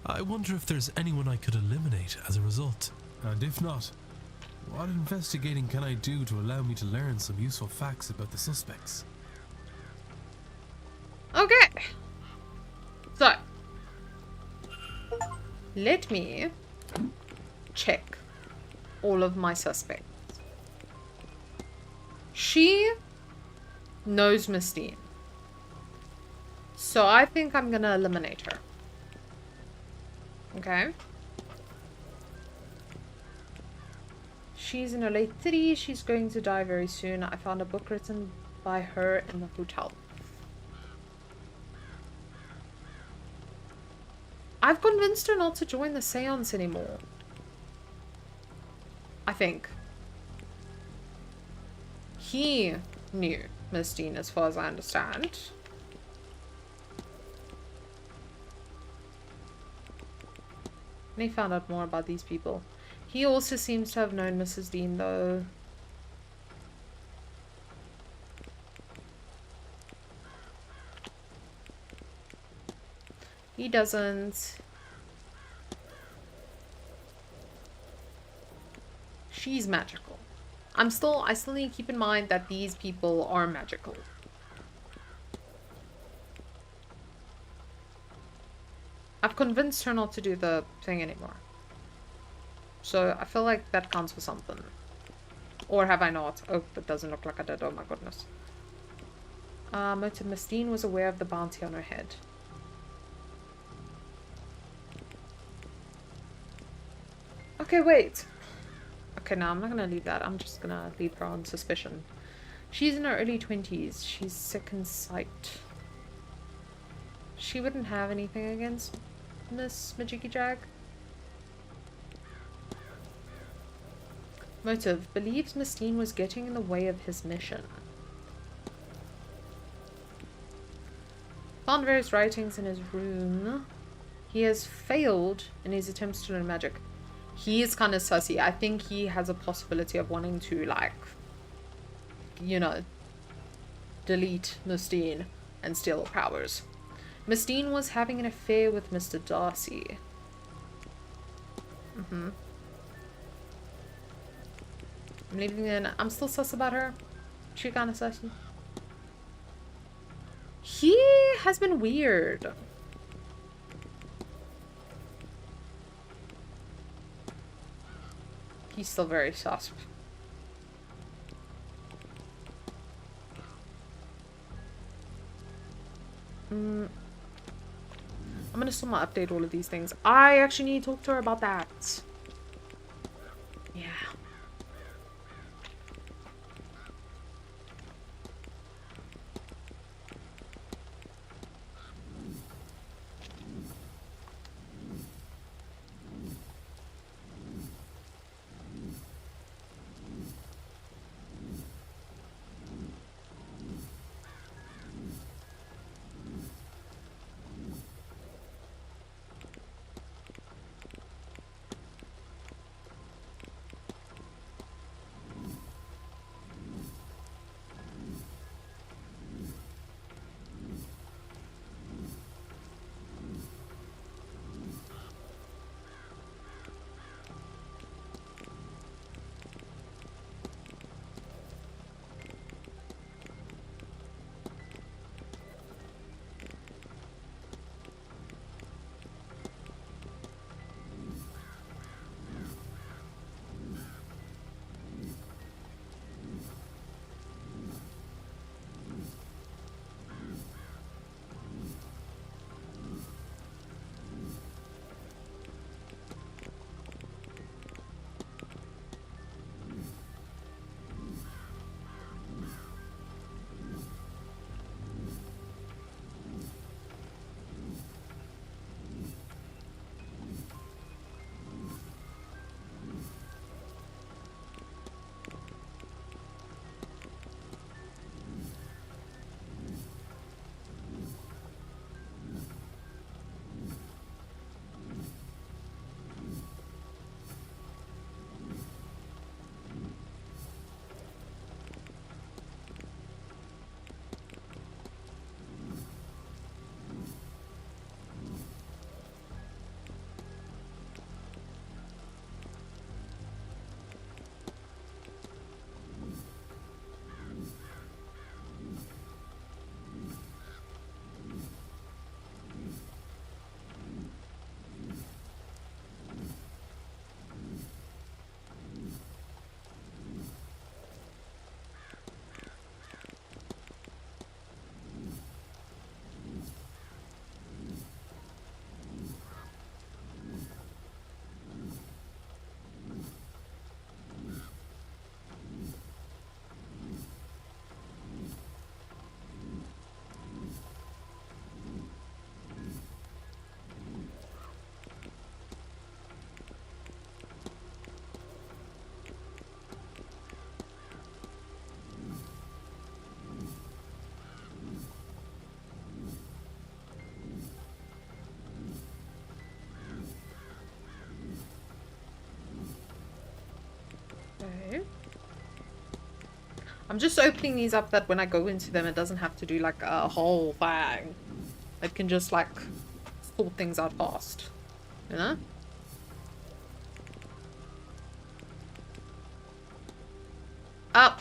I wonder if there's anyone I could eliminate as a result. And if not, what investigating can I do to allow me to learn some useful facts about the suspects? Okay. So, let me check all of my suspects. She knows Miss Dean. So I think I'm gonna eliminate her. Okay. She's in her late 30s. She's going to die very soon. I found a book written by her in the hotel. I've convinced her not to join the seance anymore. I think. He knew Miss Dean, as far as I understand. And he found out more about these people. He also seems to have known Mrs. Dean, though. He doesn't. She's magical. I still need to keep in mind that these people are magical. I've convinced her not to do the thing anymore. So I feel like that counts for something. Or have I not? Oh, that doesn't look like I did. Oh my goodness. Motive: Miss Dean was aware of the bounty on her head. Okay, wait. Okay, no, I'm not gonna leave that. I'm just gonna leave her on suspicion. She's in her early 20s. She's second sight. She wouldn't have anything against Miss Majiki Jag. Motive: believes Miss Dean was getting in the way of his mission. Found various writings in his room. He has failed in his attempts to learn magic. He is kind of sussy. I think he has a possibility of wanting to, like, you know, delete Miss Dean and steal her powers. Miss Dean was having an affair with Mr. Darcy. Mm-hmm. I'm leaving in. I'm still sus about her. She kind of sussy. He has been weird. He's still very sus. I'm gonna still not update all of these things. I actually need to talk to her about that. Yeah. Okay. I'm just opening these up that when I go into them, it doesn't have to do like a whole thing. It can just like sort things out fast. You know? Up.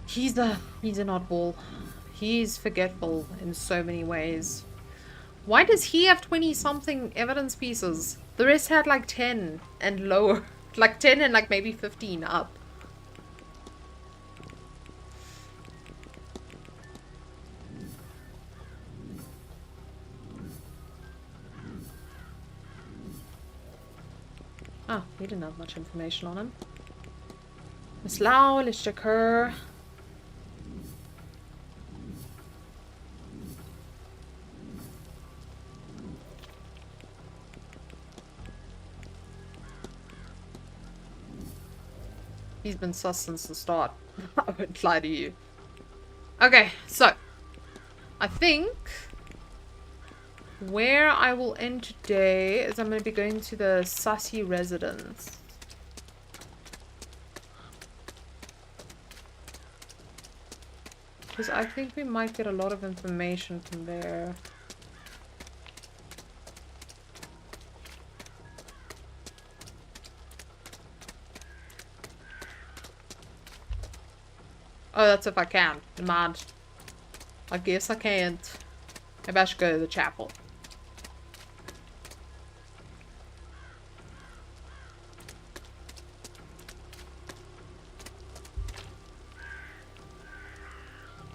He's an oddball. He's forgetful in so many ways. Why does he have 20-something evidence pieces? The rest had like 10 and lower. Like 10 and like maybe 15 up. Oh, he didn't have much information on him. Miss Lau, let's check her. He's been sus since the start. I won't lie to you. Okay, so I think where I will end today is I'm going to be going to the Sussy residence. Because I think we might get a lot of information from there. Oh, that's if I can. Demand. I guess I can't. Maybe I should go to the chapel.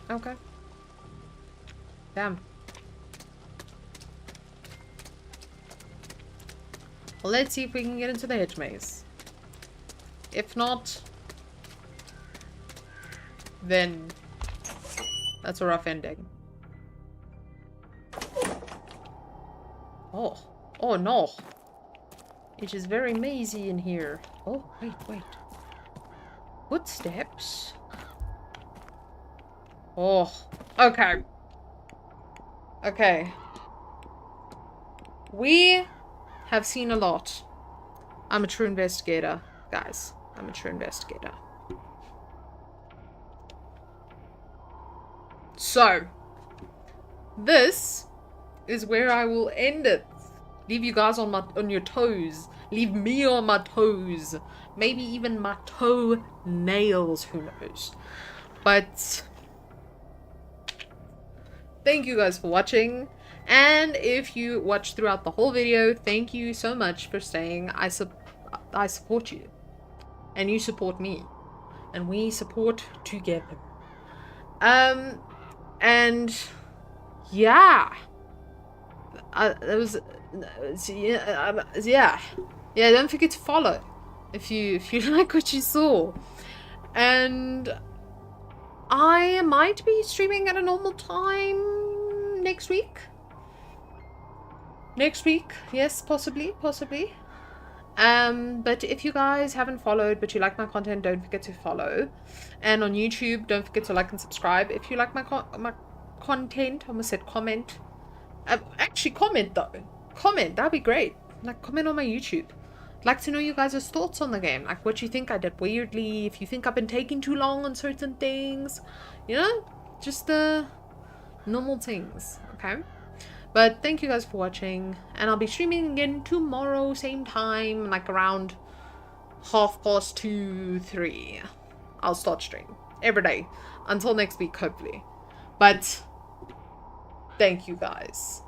Okay. Damn. Well, let's see if we can get into the hedge maze. If not, then that's a rough ending. Oh. Oh no. It is very mazy in here. Oh, wait. Footsteps? Oh. Okay. Okay. We have seen a lot. I'm a true investigator, guys. I'm a true investigator. So, this is where I will end it. Leave you guys on your toes. Leave me on my toes. Maybe even my toe nails, who knows. But thank you guys for watching. And if you watched throughout the whole video, thank you so much for staying. I support you. And you support me. And we support together. And yeah. Yeah, don't forget to follow if you like what you saw. And I might be streaming at a normal time next week. Yes, possibly. But if you guys haven't followed but you like my content, don't forget to follow. And on YouTube, don't forget to like and subscribe. If you like my content, I almost said comment. Actually, comment though. Comment, that'd be great. Like, comment on my YouTube. I'd like to know you guys' thoughts on the game. Like, what you think I did weirdly. If you think I've been taking too long on certain things. You know? Just the normal things. Okay? But thank you guys for watching. And I'll be streaming again tomorrow, same time. Like, around 2:30, 3. I'll start stream. Every day. Until next week, hopefully. But thank you guys.